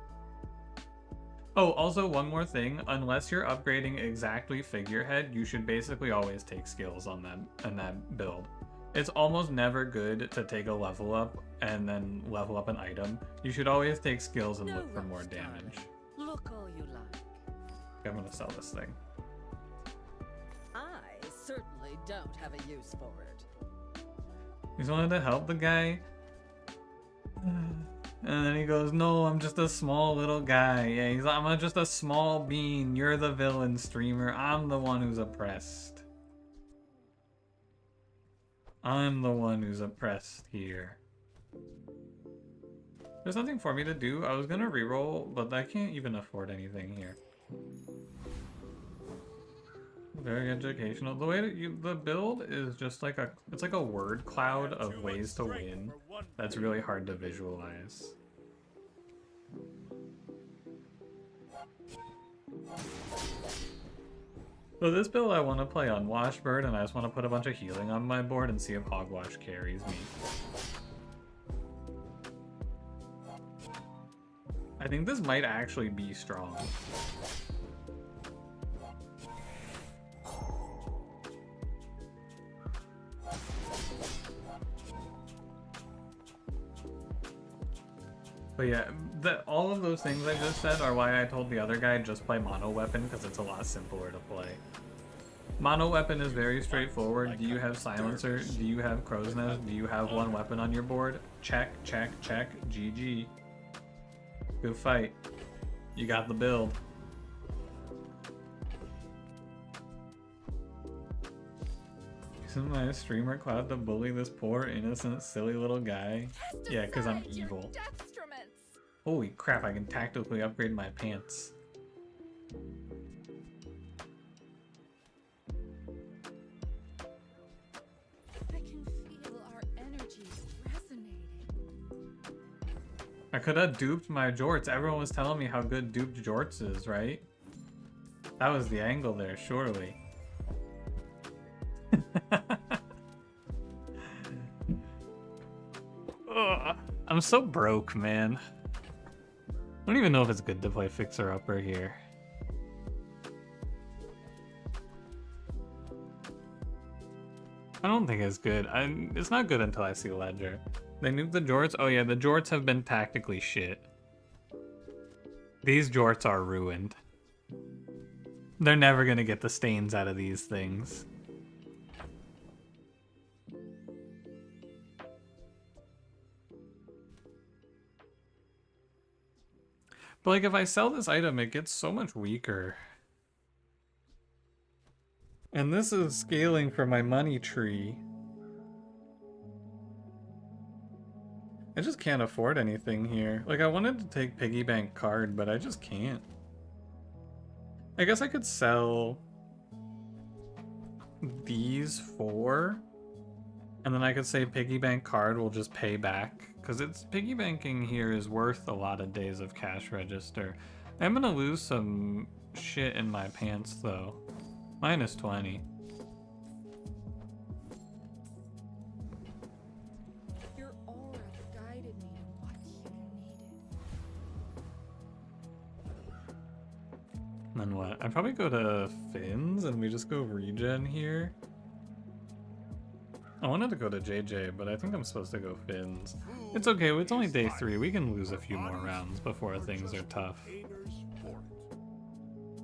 Oh, also one more thing. Unless you're upgrading exactly Figurehead, you should basically always take skills on that build. It's almost never good to take a level up and then level up an item. You should always take skills and look for more damage. Look all you like. I'm gonna sell this thing. really don't have a use for it. He's wanted to help the guy. And then he goes, no, I'm just a small little guy. Yeah, he's like, just a small bean. You're the villain, streamer. I'm the one who's oppressed. I'm the one who's oppressed here. There's nothing for me to do. I was gonna reroll, but I can't even afford anything here. Very educational. The way that the build is just like it's like a word cloud of ways to win. That's really hard to visualize. So this build I want to play on Washbird, and I just want to put a bunch of healing on my board and see if Hogwash carries me. I think this might actually be strong. But yeah, all of those things I just said are why I told the other guy just play mono weapon, because it's a lot simpler to play. Mono weapon is very straightforward. Do you have silencer? Do you have crow's nest? Do you have one weapon on your board? Check, check, check. GG. Good fight. You got the build. Isn't my streamer cloud to bully this poor, innocent, silly little guy? Yeah, because I'm evil. Holy crap, I can tactically upgrade my pants. I can feel our energies resonating. I could have duped my jorts. Everyone was telling me how good duped jorts is, right? That was the angle there, surely. Ugh, I'm so broke, man. I don't even know if it's good to play Fixer Upper here. I don't think it's good. It's not good until I see Ledger. They nuked the jorts? Oh yeah, the jorts have been tactically shit. These jorts are ruined. They're never gonna get the stains out of these things. But like, if I sell this item, it gets so much weaker. And this is scaling for my money tree. I just can't afford anything here. Like, I wanted to take Piggy Bank card, but I just can't. I guess I could sell these 4, and then I could say Piggy Bank card will just pay back. Because it's piggy banking here is worth a lot of days of cash register. I'm gonna lose some shit in my pants though. Minus 20. Your aura guided me to what you needed. Then what? I probably go to Finn's and we just go regen here. I wanted to go to JJ, but I think I'm supposed to go Finn's. It's okay, it's only day 3. We can lose a few more rounds before things are tough.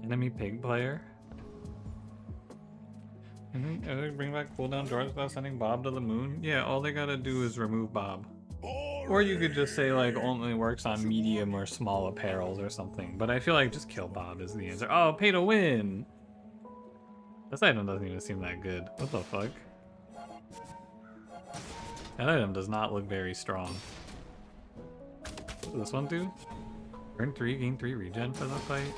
Enemy pig player? And then bring back cooldown George without sending Bob to the moon? Yeah, all they gotta do is remove Bob. Or you could just say like only works on medium or small apparels or something. But I feel like just kill Bob is the answer. Oh, pay to win! This item doesn't even seem that good. What the fuck? That item does not look very strong. What does this one do? Earn 3, gain 3 regen for the fight.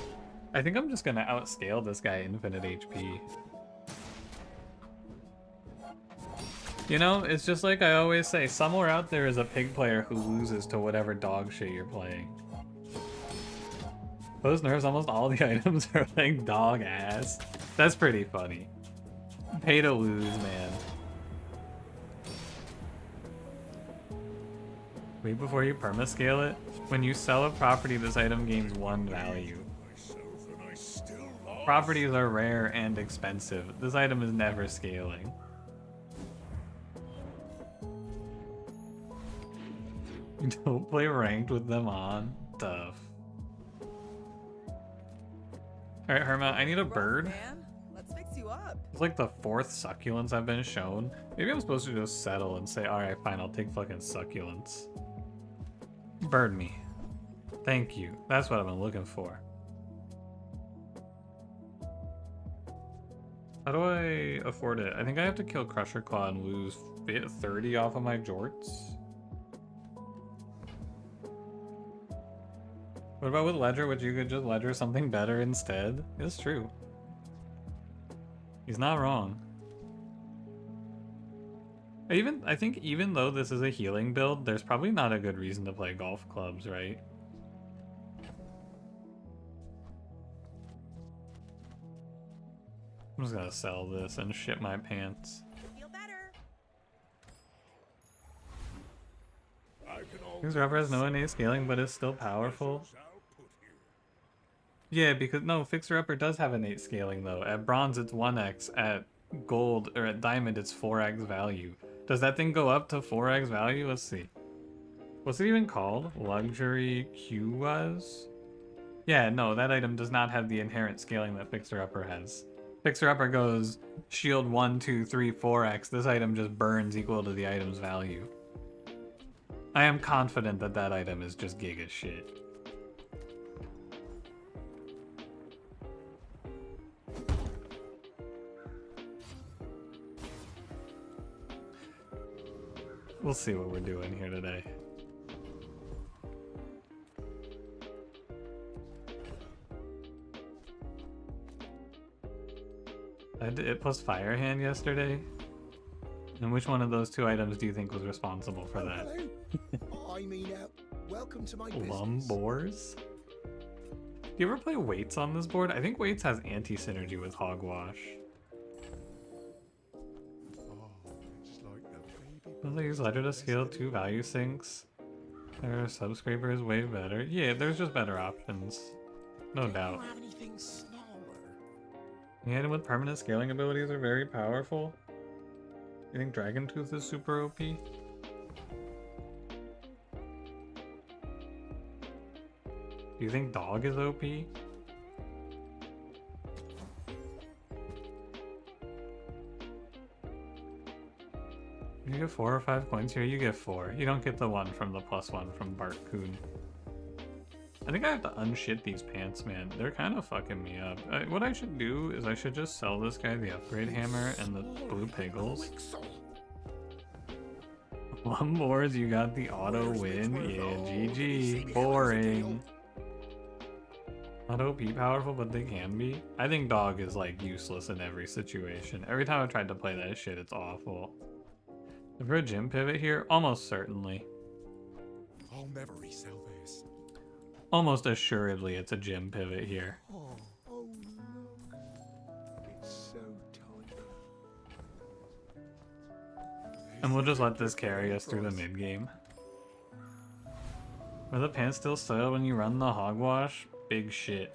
I think I'm just gonna outscale this guy infinite HP. You know, it's just like I always say, somewhere out there is a pig player who loses to whatever dog shit you're playing. Those nerfs, almost all the items are like dog ass. That's pretty funny. Pay to lose, man. Wait before you permascale it. When you sell a property, this item gains 1 value. Properties are rare and expensive. This item is never scaling. You don't play ranked with them on? Tough. Alright, Herma, I need a bird. Man, let's fix you up. It's like the 4th succulents I've been shown. Maybe I'm supposed to just settle and say, alright, fine, I'll take fucking succulents. Burn me. Thank you. That's what I've been looking for. How do I afford it? I think I have to kill Crusher Claw and lose 30 off of my jorts. What about with Ledger? Would you could just Ledger something better instead? It's true. He's not wrong. I think even though this is a healing build, there's probably not a good reason to play golf clubs, right? I'm just gonna sell this and shit my pants. Feel better. Fixer Upper has no innate scaling, but is still powerful. Yeah, because no, Fixer Upper does have innate scaling though. At bronze it's 1x, at gold or at diamond it's 4x value. Does that thing go up to 4x value? Let's see. What's it even called? Luxury Q was? Yeah, no, that item does not have the inherent scaling that Fixer Upper has. Fixer Upper goes shield 1, 2, 3, 4x. This item just burns equal to the item's value. I am confident that that item is just giga shit. We'll see what we're doing here today. I did it plus Fire Hand yesterday. And which one of those 2 items do you think was responsible for that? I mean, welcome to my Lumbors? Do you ever play Weights on this board? I think Weights has anti-synergy with Hogwash. Will they use Ledger to scale 2 value sinks? Their subscraper is way better. Yeah, there's just better options. No doubt. Yeah, and with permanent scaling abilities are very powerful. You think Dragon Tooth is super OP? Do you think Dog is OP? You get 4 or 5 points here, you get 4. You don't get the 1 from the +1 from Bartcoon. I think I have to unshit these pants, man. They're kind of fucking me up. What I should do is I should just sell this guy the upgrade hammer and the blue piggles. Lumbors, you got the auto win. Yeah, GG. Boring. Not OP powerful, but they can be. I think Dog is like useless in every situation. Every time I've tried to play that shit, it's awful. Is there a gym pivot here? Almost certainly. I'll never resell this. Almost assuredly it's a gym pivot here. Oh look. It's so tiny. And we'll just let this carry us through the mid game. Are the pants still soiled when you run the Hogwash? Big shit.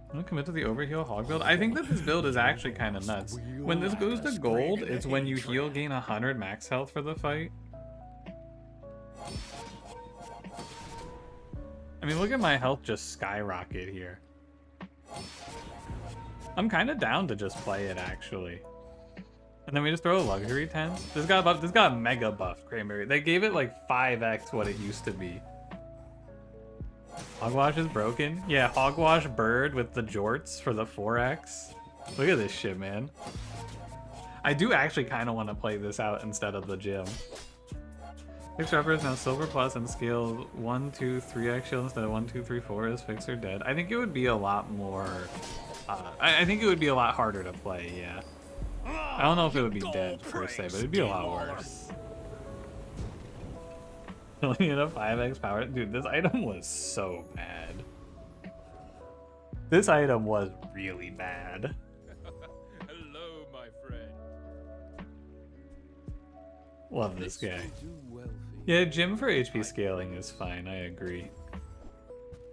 I'm gonna commit to the overheal hog build. I think that this build is actually kind of nuts. When this goes to gold, it's when you heal gain 100 max health for the fight. I mean, look at my health just skyrocket here. I'm kind of down to just play it, actually. And then we just throw a luxury tent. This got mega buff, Cranberry. They gave it like 5x what it used to be. Hogwash is broken. Yeah, Hogwash bird with the jorts for the 4x. Look at this shit, man. I do actually kind of want to play this out instead of the gym. Fixer Upper is now Silver Plus and scale 1, 2, 3x shield instead of 1, 2, 3, 4 is Fixer dead. I think it would be a lot more... I think it would be a lot harder to play, yeah. I don't know if it would be dead per se, but it'd be a lot worse. Only at a 5x power. Dude, this item was so bad. This item was really bad. Hello, my friend. Love this guy. Yeah, gym for HP scaling is fine, I agree.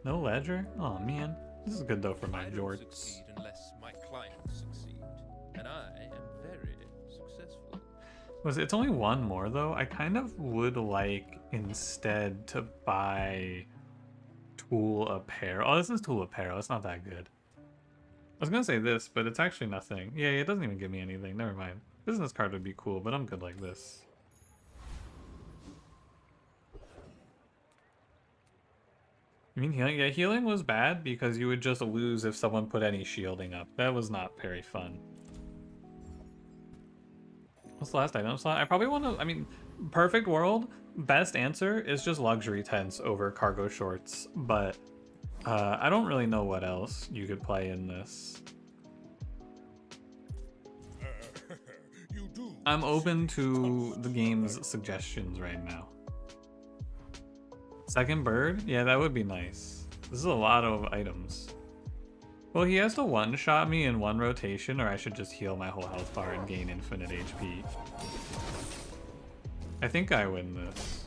No ledger? Oh man. This is good though for my jorts. Unless my clients succeed, and I am very successful. It's only one more though. I kind of would like instead to buy Tool apparel. Oh, this is tool apparel. It's not that good. I was gonna say this, but it's actually nothing. Yeah, it doesn't even give me anything. Never mind. Business card would be cool, but I'm good like this. You mean healing? Yeah, healing was bad because you would just lose if someone put any shielding up. That was not very fun. What's the last item slot? I probably want to, I mean, perfect world, best answer is just luxury tents over cargo shorts, but I don't really know what else you could play in this. I'm open to the game's suggestions right now. Second bird? Yeah, that would be nice. This is a lot of items. Well, he has to one-shot me in one rotation, or I should just heal my whole health bar and gain infinite HP. I think I win this.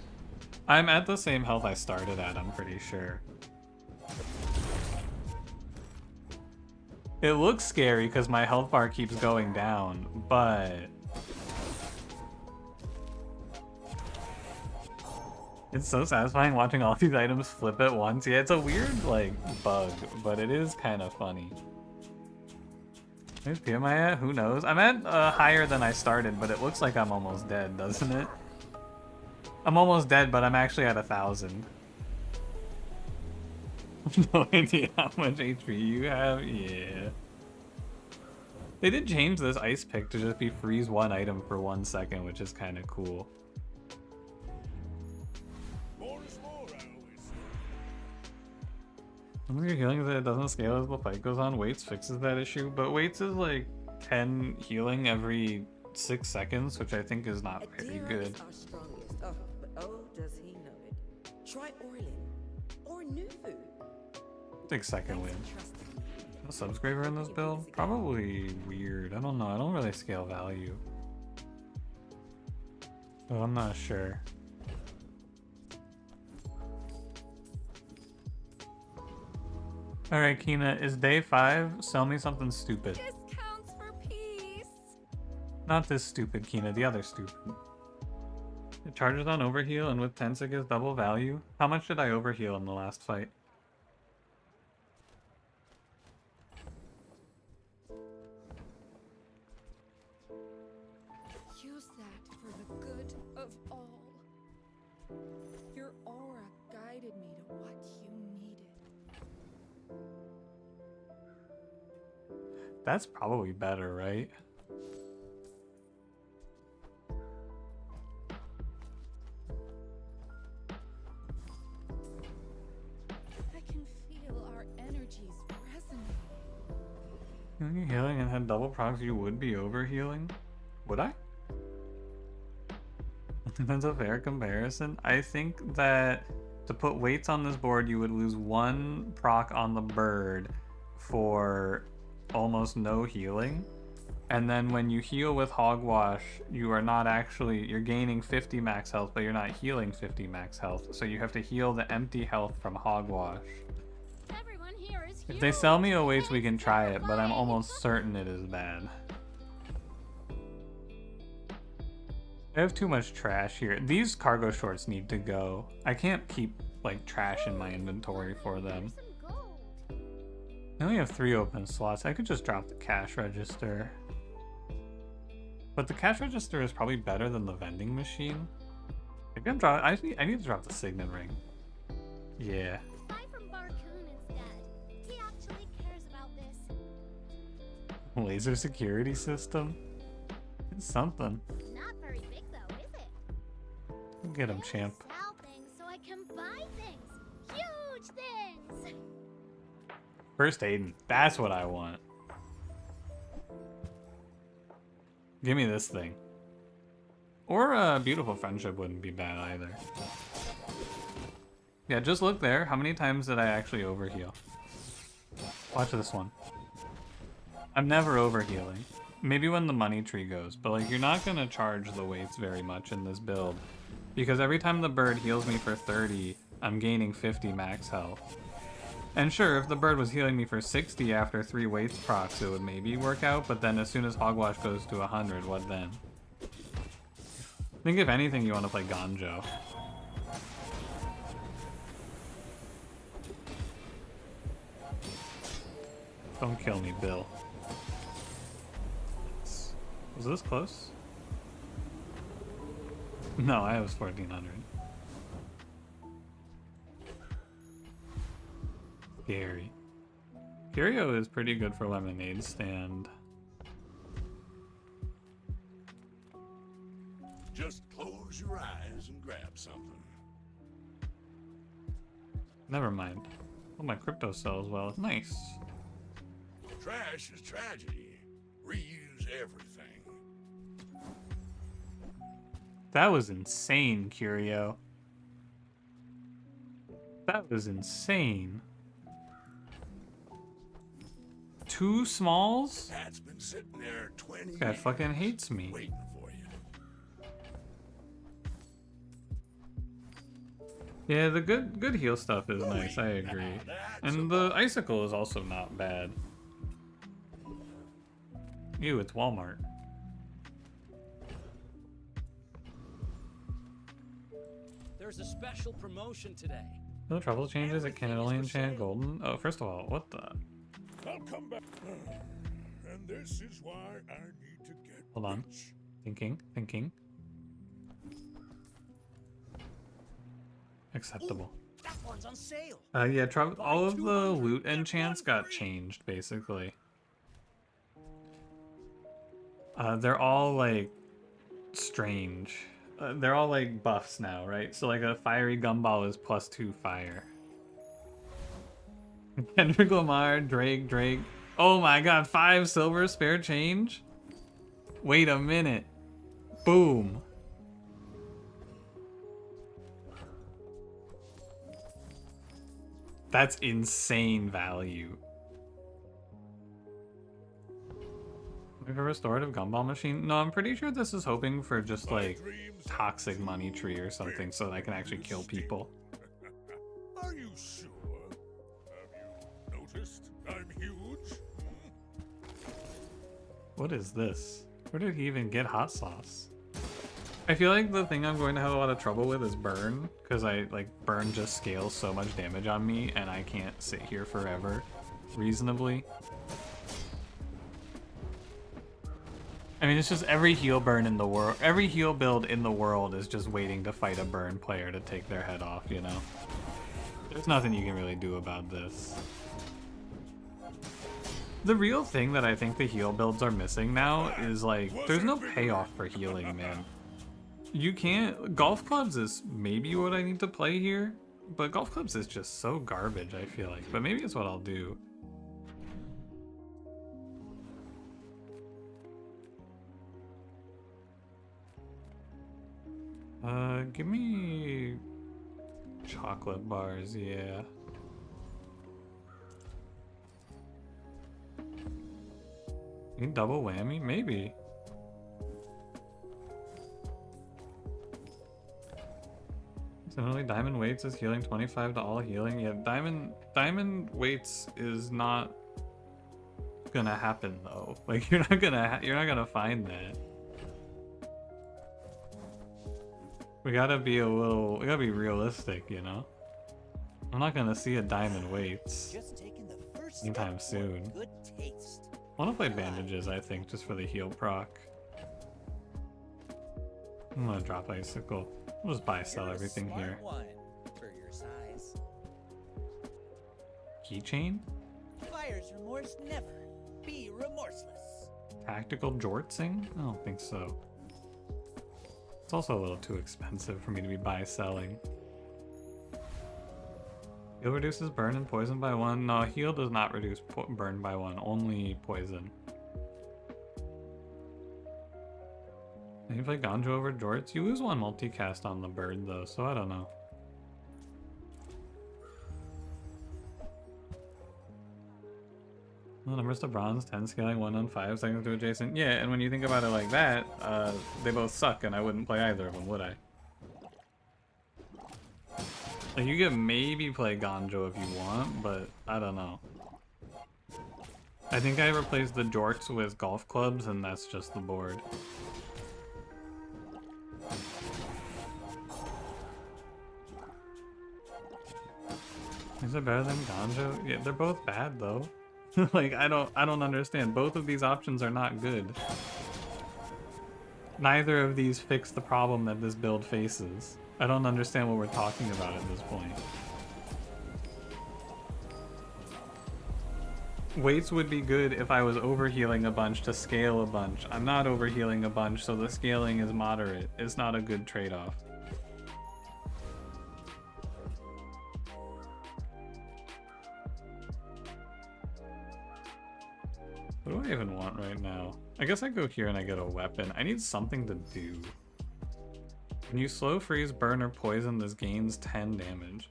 I'm at the same health I started at, I'm pretty sure. It looks scary because my health bar keeps going down, but... It's so satisfying watching all these items flip at once. Yeah, it's a weird, like, bug, but it is kind of funny. Where's PMI at? Who knows? I'm at higher than I started, but it looks like I'm almost dead, doesn't it? I'm almost dead, but I'm actually at 1,000. No idea how much HP you have? Yeah. They did change this ice pick to just be freeze one item for 1 second, which is kind of cool. Something you're healing is that it doesn't scale as the fight goes on. Weights fixes that issue, but weights is like 10 healing every 6 seconds, which I think is not very good. Oh, but oh, does he know it? Try Orlin or Nufu. I think second win. A subscriber in this build? Probably weird. I don't know. I don't really scale value. So I'm not sure. Alright, Kina, is day 5? Sell me something stupid. Discounts for peace. Not this stupid, Kina, the other stupid. It charges on overheal, and with Tensa gives double value. How much did I overheal in the last fight? Use that for the good of all. Your aura guided me to what you needed. That's probably better, right? I can feel our energies resonating. When you're healing and had double procs, you would be overhealing? Would I? That's a fair comparison. I think that to put weights on this board, you would lose 1 proc on the bird for almost no healing. And then when you heal with Hogwash, you are not actually, you're gaining 50 max health, but you're not healing 50 max health. So you have to heal the empty health from Hogwash. Everyone here is If they sell me a weights, we can try it, but I'm almost certain it is bad. I have too much trash here. These cargo shorts need to go. I can't keep like trash in my inventory for them. I only have 3 open slots. I could just drop the cash register. But the cash register is probably better than the vending machine. Maybe I'm dropping. I need to drop the signet ring. Yeah. Buy from Barcoon instead. He actually cares about this. Laser security system? It's something. Not very big though, is it? Get him, champ. Sell things so I can buy things. Huge things. First Aiden. That's what I want. Give me this thing. Or a beautiful friendship wouldn't be bad either. Yeah, just look there. How many times did I actually overheal? Watch this one. I'm never overhealing. Maybe when the money tree goes, but like you're not gonna charge the weights very much in this build. Because every time the bird heals me for 30, I'm gaining 50 max health. And sure, if the bird was healing me for 60 after 3 weights procs, it would maybe work out, but then as soon as Hogwash goes to 100, what then? I think if anything, you want to play Ganjo. Don't kill me, Bill. Was this close? No, I was 1400. Scary. Curio is pretty good for lemonade stand. Just close your eyes and grab something. Never mind. Oh, my crypto sells well. Nice. Trash is tragedy. Reuse everything. That was insane, Curio. That was insane. 2 smalls? That's been sitting there 20 This guy years fucking hates me. waiting for you. Yeah, the good heal stuff is nice, I agree. And the icicle is also not bad. Ew, it's Walmart. There's a special promotion today. No trouble changes, it can only enchant golden. Oh, first of all, what the? I'll come back. And this is why I need to get Hold on. Thinking. Acceptable. That one's on sale. Yeah, all of the loot enchants got changed, basically. They're all, like, strange. They're all, like, buffs now, right? So, like, a fiery gumball is +2 fire. Kendrick Lamar, Drake. Oh my god, 5 silver spare change? Wait a minute. Boom. That's insane value. Like a restorative gumball machine? No, I'm pretty sure this is hoping for just like toxic money tree or something so that I can actually kill people. Are you sure? Have you noticed I'm huge? What is this? Where did he even get hot sauce? I feel like the thing I'm going to have a lot of trouble with is burn, because burn just scales so much damage on me and I can't sit here forever reasonably. I mean, it's just every heal burn in the world, every heal build in the world is just waiting to fight a burn player to take their head off, you know? There's nothing you can really do about this. The real thing that I think the heal builds are missing now is like, there's no payoff for healing, man. You can't, golf clubs is maybe what I need to play here, but golf clubs is just so garbage, I feel like, but maybe it's what I'll do. Give me chocolate bars, yeah. Need double whammy? Maybe. Similarly, diamond weights is healing 25 to all healing. Yeah, diamond weights is not gonna happen though. Like you're not gonna find that. We gotta be realistic, you know? I'm not gonna see a diamond weights anytime soon. I wanna play bandages, I think, just for the heal proc. I'm gonna drop icicle. We'll just buy, sell everything here. Keychain? Buyer's remorse never. Be remorseless. Tactical jortsing? I don't think so. It's also a little too expensive for me to be buy-selling. Heal reduces burn and poison by 1. No, heal does not reduce burn by 1, only poison. Can you play Ganjo over Jorts? You lose 1 multicast on the bird though, so I don't know. Well, numbers to bronze, 10 scaling, 1 on 5 seconds to adjacent. Yeah, and when you think about it like that, they both suck and I wouldn't play either of them, would I? Like, you could maybe play Ganjo if you want, but I don't know. I think I replaced the Jorts with golf clubs and that's just the board. Is it better than Ganjo? Yeah, they're both bad though. Like, I don't understand. Both of these options are not good. Neither of these fix the problem that this build faces. I don't understand what we're talking about at this point. Weights would be good if I was overhealing a bunch to scale a bunch. I'm not overhealing a bunch, so the scaling is moderate. It's not a good trade-off. What do I even want right now? I guess I go here and I get a weapon. I need something to do. When you slow, freeze, burn, or poison, this gains 10 damage.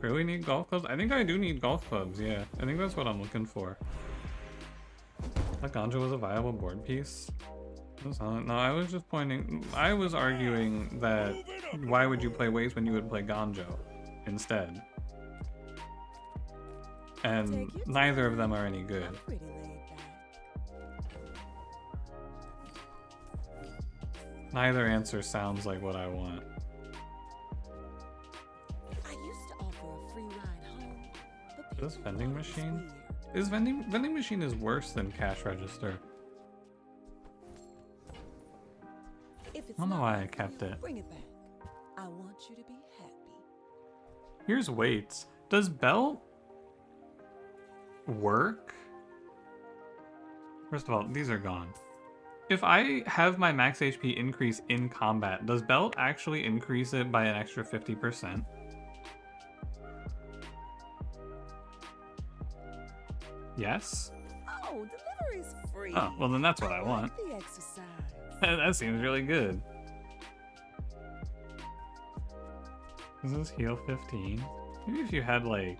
Really need golf clubs? I think I do need golf clubs, yeah. I think that's what I'm looking for. That ganja was a viable board piece? No, I was just pointing... I was arguing that why would you play Waste when you would play Ganjo instead? And neither of them are any good. Neither answer sounds like what I want. I used to offer a free ride home, but This vending machine? Is vending machine is worse than cash register. I don't know why I kept it. bring it back. I want you to be happy. Here's weights. Does belt work? First of all, these are gone. If I have my max HP increase in combat, does belt actually increase it by an extra 50%? Yes? Oh, delivery's free. Oh, well then that's what I want. The exercise. That seems really good. Is this heal 15? Maybe if you had like...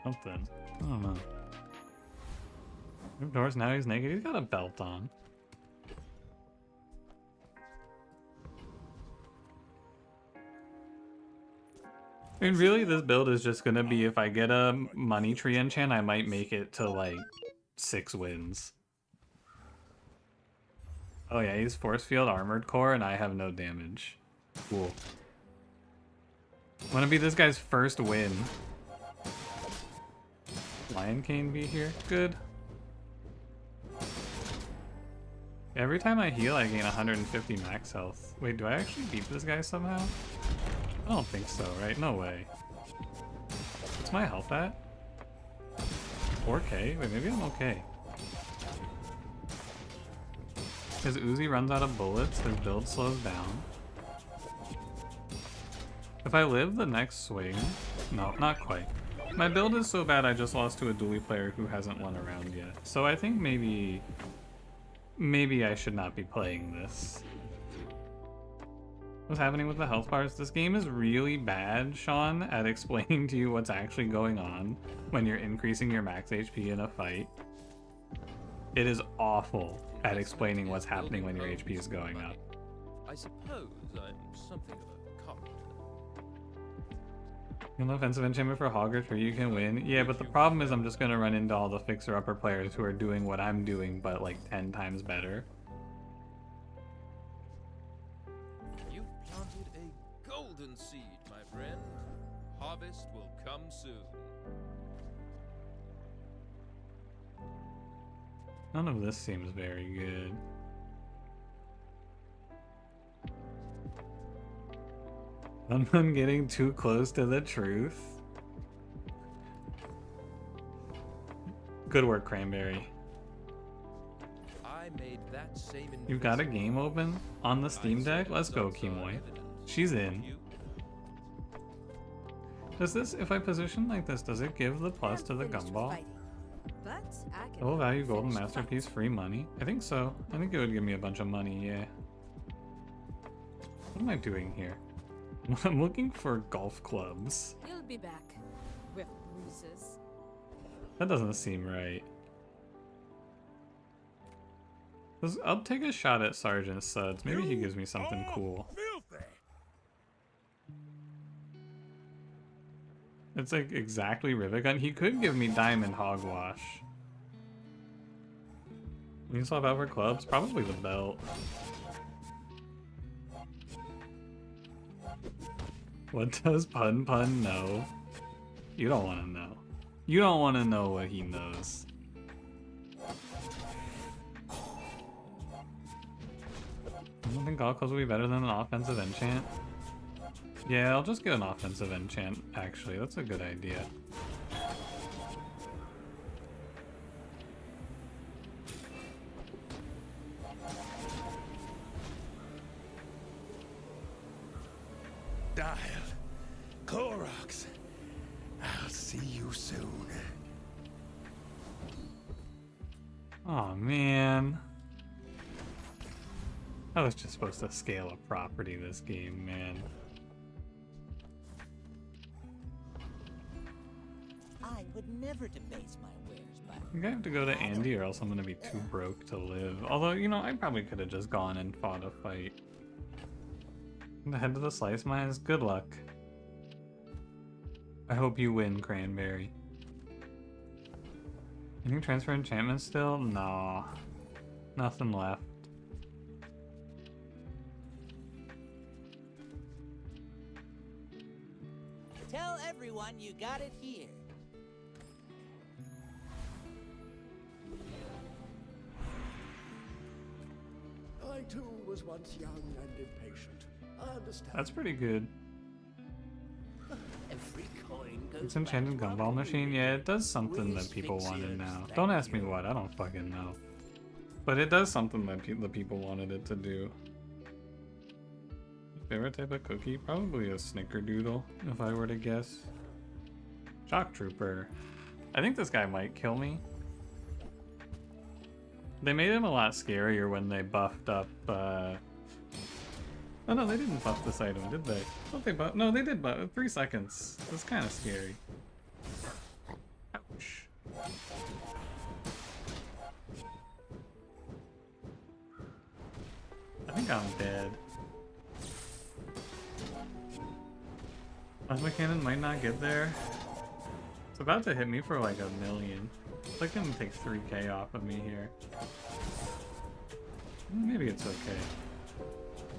something. I don't know. Doors, now he's naked. He's got a belt on. I mean, really, this build is just gonna be if I get a money tree enchant, I might make it to like 6 wins. Oh yeah, he's force field armored core, and I have no damage. Cool. Wanna be this guy's first win. Lion Cane be here? Good. Every time I heal, I gain 150 max health. Wait, do I actually beat this guy somehow? I don't think so, right? No way. What's my health at? 4k? Wait, maybe I'm okay. His Uzi runs out of bullets, his build slows down. If I live the next swing... No, not quite. My build is so bad I just lost to a dually player who hasn't won a round yet. So I think maybe I should not be playing this. What's happening with the health bars? This game is really bad, Sean, at explaining to you what's actually going on when you're increasing your max HP in a fight. It is awful at explaining what's happening when your HP is going up. I suppose I'm something of a carpenter. An offensive enchantment for Hogwarts where you can win. Yeah, but the problem is I'm just gonna run into all the fixer-upper players who are doing what I'm doing, but like 10 times better. You've planted a golden seed, my friend. Harvest will come soon. None of this seems very good. I'm getting too close to the truth. Good work, Cranberry. I made that same You've got a game open on the Steam Deck? Let's go, Kimoy. She's in. Does this, if I position like this, does it give the plus to the gumball? Full value golden masterpiece, free money? I think so. I think it would give me a bunch of money, yeah. What am I doing here? I'm looking for golf clubs. You'll be back with bruises. That doesn't seem right. I'll take a shot at Sergeant Suds. Maybe he gives me something cool. It's like exactly Rivet Gun. He could give me Diamond Hogwash. We can swap out for clubs. Probably the belt. What does Pun Pun know? You don't want to know. You don't want to know what he knows. I don't think all clothes will be better than an offensive enchant. Yeah, I'll just get an offensive enchant, actually. That's a good idea. Dial. Koroks. I'll see you soon. Oh man. I was just supposed to scale a property this game, man. I would never debase my wares by... I'm gonna have to go to Andy or else I'm gonna be too broke to live. Although, you know, I probably could have just gone and fought a fight. The head to the slice mines, good luck. I hope you win, Cranberry. Can you transfer enchantments still? No. Nothing left. Tell everyone you got it here. I too was once young and impatient. I understand. That's pretty good. Every coin goes It's enchanted gumball machine. Yeah, it does something that people wanted now. Don't ask me what, I don't fucking know. But it does something that the people wanted it to do. Favorite type of cookie? Probably a snickerdoodle, if I were to guess. Shock Trooper. I think this guy might kill me. They made him a lot scarier when they buffed up, Oh no, they didn't buff this item, did they? I thought they buffed. No, they did buff. 3 seconds. That's kind of scary. Ouch. I think I'm dead. Plasma cannon might not get there. It's about to hit me for like 1 million. It's like gonna take 3k off of me here. Maybe it's okay.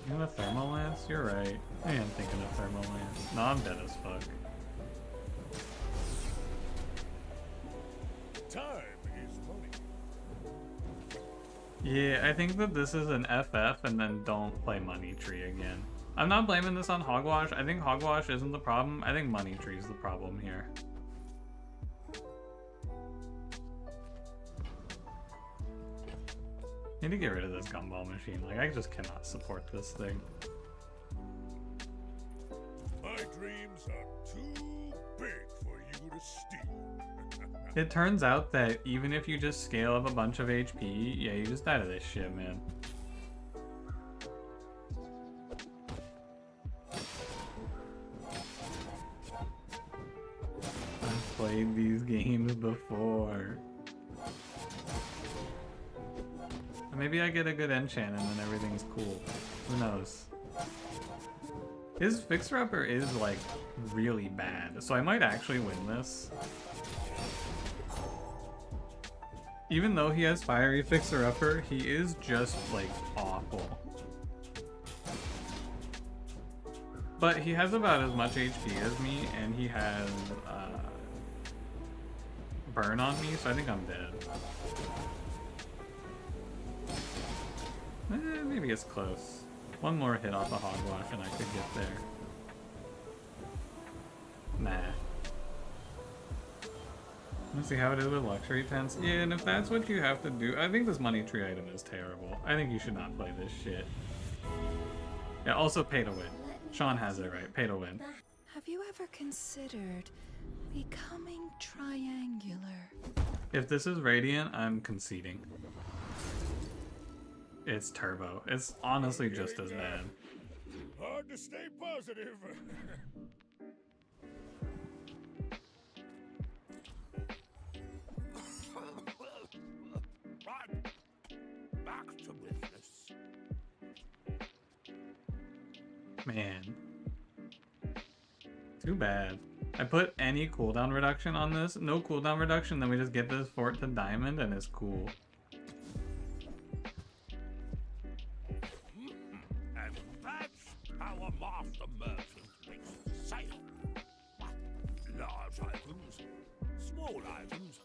You have a thermal lance? You're right. I am thinking of thermal lance. No, I'm dead as fuck. Time is money. Yeah, I think that this is an FF and then don't play Money Tree again. I'm not blaming this on Hogwash. I think Hogwash isn't the problem. I think Money Tree is the problem here. Need to get rid of this gumball machine. Like, I just cannot support this thing. My dreams are too big for you to steal. It turns out that even if you just scale up a bunch of HP, yeah, you just die to this shit, man. I've played these games before. Maybe I get a good enchant and then everything's cool. Who knows? His fixer-upper is like really bad, so I might actually win this. Even though he has fiery fixer-upper, he is just like awful. But he has about as much HP as me, and he has burn on me, so I think I'm dead. Maybe it's close. One more hit off a Hogwash and I could get there. Nah. Let's see how it is with luxury tents. Yeah, and if that's what you have to do, I think this Money Tree item is terrible. I think you should not play this shit. Yeah, also pay to win. Sean has it right. Pay to win. Have you ever considered becoming triangular? If this is Radiant, I'm conceding. It's turbo. It's honestly just as bad. Hard to stay positive. Right. Back to business. Man. Too bad. I put any cooldown reduction on this. No cooldown reduction, then we just get this fort to diamond and it's cool. And that's how a master merchant makes a sale. Large items, small items.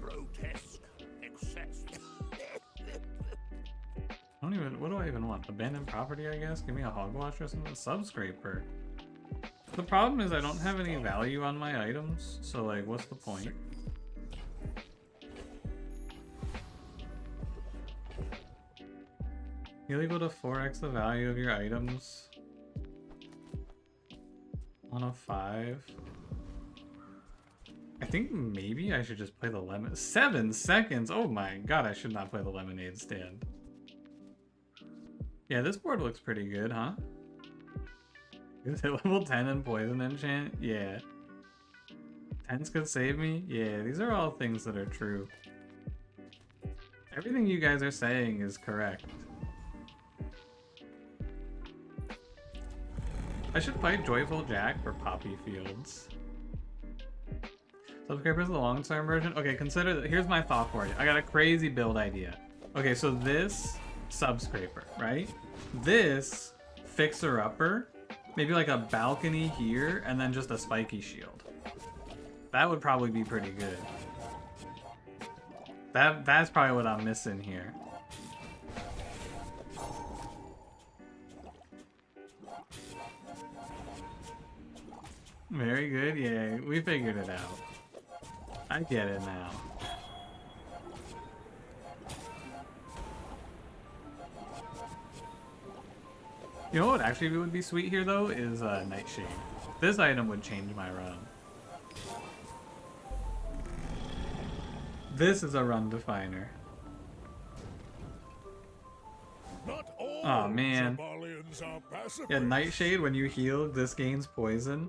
Grotesque excess. I don't even, what do I even want? Abandoned property, I guess? Give me a hogwash or something? Subscraper. The problem is I don't have any value on my items, so like, what's the point? You're able to 4x the value of your items on a 5. I think maybe I should just play the lemon. 7 seconds! Oh my god, I should not play the lemonade stand. Yeah, this board looks pretty good, huh? Is it level 10 in poison enchant? Yeah. 10s could save me? Yeah, these are all things that are true. Everything you guys are saying is correct. I should fight Joyful Jack for Poppy Fields. Subscribers the long-term version? Okay, consider that. Here's my thought for you. I got a crazy build idea. Okay, so this subscraper, right? This fixer-upper, maybe like a balcony here, and then just a spiky shield. That would probably be pretty good. That's probably what I'm missing here. Very good, yeah, we figured it out. I get it now. You know what actually would be sweet here though is Nightshade. This item would change my run. This is a run definer. Oh man. Yeah, Nightshade, when you heal, this gains poison.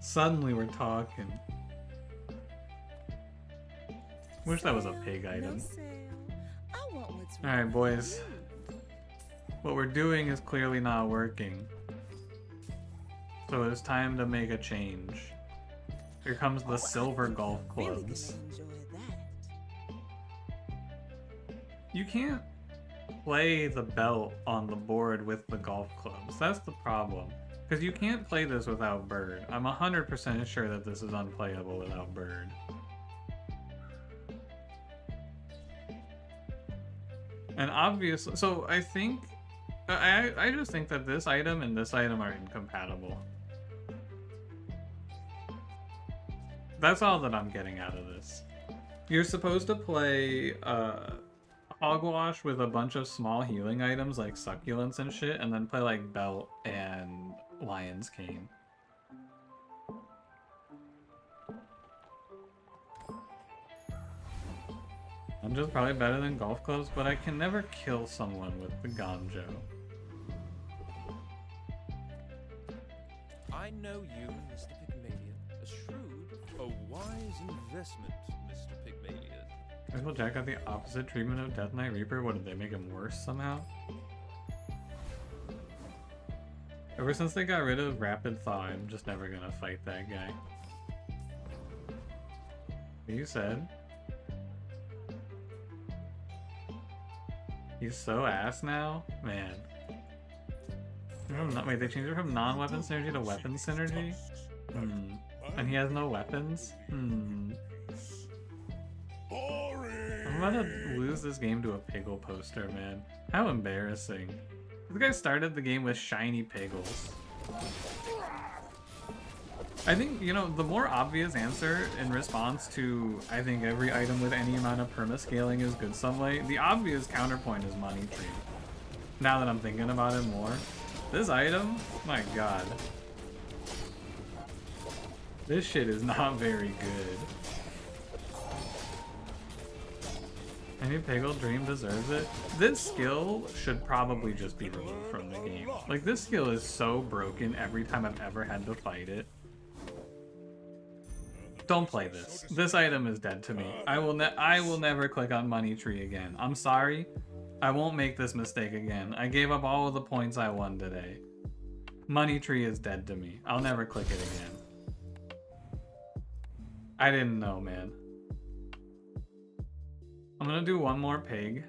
Suddenly we're talking. Wish that was a pig item. Alright boys. What we're doing is clearly not working. So it's time to make a change. Here comes the silver golf clubs. You can't play the belt on the board with the golf clubs. That's the problem. Because you can't play this without Bird. I'm 100% sure that this is unplayable without Bird. And obviously, so I think, I just think that this item and this item are incompatible. That's all that I'm getting out of this. You're supposed to play Hogwash with a bunch of small healing items like succulents and shit, and then play like Belt and Lion's Cane. I'm just probably better than golf clubs, but I can never kill someone with the Gonjo. I know you, Mr. Pygmalion. A shrewd, a wise investment, Mr. Pygmalion. Joyful Jack got the opposite treatment of Death Knight Reaper. What, did they make him worse somehow? Ever since they got rid of Rapid Thaw, I'm just never gonna fight that guy. You said? He's so ass now? Man. Wait, they changed it from non-weapon synergy to weapon synergy? Hmm. And he has no weapons? Hmm. I'm about to lose this game to a Piggle poster, man. How embarrassing. This guy started the game with shiny Piggles. I think, you know, the more obvious answer in response to, I think, every item with any amount of perma-scaling is good sunlight, the obvious counterpoint is Money Tree. Now that I'm thinking about it more. This item? My god. This shit is not very good. Any Piggle Dream deserves it. This skill should probably just be removed from the game. Like, this skill is so broken every time I've ever had to fight it. Don't play this. This item is dead to me. I will never click on Money Tree again. I'm sorry. I won't make this mistake again. I gave up all of the points I won today. Money Tree is dead to me. I'll never click it again. I didn't know, man. I'm gonna do one more pig.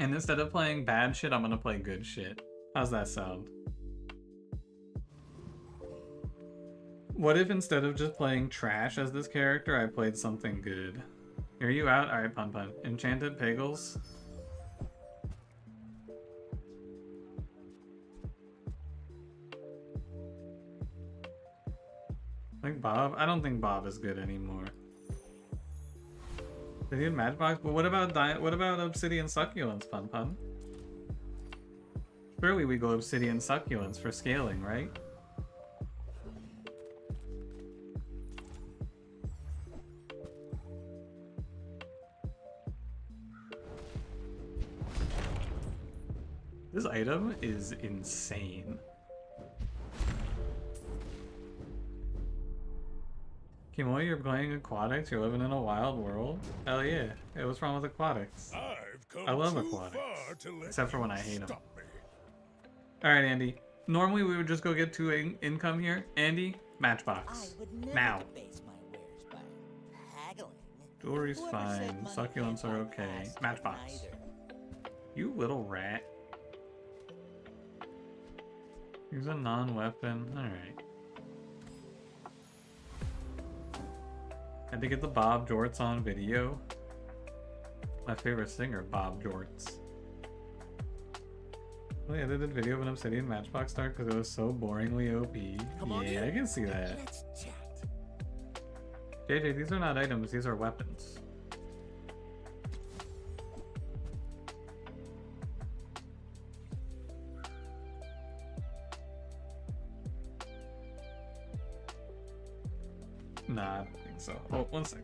And instead of playing bad shit, I'm gonna play good shit. How's that sound? What if instead of just playing trash as this character, I played something good? Are you out? Alright, Pun Pun. Enchanted Pagels? Like Bob? I don't think Bob is good anymore. They need Matchbox? But what about Obsidian Succulents, Pun Pun? Surely we go Obsidian Succulents for scaling, right? This item is insane. Kimoy, you're playing aquatics? You're living in a wild world? Hell yeah. Hey, what's wrong with aquatics? I love aquatics. Except for when I hate them. Alright, Andy. Normally we would just go get 2 income here. Andy, Matchbox. Now. Jewelry's fine. Succulents are okay. Matchbox. You little rat. Use a non-weapon. Alright. Had to get the Bob Jorts on video. My favorite singer, Bob Jorts. Oh yeah, they did a video of an Obsidian Matchbox start because it was so boringly OP. Yeah, I can see that. Let's chat. JJ, these are not items, these are weapons. Nah, I don't think so. Oh, one sec.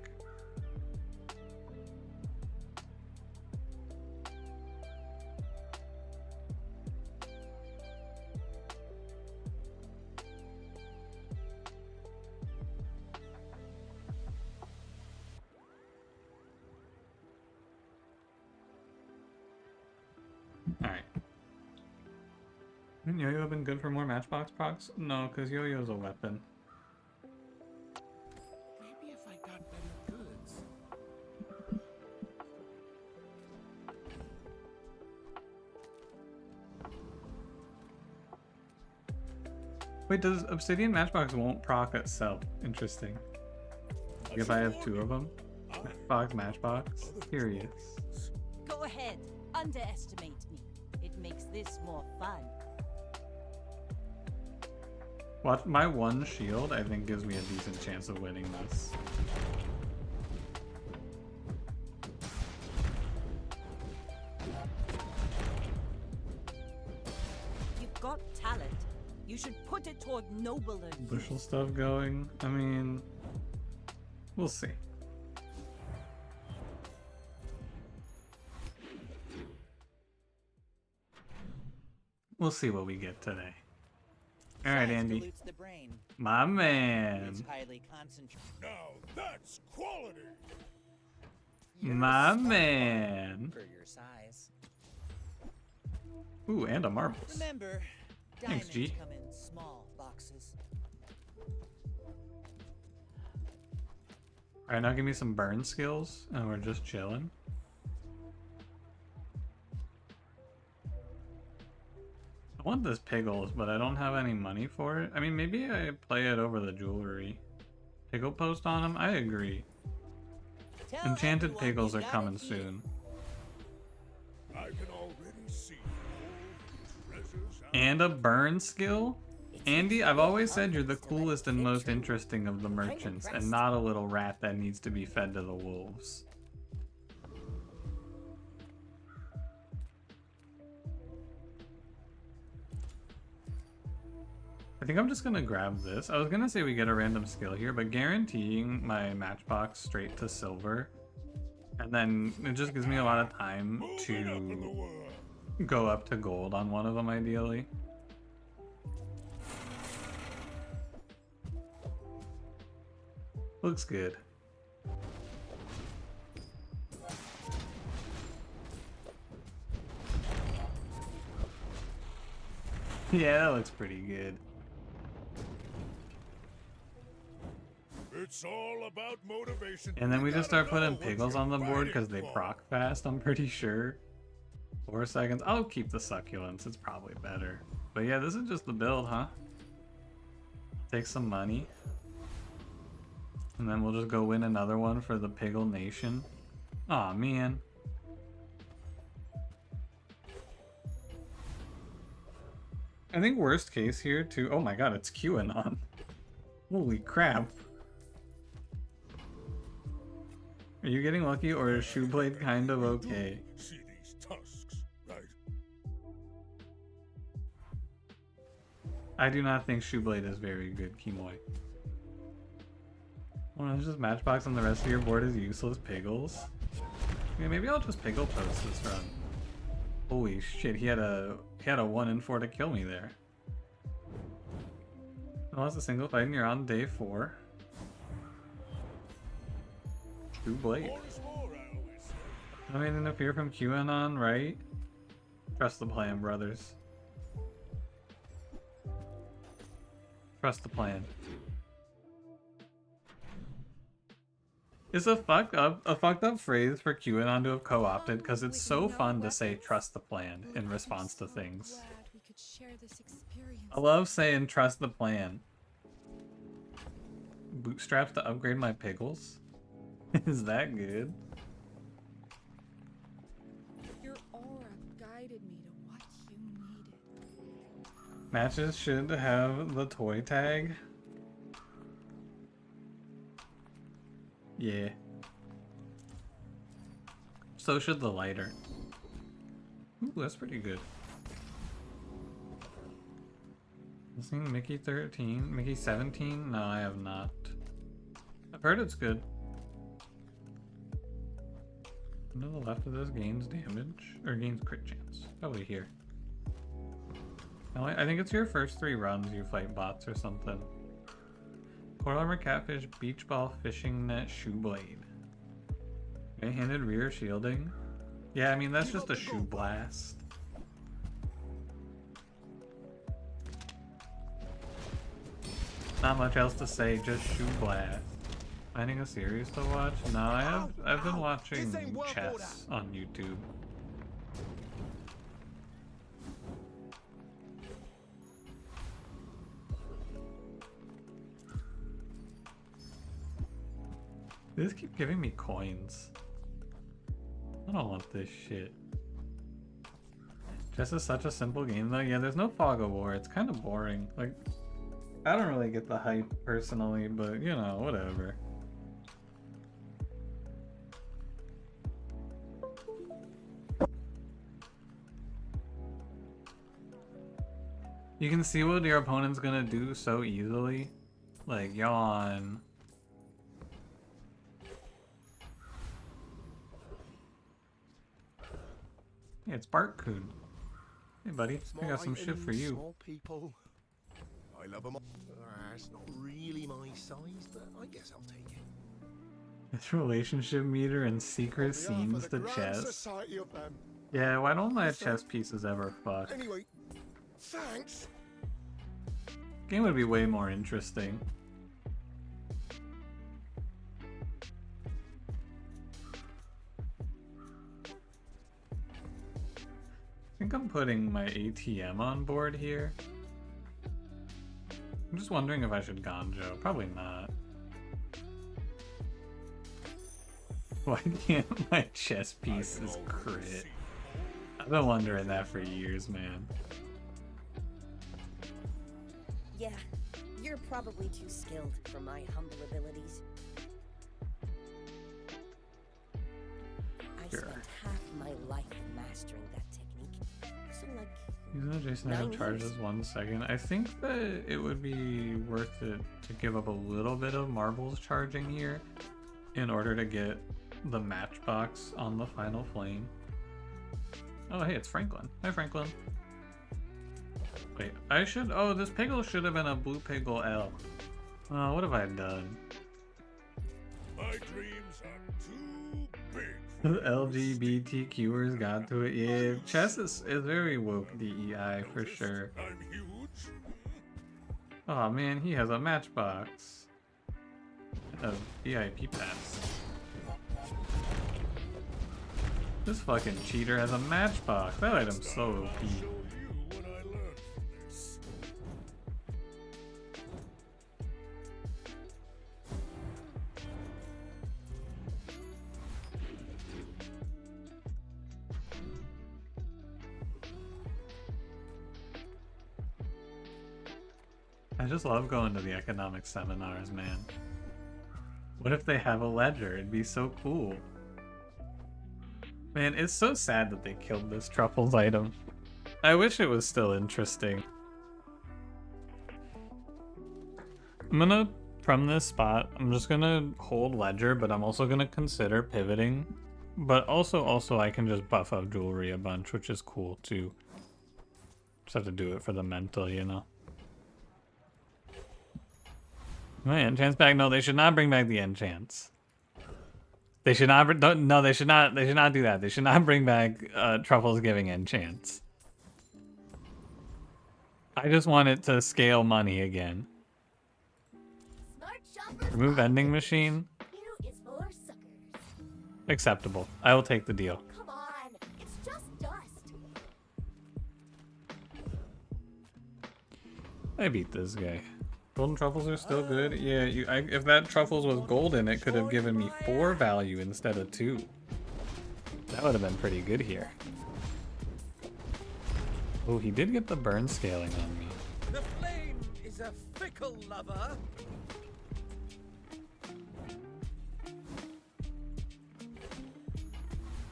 Alright. Wouldn't Yo-Yo have been good for more Matchbox procs? No, because Yo-Yo's a weapon. Maybe if I got better goods. Wait, does Obsidian Matchbox won't proc itself? Interesting. Like if I have 2 of them? Matchbox? Curious. Go ahead, underestimate me. It makes this more fun. Watch, my 1 shield, I think, gives me a decent chance of winning this. You've got talent. You should put it toward nobler Bushel stuff going. I mean, we'll see. We'll see what we get today. All right, Andy. My man. Now that's quality. My man. For your size. Ooh, and a marbles. Remember, Thanks, diamonds G. come in small boxes. All right, now give me some burn skills, and we're just chilling. I want this Piggles, but I don't have any money for it. I mean, maybe I play it over the jewelry. Piggle post on them? I agree. Enchanted Piggles are coming soon. I can already see treasures. And a burn skill? Andy, I've always said you're the coolest and most interesting of the merchants, and not a little rat that needs to be fed to the wolves. I think I'm just gonna grab this. I was gonna say we get a random skill here, but guaranteeing my Matchbox straight to silver, and then it just gives me a lot of time to go up to gold on one of them, ideally. Looks good. Yeah, that looks pretty good. It's all about motivation. And then we just start putting Piggles on the board because they proc fast, I'm pretty sure. 4 seconds. I'll keep the succulents. It's probably better. But yeah, this is just the build, huh? Take some money. And then we'll just go win another one for the Piggle Nation. Aw, man. I think worst case here too. Oh my god, it's QAnon. Holy crap. Are you getting lucky or is Shoeblade kind of okay? See these tusks, right? I do not think Shoeblade is very good, Kimoy. Well, it's just Matchbox and the rest of your board is useless Piggles. Yeah, maybe I'll just Piggle post this run. Holy shit, he had a 1 in 4 to kill me there. You lost a single fight and you're on day 4. Shoeblade. I mean, interfere from QAnon, right? Trust the plan, brothers. Trust the plan. It's a fucked up phrase for QAnon to have co-opted because it's so fun to say trust the plan in response to things. I love saying trust the plan. Bootstraps to upgrade my Piggles? Is that good? Your aura guided me to what you needed. Matches should have the toy tag. Yeah. So should the lighter. Ooh, that's pretty good. Listening Mickey 13, Mickey 17? No, I have not. I've heard it's good. To the left of this gains damage, or gains crit chance. Probably here. I think it's your first 3 runs you fight bots or something. Coral Armor Catfish, Beach Ball, Fishing Net, Shoeblade. Right-handed rear shielding? Yeah, I mean that's just a Shoe Blast. Not much else to say, just Shoe Blast. Finding a series to watch? No, I've been watching chess on YouTube. They just keep giving me coins. I don't want this shit. Chess is such a simple game though. Yeah, there's no fog of war. It's kind of boring. Like, I don't really get the hype personally, but you know, whatever. You can see what your opponent's gonna do so easily. Like, yawn. Hey, it's Bartcoon. Hey, buddy. I got some shit for you. Small people. I love them. It's not really my size, but I guess I'll take it. It's relationship meter and secret scenes to chess. Yeah, why don't my chess pieces ever fuck? Anyway, thanks. Game would be way more interesting. I think I'm putting my ATM on board here. I'm just wondering if I should Ganjo. Probably not. Why can't my chess pieces crit? I've been wondering that for years, man. Yeah, you're probably too skilled for my humble abilities. I spent half my life mastering that technique. So like, Using the Jason item charges 1 second. I think that it would be worth it to give up a little bit of marbles charging here in order to get the matchbox on the final flame. Oh, hey, it's Franklin. Hi, Franklin. Wait, I should... Oh, this Piggle should have been a blue Piggle L. Oh, what have I done? My dreams are too big. The LGBTQers got to it. Yeah, chess is very woke DEI for sure. I'm huge. Oh man, he has a matchbox. A VIP pass. This fucking cheater has a matchbox. That item's so OP. I just love going to the economic seminars, man. What if they have a ledger? It'd be so cool. Man, it's so sad that they killed this Truffles item. I wish it was still interesting. I'm gonna, from this spot, I'm just gonna hold ledger, but I'm also gonna consider pivoting. But also I can just buff up jewelry a bunch, which is cool too. Just have to do it for the mental, you know. My enchants back? No, they should not bring back the enchants. They should not. No, they should not. They should not do that. They should not bring back Truffles giving enchants. I just want it to scale money again. Remove vending machine. Acceptable. I will take the deal. Come on, it's just dust. I beat this guy. Golden truffles are still good. Yeah, if that truffles was golden, it could have given me 4 value instead of 2. That would have been pretty good here. Oh, he did get the burn scaling on me. The flame is a fickle lover.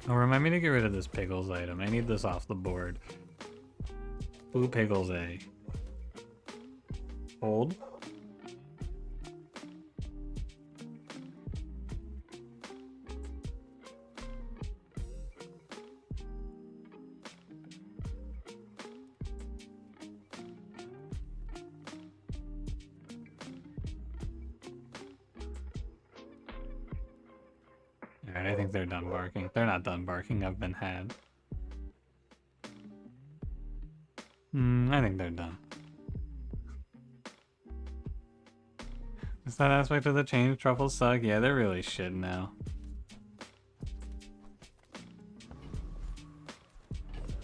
Oh, remind me to get rid of this Piggles item. I need this off the board. Blue Piggles A. Hold. Alright, I think they're done barking. They're not done barking. I've been had. I think they're done. Is that aspect of the change? Truffles suck? Yeah, they're really shit now.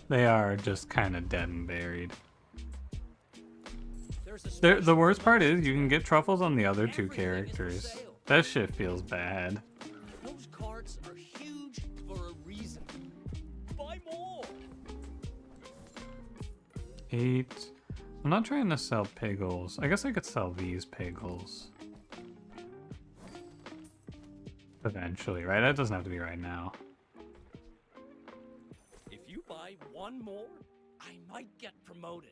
They are just kind of dead and buried. The worst part is you can get Truffles on the other 2 characters. That shit feels bad. Those cards are huge for a reason. Buy more. 8. I'm not trying to sell Piggles. I guess I could sell these Piggles. Eventually, right? That doesn't have to be right now. If you buy one more, I might get promoted.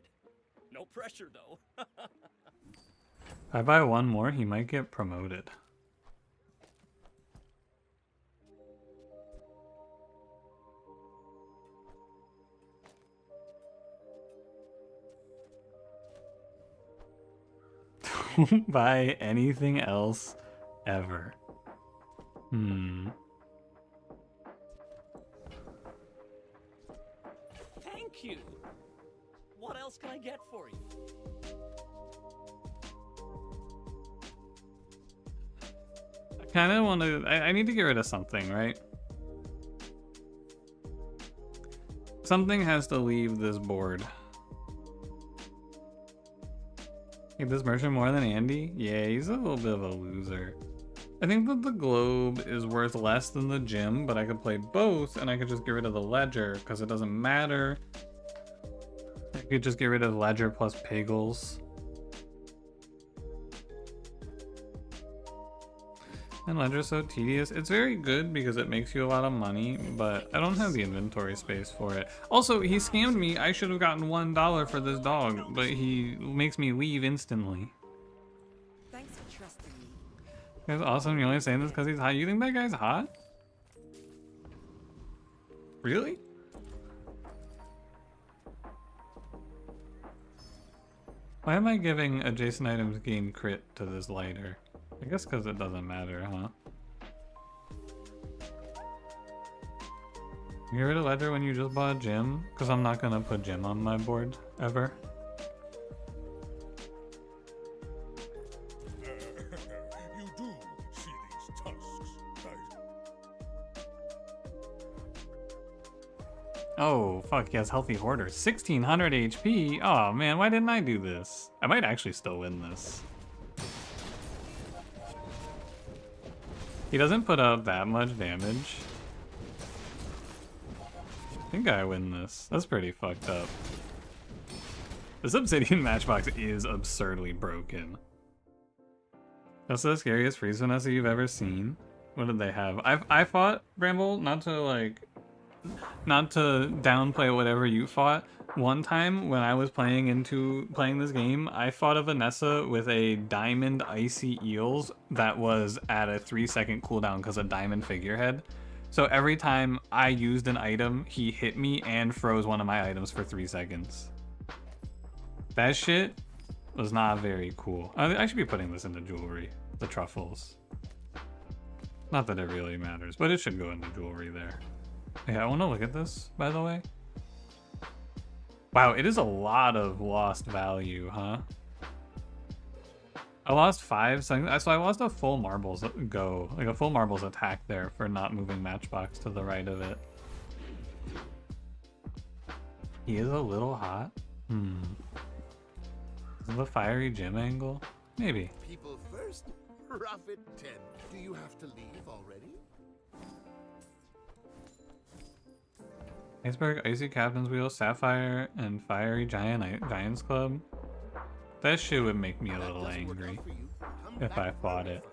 No pressure, though. If I buy 1 more, he might get promoted. Don't buy anything else ever. Thank you. What else can I get for you? I kind of want to... I need to get rid of something, right? Something has to leave this board. Hate this merchant more than Andy? Yeah, he's a little bit of a loser. I think that the globe is worth less than the gem, but I could play both and I could just get rid of the ledger because it doesn't matter. I could just get rid of ledger plus Piggles. And ledger's so tedious. It's very good because it makes you a lot of money, but I don't have the inventory space for it. Also, he scammed me. I should have gotten $1 for this dog, but he makes me leave instantly. Thanks for trusting me. That's awesome. You're only saying this because he's hot. You think that guy's hot? Really? Why am I giving adjacent items gain crit to this lighter? I guess because it doesn't matter, huh? You get rid of ledger when you just bought a gem? Because I'm not going to put gem on my board, ever. You do see these tusks, right? Oh, fuck, he has healthy hoarder. 1600 HP? Oh man, why didn't I do this? I might actually still win this. He doesn't put out that much damage. I think I win this. That's pretty fucked up. This Obsidian Matchbox is absurdly broken. That's the scariest freeze Vanessa you've ever seen. What did they have? I fought Bramble, not to downplay whatever you fought. One time when I was playing this game, I fought a Vanessa with a diamond icy eels that was at a 3-second cooldown because of diamond figurehead. So every time I used an item, he hit me and froze one of my items for 3 seconds. That shit was not very cool. I should be putting this into jewelry, the truffles. Not that it really matters, but it should go into jewelry there. Yeah, I want to look at this, by the way. Wow, it is a lot of lost value, huh? I lost 5, so I lost a full marbles go, like a full marbles attack there for not moving Matchbox to the right of it. He is a little hot. Is it the fiery gym angle? Maybe. People first, profit 10. Do you have to leave already? Iceberg, Icy Captain's Wheel, Sapphire, and Fiery Giants Club. That shit would make me a little angry if I fought it.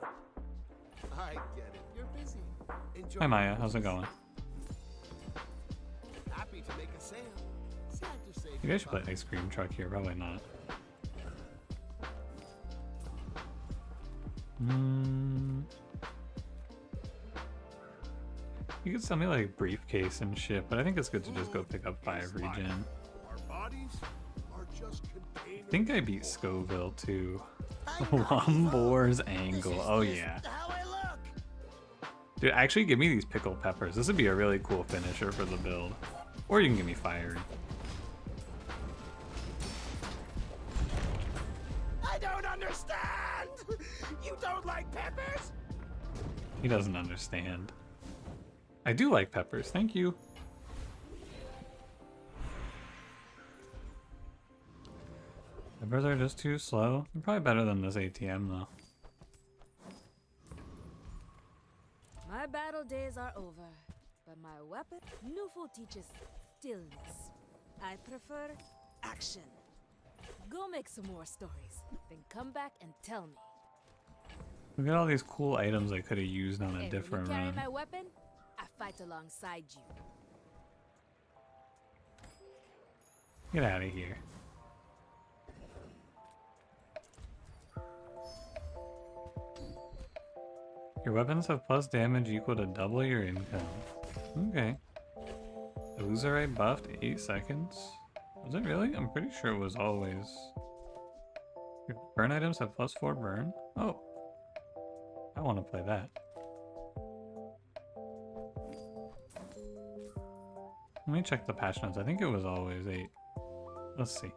I get it. You're busy. Enjoy. Hi Maya, how's it going? Happy to make a sale. Sad to say. You guys should play Ice Cream Truck here, probably not. You could sell me like briefcase and shit, but I think it's good to just go pick up 5 regen. Our bodies are just I think I beat Scoville too. Wombor's Angle, oh yeah. Dude, actually give me these pickled peppers. This would be a really cool finisher for the build. Or you can give me Fiery. I don't understand! You don't like peppers? He doesn't understand. I do like peppers, thank you. Peppers are just too slow. They're probably better than this ATM though. My battle days are over, but my weapon, Nufo teaches stillness. I prefer action. Go make some more stories, then come back and tell me. Look at all these cool items I could have used on a And different when you carry run. my weapon, I fight alongside you. Get out of here. Your weapons have plus damage equal to double your income. Okay. Illusorite buffed 8 seconds. Was it really? I'm pretty sure it was always. Your burn items have plus 4 burn. Oh. I want to play that. Let me check the patch notes. I think it was always 8. Let's see.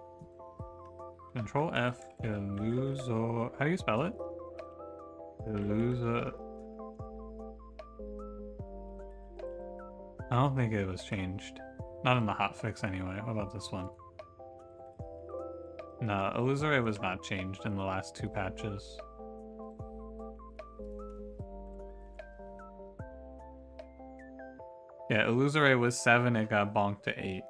Control F. Illusor. How do you spell it? Illusor. I don't think it was changed. Not in the hotfix anyway. What about this one? No, Illusory was not changed in the last 2 patches. Yeah, Illusory was 7, it got bonked to 8.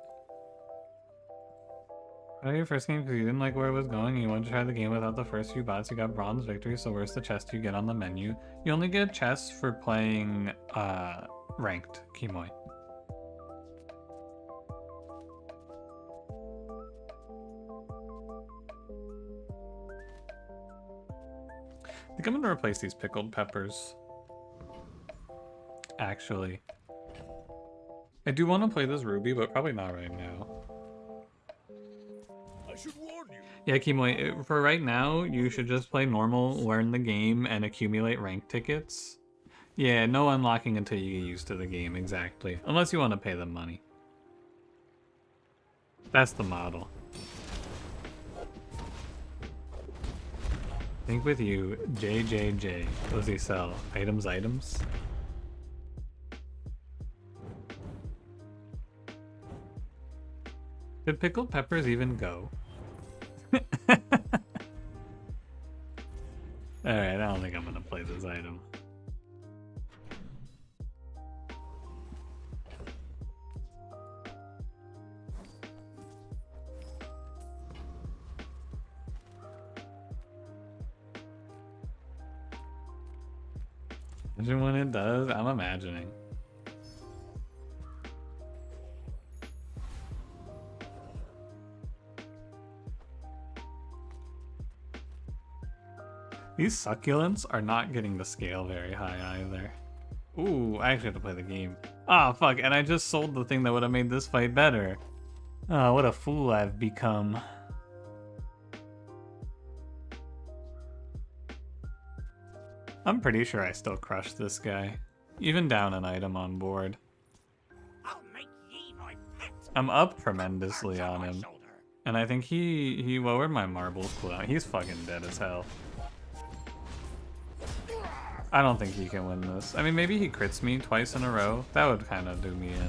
Out of your first game because you didn't like where it was going and you wanted to try the game without the first few bots, you got bronze victory, so where's the chest you get on the menu? You only get chests for playing ranked Kimoy. I think I'm gonna replace these pickled peppers. Actually. I do want to play this Ruby, but probably not right now. I should warn you. Yeah, Kimoy, for right now, you should just play normal, learn the game, and accumulate rank tickets. Yeah, no unlocking until you get used to the game, exactly. Unless you want to pay them money. That's the model. Think with you, JJJ. What does he sell? Items? Did pickled peppers even go? Alright, I don't think I'm gonna play this item. Imagine when it does, I'm imagining. These succulents are not getting the scale very high either. Ooh, I actually have to play the game. Ah, fuck, and I just sold the thing that would have made this fight better. Oh, what a fool I've become. I'm pretty sure I still crushed this guy. Even down an item on board. I'm up tremendously on him. And I think he lowered my marbles cooldown. He's fucking dead as hell. I don't think he can win this. I mean, maybe he crits me twice in a row. That would kind of do me in.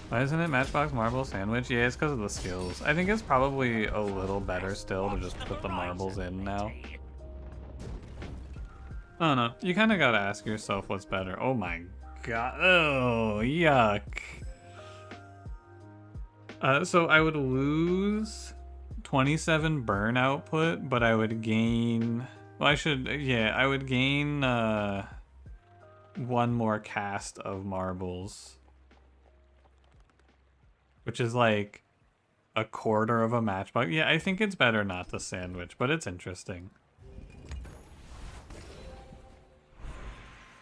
Why isn't it Matchbox Marble Sandwich? Yeah, it's because of the skills. I think it's probably a little better still to just put the marbles in now. I don't know. You kind of gotta ask yourself what's better. Oh my god. Oh, yuck. So I would lose 27 burn output, but I would gain... Well, I would gain one more cast of marbles. Which is like a quarter of a matchbox. Yeah, I think it's better not to sandwich, but it's interesting.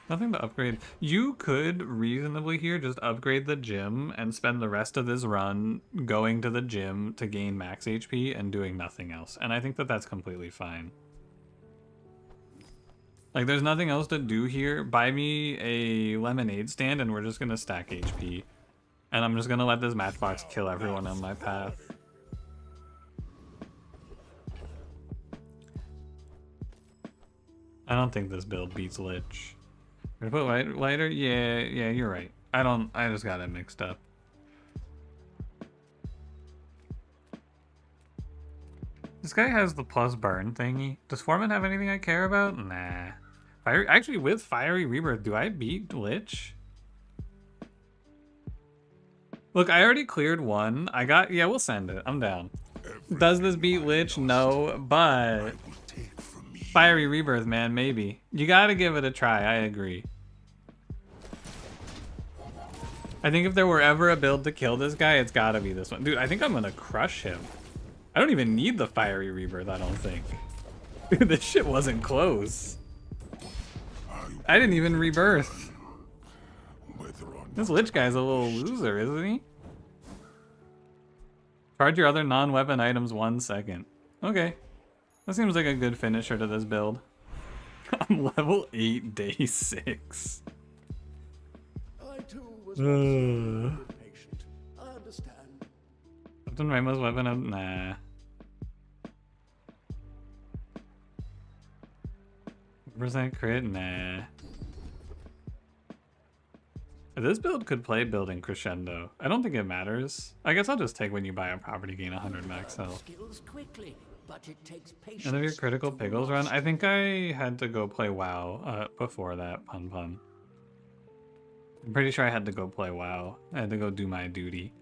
Nothing to upgrade. You could reasonably here just upgrade the gym and spend the rest of this run going to the gym to gain max HP and doing nothing else. And I think that that's completely fine. Like, there's nothing else to do here. Buy me a lemonade stand and we're just gonna stack HP. And I'm just gonna let this matchbox kill everyone on my path. I don't think this build beats Lich. Gonna put lighter? Yeah, you're right. I just got it mixed up. This guy has the plus burn thingy. Does Foreman have anything I care about? Nah. Actually, with Fiery Rebirth, do I beat Lich? Look, I already cleared one. Yeah, we'll send it. I'm down. Does this beat Lich? No, but Fiery Rebirth, man, maybe. You gotta give it a try, I agree. I think if there were ever a build to kill this guy, it's gotta be this one. Dude, I think I'm gonna crush him. I don't even need the Fiery Rebirth, I don't think. Dude, this shit wasn't close. I didn't even rebirth. This Lich guy's a little loser, isn't he? Charge your other non-weapon items 1 second. Okay. That seems like a good finisher to this build. I'm level 8, day 6. I too was impatient. I understand. Captain Rainbow's weapon up? Nah. % crit? Nah. This build could play building crescendo. I don't think it matters. I guess I'll just take when you buy a property gain 100 max health. End of your critical pickles run? I think I had to go play WoW before that, pun. I'm pretty sure I had to go play WoW. I had to go do my duty.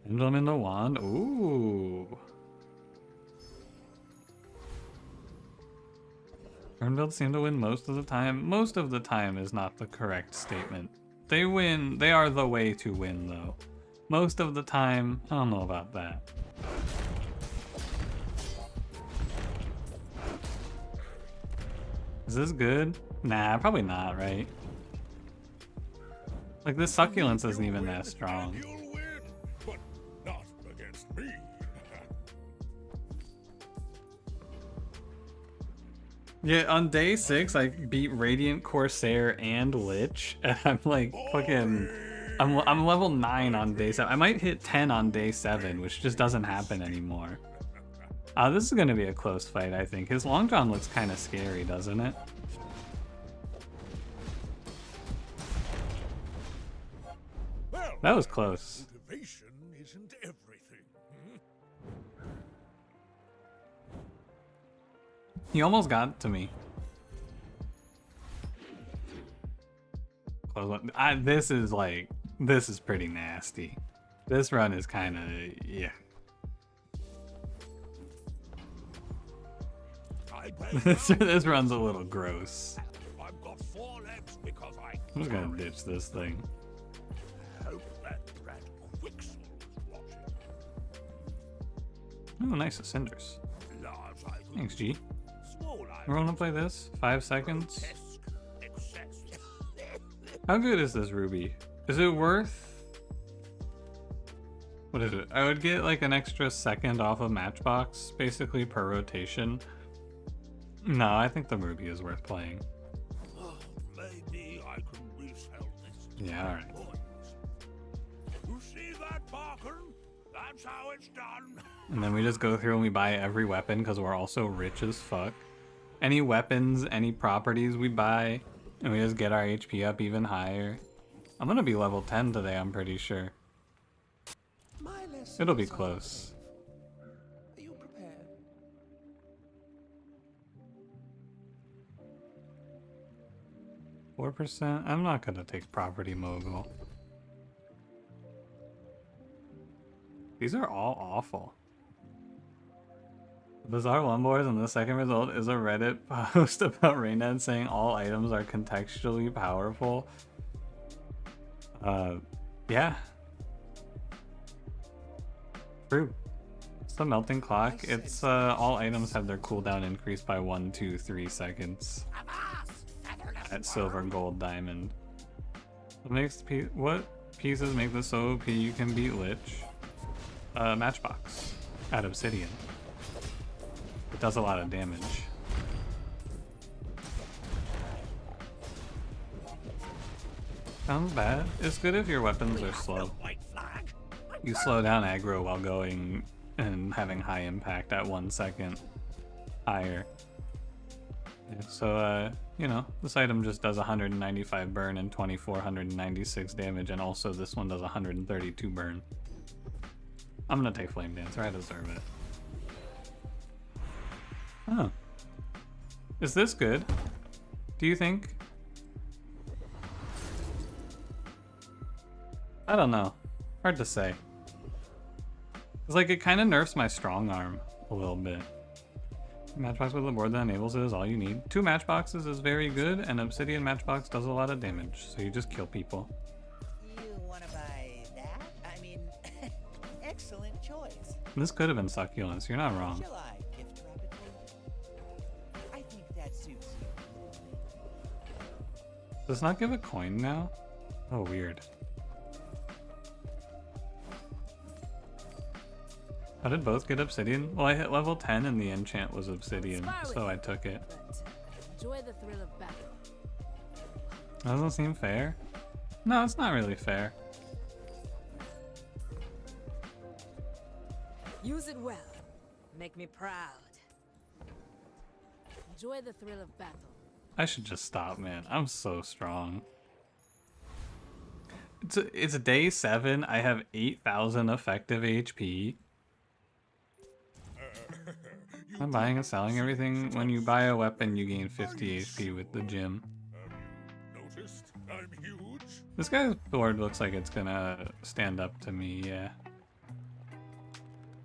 Emblem in the wand? Ooh. Burn builds seem to win most of the time. Most of the time is not the correct statement. They win. They are the way to win, though. Most of the time, I don't know about that. Is this good? Nah, probably not, right? Like, this succulence isn't even that strong. You'll win, but not against me. Yeah, on day 6, I beat Radiant Corsair and Lich, and I'm like fucking... I'm level 9 on day 7. I might hit 10 on day 7, which just doesn't happen anymore. This is gonna be a close fight, I think. His Long John looks kind of scary, doesn't it? Well, That was close. Motivation isn't everything. He almost got to me. Close one. This is pretty nasty. This run is kind of, yeah. This run's a little gross. I've got 4 legs because I I'm just gonna ditch this thing. hope that rat Quixel is watching. Oh, nice cinders. Large items, Thanks, G. small We're items, gonna play this. 5 seconds. grotesque excess. How good is this ruby? Is it worth? What is it? I would get like an extra second off of Matchbox, basically per rotation. No, I think the ruby is worth playing. Oh, maybe I can resell this. Yeah, all right. You see that, Barker? That's how it's done. And then we just go through and we buy every weapon because we're also rich as fuck. Any weapons, any properties we buy, and we just get our HP up even higher. I'm gonna be level 10 today, I'm pretty sure. It'll be close. Are you prepared? 4%? I'm not gonna take property mogul. These are all awful. Bizarre Lumbors, and the second result is a Reddit post about Reynad saying all items are contextually powerful. Yeah. True. It's the melting clock. It's all items have their cooldown increased by 1, 2, 3 seconds. At silver, gold, diamond. What pieces make this so OP you can beat Lich? Matchbox. At Obsidian. It does a lot of damage. Sounds bad. It's good if your weapons are slow. You slow down aggro while going and having high impact at 1 second higher. Yeah, so, you know, this item just does 195 burn and 2496 damage, and also this one does 132 burn. I'm gonna take Flame Dancer, I deserve it. Oh. Is this good? Do you think? I don't know. Hard to say. It's like it kind of nerfs my strong arm a little bit. Matchbox with a board that enables it is all you need. 2 matchboxes is very good, and Obsidian matchbox does a lot of damage, so you just kill people. You wanna buy that? I mean, excellent choice. This could have been Succulents, you're not wrong. Shall I gift wrap it for you? I think that suits you. Does not give a coin now? Oh, weird. How did both get Obsidian? Well, I hit level 10 and the enchant was Obsidian, so I took it. Enjoy the thrill of battle. Doesn't seem fair. No, it's not really fair. Use it well. Make me proud. Enjoy the thrill of battle. I should just stop, man. I'm so strong. It's day 7. I have 8,000 effective HP. I'm buying and selling everything. When you buy a weapon, you gain 50 HP with the gym. Noticed I'm huge? This guy's board looks like it's gonna stand up to me, yeah.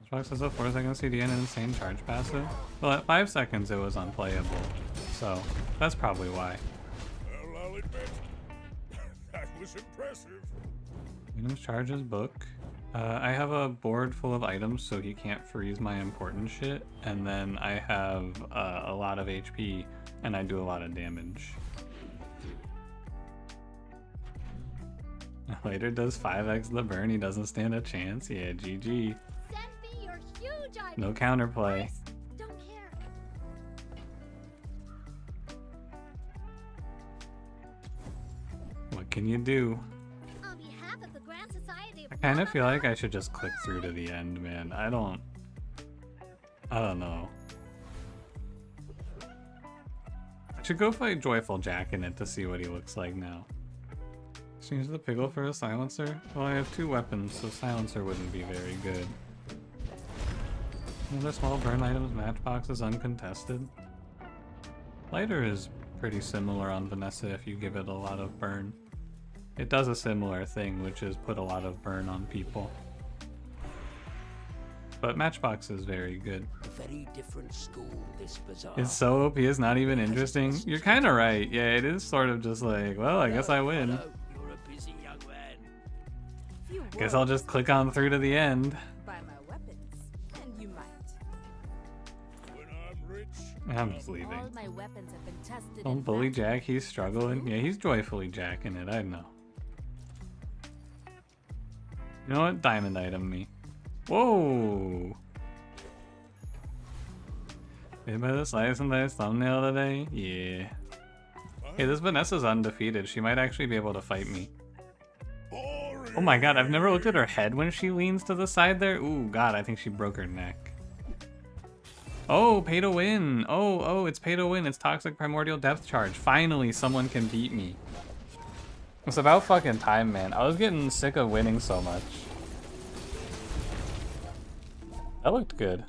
Xbox has a 4-second CD and an insane charge passive. Well, at 5 seconds it was unplayable, so that's probably why. Well, I'll admit, that was impressive. Items charges book. I have a board full of items so he can't freeze my important shit, and then I have a lot of HP and I do a lot of damage. Later does 5x the burn, he doesn't stand a chance. Yeah, GG. Send me your huge items. No counterplay. Don't care. What can you do? On behalf of the Grand Society of I kind of feel like I should just click through to the end, man. I don't know. I should go fight Joyful Jack in it to see what he looks like now. Change the pickle for a silencer? Well, I have 2 weapons, so silencer wouldn't be very good. Another small burn items, matchbox is uncontested. Lighter is pretty similar on Vanessa if you give it a lot of burn. It does a similar thing, which is put a lot of burn on people. But matchbox is very good. A very different school, this bazaar. It's so OP, it's not even interesting. You're kind of right. Yeah, it is sort of just like, well, I guess I win. You're a busy young man. Guess I'll just click on through to the end. Buy my weapons, and you might. When I'm rich, I'm just leaving. All my weapons have been tested. Don't bully Jack, he's struggling. Yeah, he's joyfully jacking it, I know. You know what? Diamond item me. Whoa! Made by the slice and dice thumbnail today? Yeah. Hey, this Vanessa's undefeated. She might actually be able to fight me. Oh my god, I've never looked at her head when she leans to the side there. Ooh, god, I think she broke her neck. Oh, pay to win. Oh, it's pay to win. It's Toxic Primordial Depth Charge. Finally, someone can beat me. It's about fucking time, man. I was getting sick of winning so much. That looked good.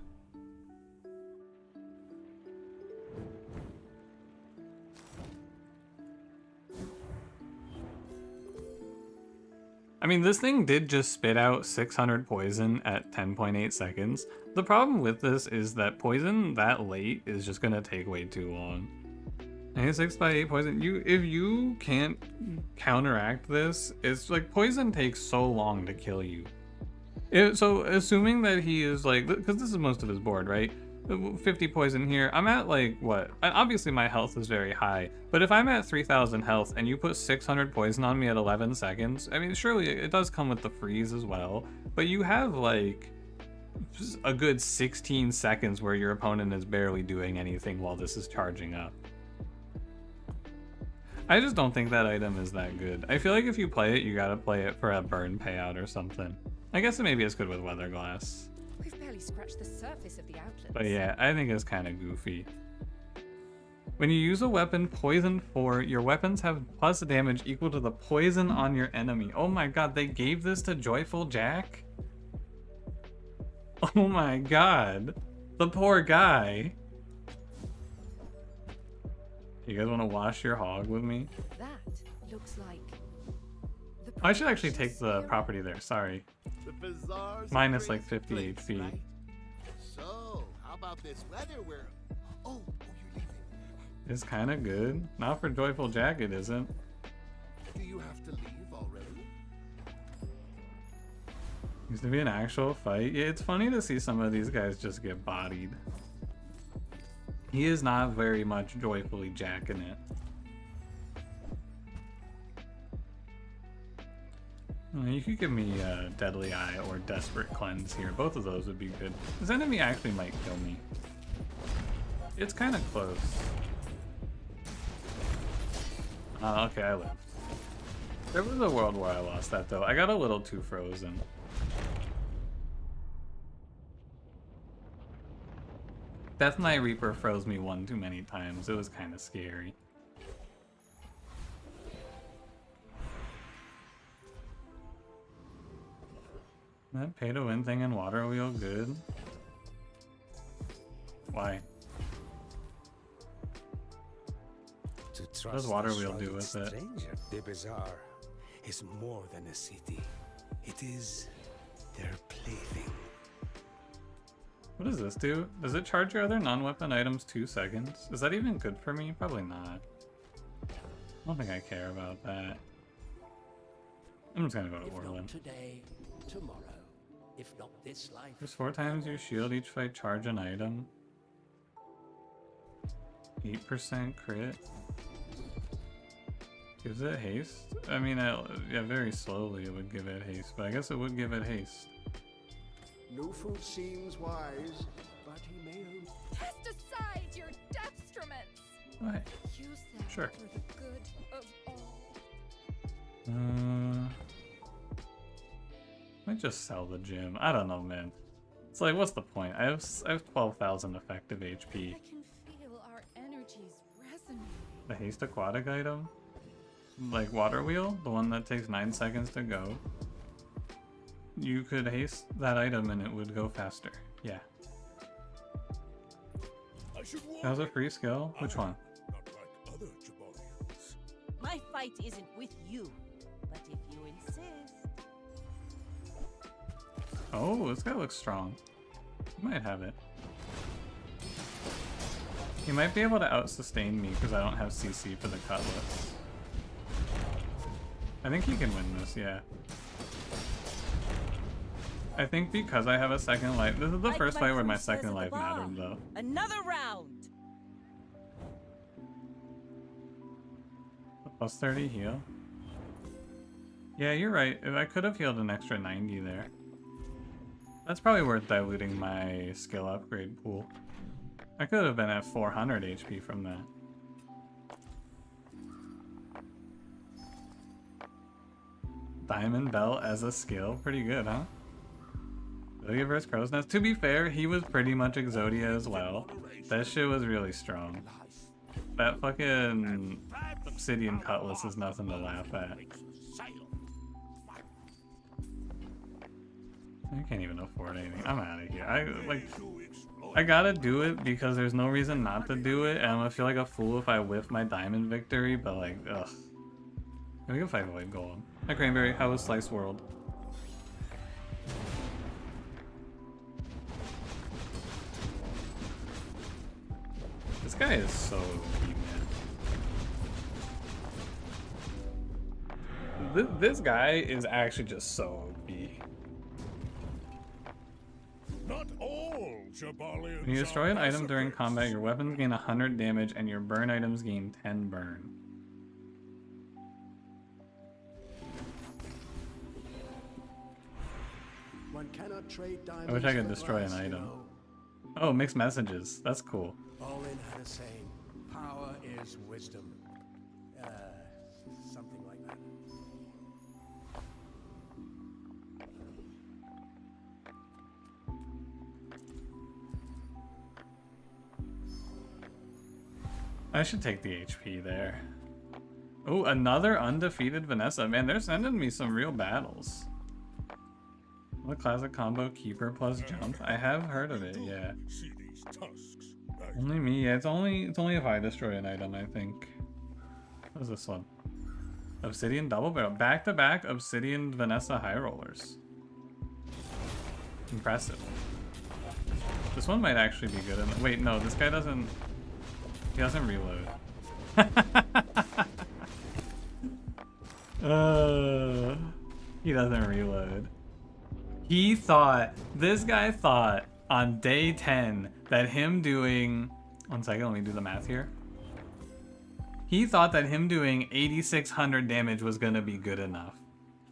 I mean, this thing did just spit out 600 poison at 10.8 seconds. The problem with this is that poison that late is just gonna take way too long. 96 by 8 poison. If you can't counteract this, it's like poison takes so long to kill you. So assuming that he is like, because this is most of his board, right? 50 poison here. I'm at like what? Obviously my health is very high, but if I'm at 3,000 health and you put 600 poison on me at 11 seconds, I mean, surely it does come with the freeze as well, but you have like a good 16 seconds where your opponent is barely doing anything while this is charging up. I just don't think that item is that good. I feel like if you play it, you gotta play it for a burn payout or something. I guess it maybe is good with weather glass. We've barely scratched the surface of the outlets. But yeah, I think it's kind of goofy. When you use a weapon poisoned 4, your weapons have plus damage equal to the poison on your enemy. Oh my god, they gave this to Joyful Jack? Oh my god. The poor guy. You guys want to wash your hog with me? That looks like... I should actually take the property there, sorry. The bazaar's Minus a like great 50 place, HP. right? So, how about this weather where... Oh, you're leaving. It's kind of good. Not for Joyful Jack, it isn't. Do you have to leave already? Used to be an actual fight. Yeah, it's funny to see some of these guys just get bodied. He is not very much joyfully jacking it. You could give me Deadly Eye or Desperate Cleanse here. Both of those would be good. This enemy actually might kill me. It's kind of close. Okay, I lived. There was a world where I lost that though. I got a little too frozen. Death Knight Reaper froze me one too many times. It was kind of scary. That pay to win thing in Water Wheel good? Why? What does Water Wheel do with it? The bazaar is more than a city. It is their plaything. What does this do? Does it charge your other non-weapon items 2 seconds? Is that even good for me? Probably not. I don't think I care about that. I'm just gonna go to If Orlin. not today, tomorrow. If not this life. There's 4 times your shield each fight charge an item. 8% crit. Gives it haste? I mean, yeah, very slowly it would give it haste, but I guess it would give it haste. Nufu seems wise, but he may have... Cast aside your detriments! What? Use them Sure. for the good of all. Might just sell the gym. I don't know, man. It's like, what's the point? I have 12,000 effective HP. I can feel our energies resonating. The haste aquatic item? like water wheel, the one that takes 9 seconds to go, you could haste that item and it would go faster. Yeah. That was a free skill? Which one? My fight isn't with you, but if you insist. Oh, this guy looks strong. He might have it. He might be able to out-sustain me because I don't have CC for the cutlass. I think he can win this, yeah. I think because I have a second life. This is the first fight where my second life mattered, though. Another round. Plus 30 heal. Yeah, you're right. I could have healed an extra 90 there. That's probably worth diluting my skill upgrade pool. I could have been at 400 HP from that. Diamond Belt as a skill? Pretty good, huh? Exodia vs. Crow's Nest. To be fair, he was pretty much Exodia as well. That shit was really strong. That fucking Obsidian Cutlass is nothing to laugh at. I can't even afford anything. I'm out of here. I gotta do it because there's no reason not to do it, and I'm gonna feel like a fool if I whiff my diamond victory, but like, ugh. We can fight Void Golem. Hi Cranberry, how was Slice World? This guy is so OP, man. This guy is actually just so OP. Not all Jabalians. When you destroy an item during combat, your weapons gain 100 damage and your burn items gain 10 burn. One cannot trade diamonds. I wish I could for destroy an glass, you item. know. Oh, mixed messages. That's cool. All in had a saying, power is wisdom. Something like that. I should take the HP there. Oh, another undefeated Vanessa. Man, they're sending me some real battles. The classic combo Keeper plus Jump. I have heard of it, yeah. Only me, yeah. It's only if I destroy an item, I think. What is this one? Obsidian Double Barrel. Back-to-back Obsidian Vanessa High Rollers. Impressive. This one might actually be good. Wait, no, this guy doesn't... He doesn't reload. He doesn't reload. He thought, this guy thought on day 10 that him doing, 1 second, let me do the math here. He thought that him doing 8,600 damage was gonna be good enough.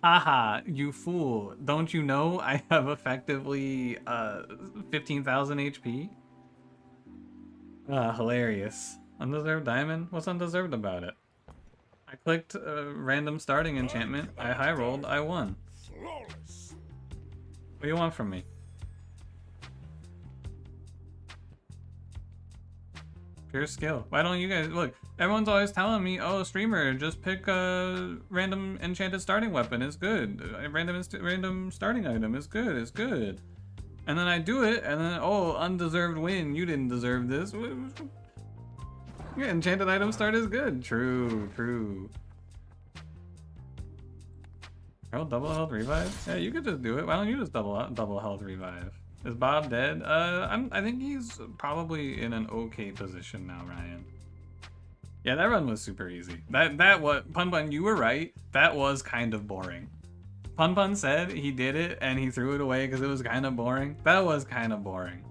Haha, you fool. Don't you know I have effectively 15,000 HP? Hilarious. Undeserved diamond? What's undeserved about it? I clicked random starting enchantment, I high rolled, I won. What do you want from me? Pure skill. Why don't you guys look? Everyone's always telling me, "Oh, streamer, just pick a random enchanted starting weapon. It's good. A random starting item is good. It's good." And then I do it, and then oh, undeserved win. You didn't deserve this. Yeah, enchanted item start is good. True, true. Oh, double health revive? Yeah, you could just do it. Why don't you just double health revive? Is Bob dead? I think he's probably in an okay position now, Ryan. Yeah, that run was super easy. That what Pun, you were right. That was kind of boring. Pun said he did it and he threw it away because it was kind of boring. That was kind of boring.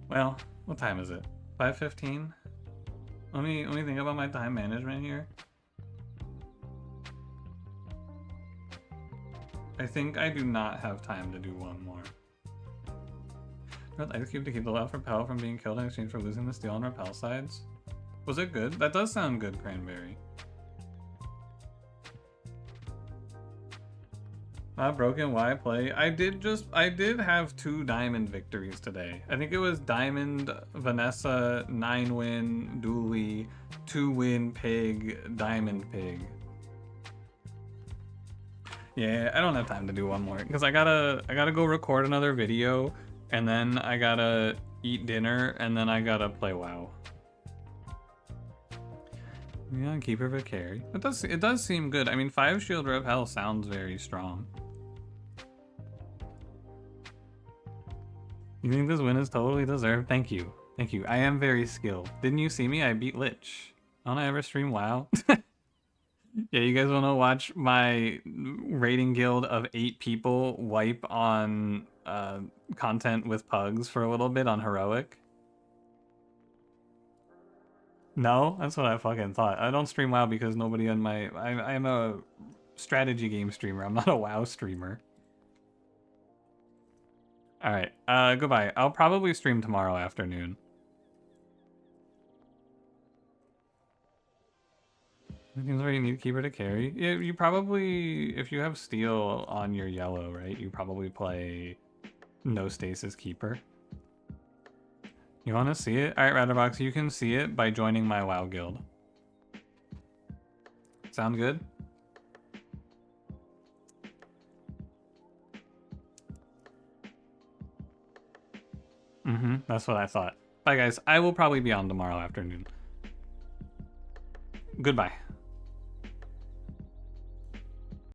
Well, what time is it? 5:15? Let me think about my time management here. I think I do not have time to do one more. Ice Cube to keep the left repel from being killed in exchange for losing the steel and repel sides. Was it good? That does sound good, Cranberry. Not broken, why play? I did have 2 diamond victories today. I think it was diamond Vanessa, 9-win Dooley, 2-win pig, diamond pig. Yeah, I don't have time to do one more because I gotta go record another video, and then I gotta eat dinner, and then I gotta play WoW. Yeah, keeper for carry. It does seem good. I mean, 5 shield rev hell sounds very strong. You think this win is totally deserved? Thank you. Thank you. I am very skilled. Didn't you see me? I beat Lich. Don't I ever stream WoW? Yeah, you guys want to watch my raiding guild of 8 people wipe on content with pugs for a little bit on heroic? No? That's what I fucking thought. I don't stream WoW because nobody on my... I'm a strategy game streamer. I'm not a WoW streamer. Alright, goodbye. I'll probably stream tomorrow afternoon. Seems where you need a keeper to carry. Yeah, you probably, if you have steel on your yellow, right? You probably play no stasis keeper. You want to see it? Alright, Ratterbox, you can see it by joining my WoW guild. Sound good? That's what I thought. Bye, guys. I will probably be on tomorrow afternoon. Goodbye.